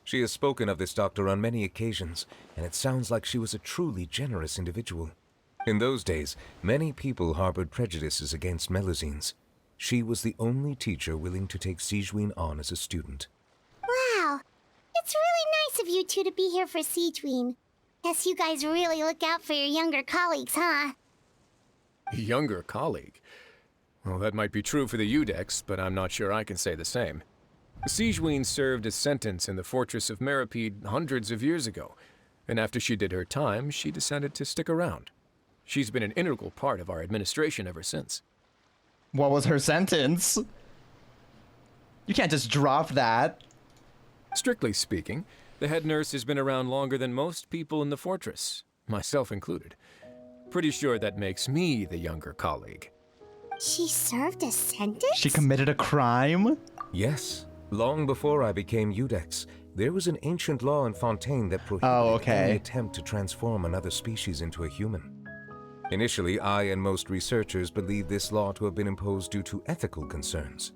She has spoken of this doctor on many occasions, and it sounds like she was a truly generous individual. In those days, many people harbored prejudices against Melusines. She was the only teacher willing to take Sigewinne on as a student. Wow. It's really nice of you two to be here for Sigewinne. Guess you guys really look out for your younger colleagues, huh? Younger colleague? Well, that might be true for the Udex, but I'm not sure I can say the same. Sigewinne served a sentence in the fortress of Meripede hundreds of years ago, and after she did her time, she decided to stick around. She's been an integral part of our administration ever since. What was her sentence? You can't just drop that. Strictly speaking, the head nurse has been around longer than most people in the fortress, myself included. Pretty sure that makes me the younger colleague. She served a sentence? She committed a crime? Yes. Long before I became Udex, there was an ancient law in Fontaine that prohibited any attempt to transform another species into a human. Initially, I and most researchers believed this law to have been imposed due to ethical concerns.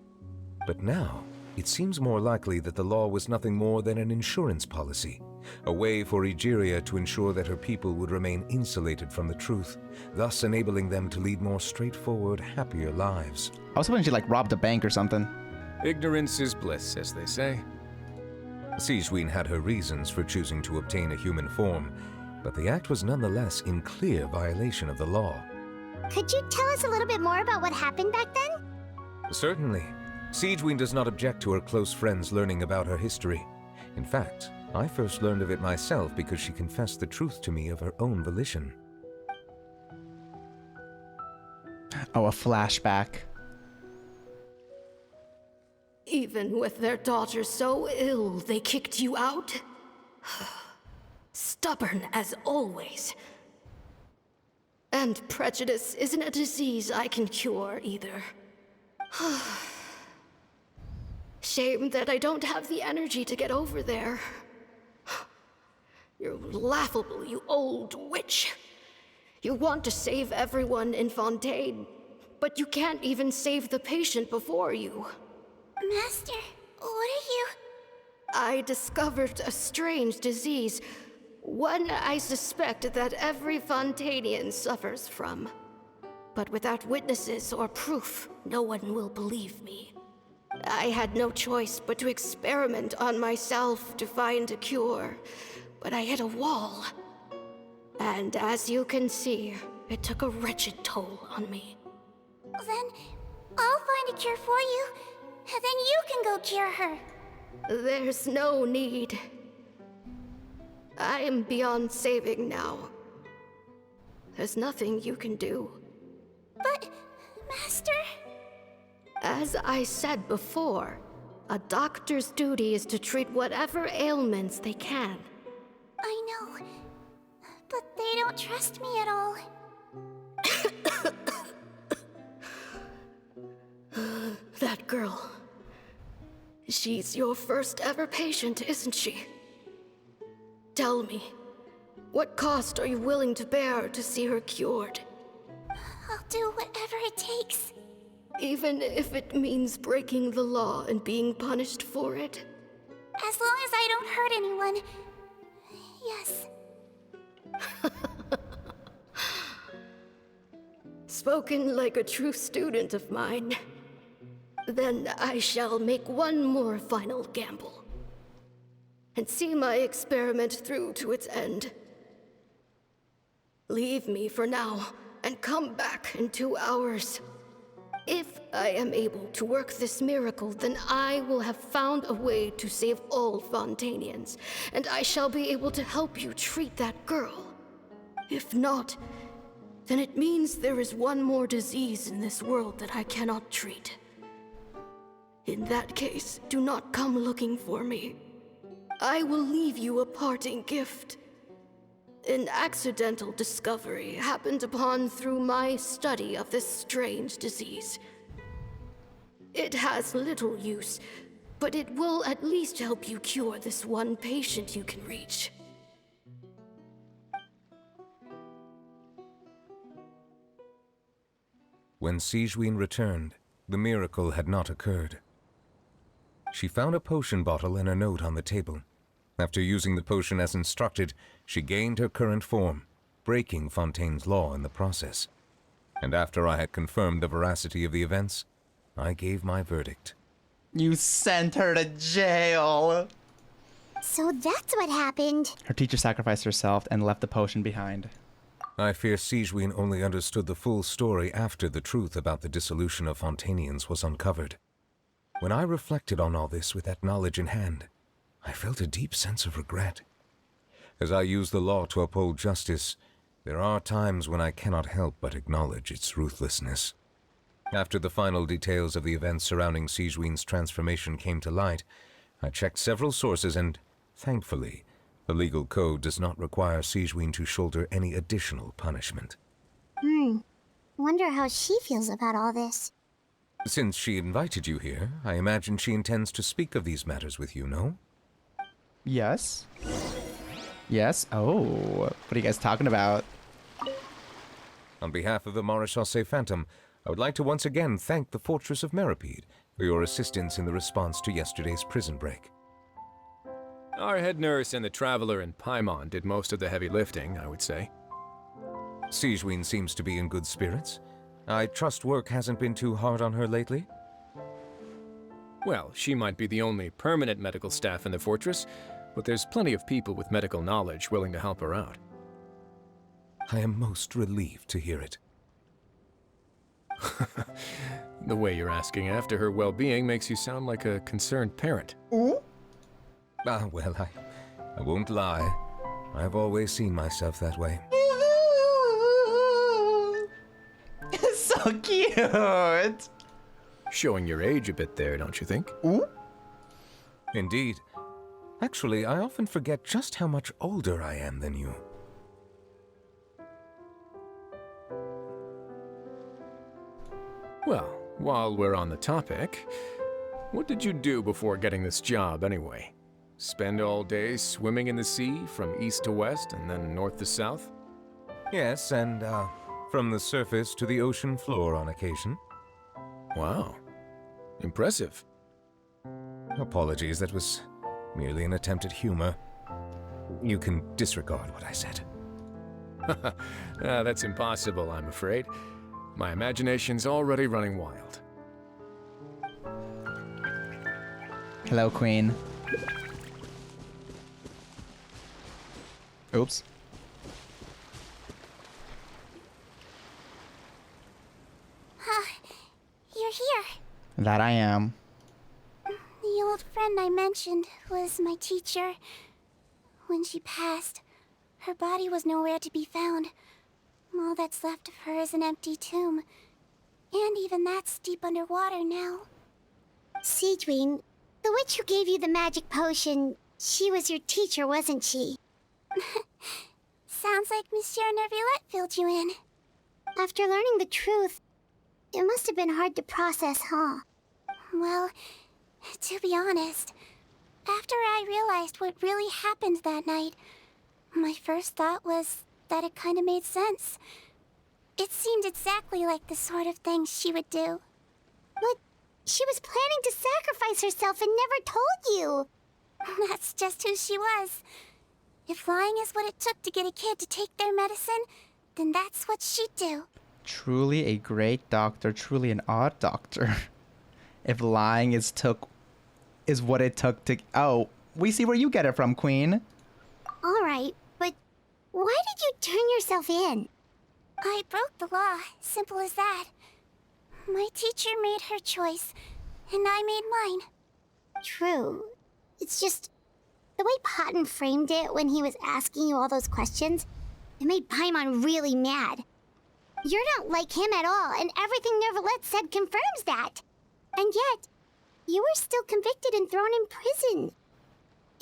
But now, it seems more likely that the law was nothing more than an insurance policy, a way for Egeria to ensure that her people would remain insulated from the truth, thus enabling them to lead more straightforward, happier lives. I was hoping she robbed a bank or something. Ignorance is bliss, as they say. Sigewinne had her reasons for choosing to obtain a human form, but the act was nonetheless in clear violation of the law. Could you tell us a little bit more about what happened back then? Certainly. Sigewinne does not object to her close friends learning about her history. In fact, I first learned of it myself because she confessed the truth to me of her own volition. Oh, a flashback. Even with their daughter so ill, they kicked you out? Stubborn as always. And prejudice isn't a disease I can cure either. Shame that I don't have the energy to get over there. You're laughable, you old witch. You want to save everyone in Fontaine, but you can't even save the patient before you. Master, what are you... I discovered a strange disease, one I suspect that every Fontainian suffers from. But without witnesses or proof, no one will believe me. I had no choice but to experiment on myself to find a cure, but I hit a wall. And as you can see, it took a wretched toll on me. Then I'll find a cure for you, and then you can go cure her. There's no need. I am beyond saving now. There's nothing you can do. But, Master... As I said before, a doctor's duty is to treat whatever ailments they can. I know, but they don't trust me at all. That girl. She's your first ever patient, isn't she? Tell me, what cost are you willing to bear to see her cured? I'll do whatever it takes. Even if it means breaking the law and being punished for it? As long as I don't hurt anyone. Yes. Spoken like a true student of mine. Then I shall make one more final gamble. And see my experiment through to its end. Leave me for now, and come back in 2 hours. If I am able to work this miracle, then I will have found a way to save all Fontanians, and I shall be able to help you treat that girl. If not, then it means there is one more disease in this world that I cannot treat. In that case, do not come looking for me. I will leave you a parting gift. An accidental discovery happened upon through my study of this strange disease. It has little use, but it will at least help you cure this one patient you can reach. When Sigewinne returned, the miracle had not occurred. She found a potion bottle and a note on the table. After using the potion as instructed, she gained her current form, breaking Fontaine's law in the process. And after I had confirmed the veracity of the events, I gave my verdict. You sent her to jail! So that's what happened. Her teacher sacrificed herself and left the potion behind. I fear Sigewinne only understood the full story after the truth about the dissolution of Fontanians was uncovered. When I reflected on all this with that knowledge in hand, I felt a deep sense of regret. As I use the law to uphold justice, there are times when I cannot help but acknowledge its ruthlessness. After the final details of the events surrounding Sigewinne's transformation came to light, I checked several sources and, thankfully, the legal code does not require Sigewinne to shoulder any additional punishment. Wonder how she feels about all this. Since she invited you here, I imagine she intends to speak of these matters with you, no? Yes. Yes? Oh, what are you guys talking about? On behalf of the Maréchaussée Phantom, I would like to once again thank the Fortress of Meripede for your assistance in the response to yesterday's prison break. Our head nurse and the Traveler in Paimon did most of the heavy lifting, I would say. Sigewinne seems to be in good spirits. I trust work hasn't been too hard on her lately? Well, she might be the only permanent medical staff in the fortress, but there's plenty of people with medical knowledge willing to help her out. I am most relieved to hear it. The way you're asking after her well-being makes you sound like a concerned parent. Ooh? Well, I won't lie. I've always seen myself that way. So cute! Showing your age a bit there, don't you think? Ooh? Indeed. Actually, I often forget just how much older I am than you. Well, while we're on the topic, what did you do before getting this job anyway? Spend all day swimming in the sea from east to west and then north to south? Yes, and from the surface to the ocean floor on occasion. Wow. Impressive. Apologies, that was merely an attempt at humor. You can disregard what I said. That's impossible, I'm afraid. My imagination's already running wild. Hello, Queen. Oops. You're here. That I am. The old friend I mentioned was my teacher. When she passed, her body was nowhere to be found. All that's left of her is an empty tomb. And even that's deep underwater now. Sigewinne, the witch who gave you the magic potion, she was your teacher, wasn't she? Sounds like Monsieur Neuvillette filled you in. After learning the truth, it must have been hard to process, huh? Well, to be honest, after I realized what really happened that night, my first thought was that it kind of made sense. It seemed exactly like the sort of thing she would do. But she was planning to sacrifice herself and never told you. That's just who she was. If lying is what it took to get a kid to take their medicine, then that's what she'd do. Truly a great doctor, truly an odd doctor. If lying is what it took to... Oh, we see where you get it from, Queen. Alright, but why did you turn yourself in? I broke the law, simple as that. My teacher made her choice, and I made mine. True. It's just... the way Potton framed it when he was asking you all those questions, it made Paimon really mad. You're not like him at all, and everything Neverlet said confirms that. And yet, you were still convicted and thrown in prison.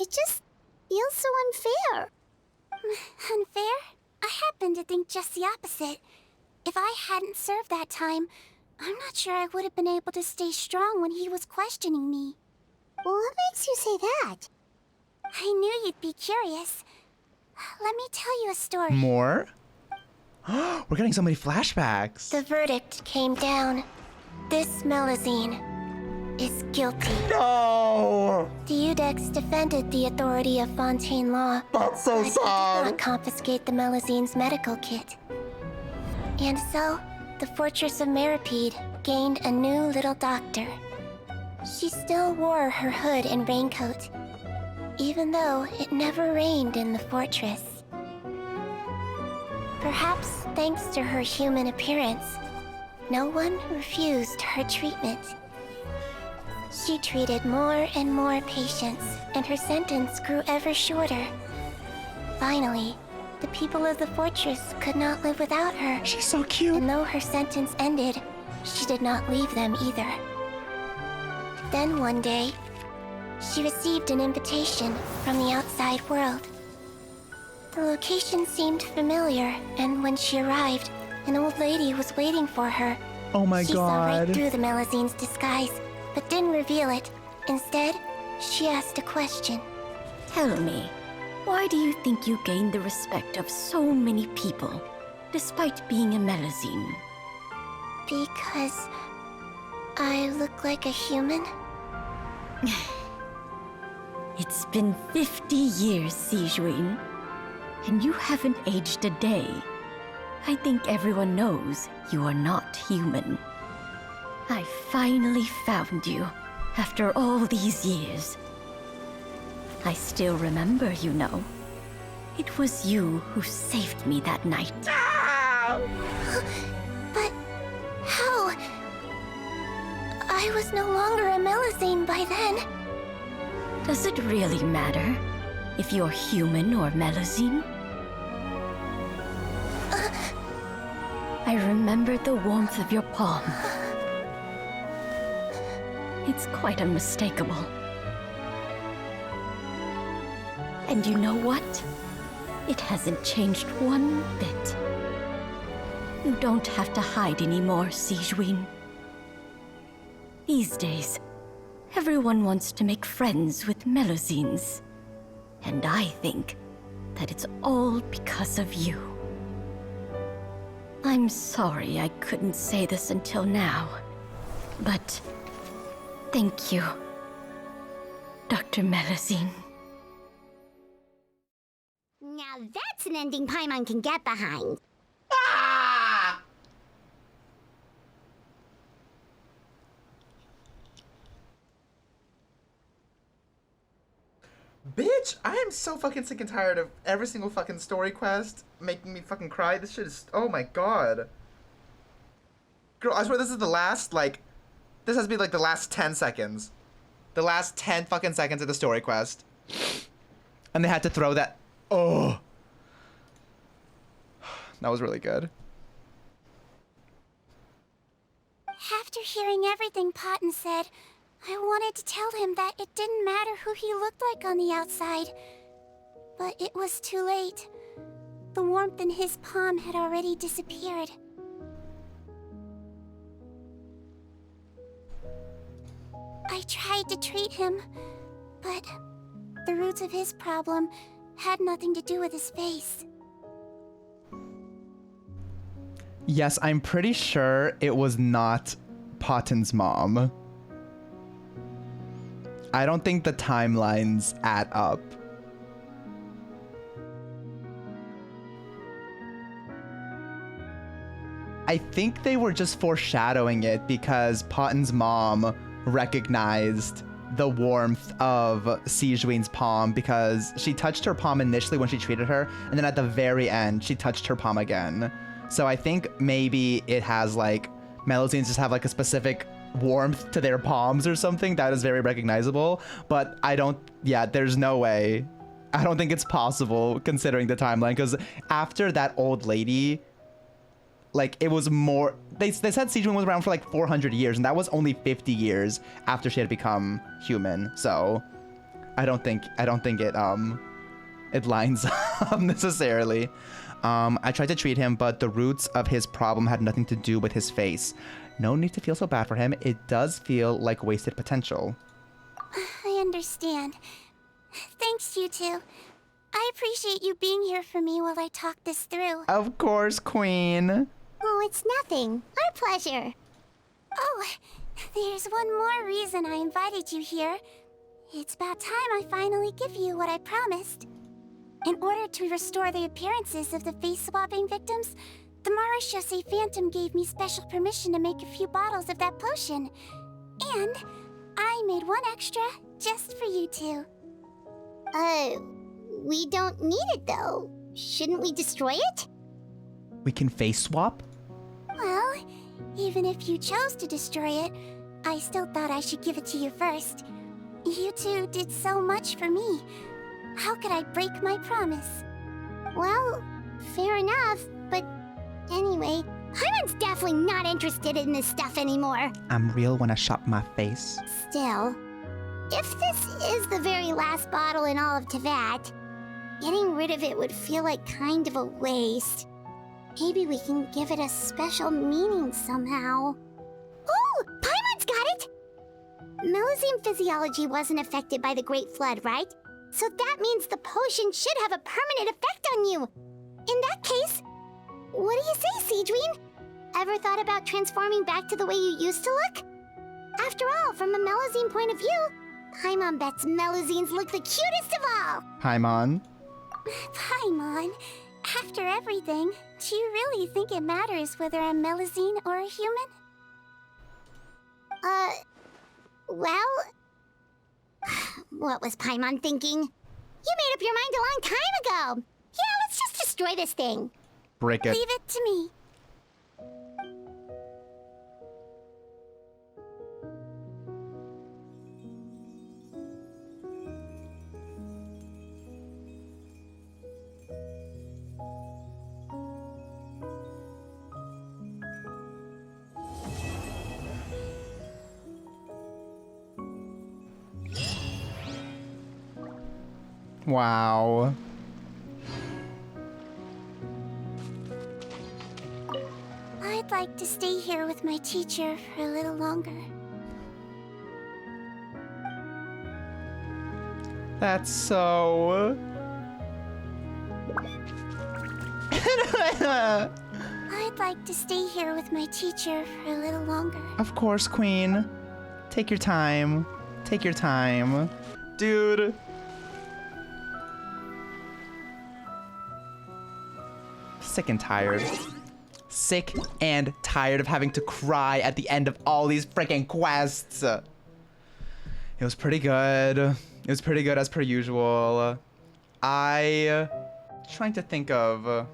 It just feels so unfair. Unfair? I happen to think just the opposite. If I hadn't served that time, I'm not sure I would have been able to stay strong when he was questioning me. What makes you say that? I knew you'd be curious. Let me tell you a story. More? We're getting so many flashbacks. The verdict came down. This Melazine is guilty. No! The Udex defended the authority of Fontaine law. That's so but sad. Did not confiscate the Melazine's medical kit. And so, the Fortress of Meripede gained a new little doctor. She still wore her hood and raincoat, even though it never rained in the fortress. Perhaps thanks to her human appearance, no one refused her treatment. She treated more and more patients, and her sentence grew ever shorter. Finally, the people of the fortress could not live without her. She's so cute. And though her sentence ended, she did not leave them either. Then one day, she received an invitation from the outside world. The location seemed familiar, and when she arrived, an old lady was waiting for her. Oh my She saw right god. through the Melazine's disguise, but didn't reveal it. Instead, she asked a question. Tell me, why do you think you gained the respect of so many people, despite being a Melazine? Because I look like a human? It's been 50 years, Sigewinne, and you haven't aged a day. I think everyone knows you are not human. I finally found you, after all these years. I still remember, you know. It was you who saved me that night. But how? I was no longer a Melazine by then. Does it really matter if you're human or Melazine? I remember the warmth of your palm. It's quite unmistakable. And you know what? It hasn't changed one bit. You don't have to hide anymore, Sigewinne. These days, everyone wants to make friends with Melazines. And I think that it's all because of you. I'm sorry I couldn't say this until now, but thank you, Dr. Melazine. Now that's an ending Paimon can get behind. Bitch, I am so fucking sick and tired of every single fucking story quest making me fucking cry. This shit is... Oh my god. Girl, I swear this is the last, like... This has to be, like, the last 10 seconds. The last 10 fucking seconds of the story quest. And they had to throw that... Oh. That was really good. After hearing everything Potton said, I wanted to tell him that it didn't matter who he looked like on the outside. But it was too late. The warmth in his palm had already disappeared. I tried to treat him, but the roots of his problem had nothing to do with his face. Yes, I'm pretty sure it was not Potton's mom. I don't think the timelines add up. I think they were just foreshadowing it because Potten's mom recognized the warmth of Sigewinne's palm because she touched her palm initially when she treated her, and then at the very end, she touched her palm again. So I think maybe it has like, Melusines just have like a specific warmth to their palms or something that is very recognizable, but there's no way. I don't think it's possible considering the timeline, because after that old lady, like, it was more, they said Sigewinne was around for like 400 years, and that was only 50 years after she had become human. So I don't think it lines up necessarily. I tried to treat him, but the roots of his problem had nothing to do with his face. No need to feel so bad for him. It does feel like wasted potential. I understand. Thanks, you two. I appreciate you being here for me while I talk this through. Of course, Queen. Oh, it's nothing. Our pleasure. Oh, there's one more reason I invited you here. It's about time I finally give you what I promised. In order to restore the appearances of the face-swapping victims, the Marechaussee Phantom gave me special permission to make a few bottles of that potion. And I made one extra just for you two. We don't need it though. Shouldn't we destroy it? We can face swap? Well, even if you chose to destroy it, I still thought I should give it to you first. You two did so much for me. How could I break my promise? Well, fair enough, but anyway, Paimon's definitely not interested in this stuff anymore. I'm real when I shop my face. Still, if this is the very last bottle in all of Tevat, getting rid of it would feel like kind of a waste. Maybe we can give it a special meaning somehow. Oh, Paimon's got it! Melusine physiology wasn't affected by the Great Flood, right? So that means the potion should have a permanent effect on you. In that case, what do you say, Sigewinne? Ever thought about transforming back to the way you used to look? After all, from a Melusine point of view, Paimon bets Melusines look the cutest of all. Paimon? Paimon, after everything, do you really think it matters whether I'm Melusine or a human? Well... What was Paimon thinking? You made up your mind a long time ago! Yeah, let's just destroy this thing. Break it. Leave it to me. Wow. I'd like to stay here with my teacher for a little longer. That's so... I'd like to stay here with my teacher for a little longer. Of course, Queen. Take your time. Take your time. Dude. Sick and tired. Sick and tired of having to cry at the end of all these freaking quests. It was pretty good. It was pretty good as per usual. Trying to think of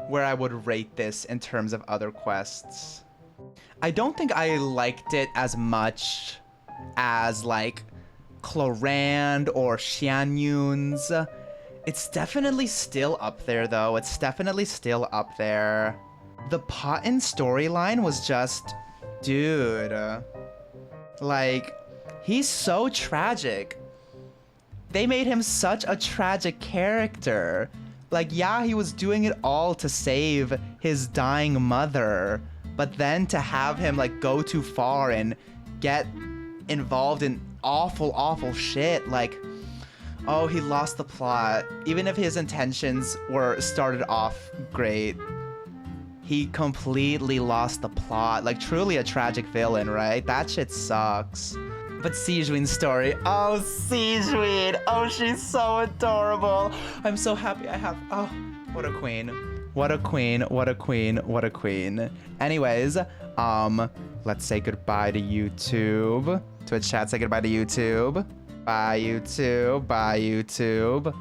where I would rate this in terms of other quests. I don't think I liked it as much as like Clorand or Xianyun's. It's definitely still up there though. It's definitely still up there. The Potten storyline was just, dude, like, he's so tragic. They made him such a tragic character. Like, yeah, he was doing it all to save his dying mother, but then to have him like go too far and get involved in awful, awful shit, like, oh, he lost the plot. Even if his intentions were started off great, he completely lost the plot. Like, truly a tragic villain, right? That shit sucks. But Sigewinne's story, oh, Sigewinne, oh, she's so adorable. I'm so happy I have, oh, what a queen. What a queen, what a queen, what a queen. Anyways, let's say goodbye to YouTube. Twitch chat, say goodbye to YouTube. Bye, YouTube. Bye, YouTube.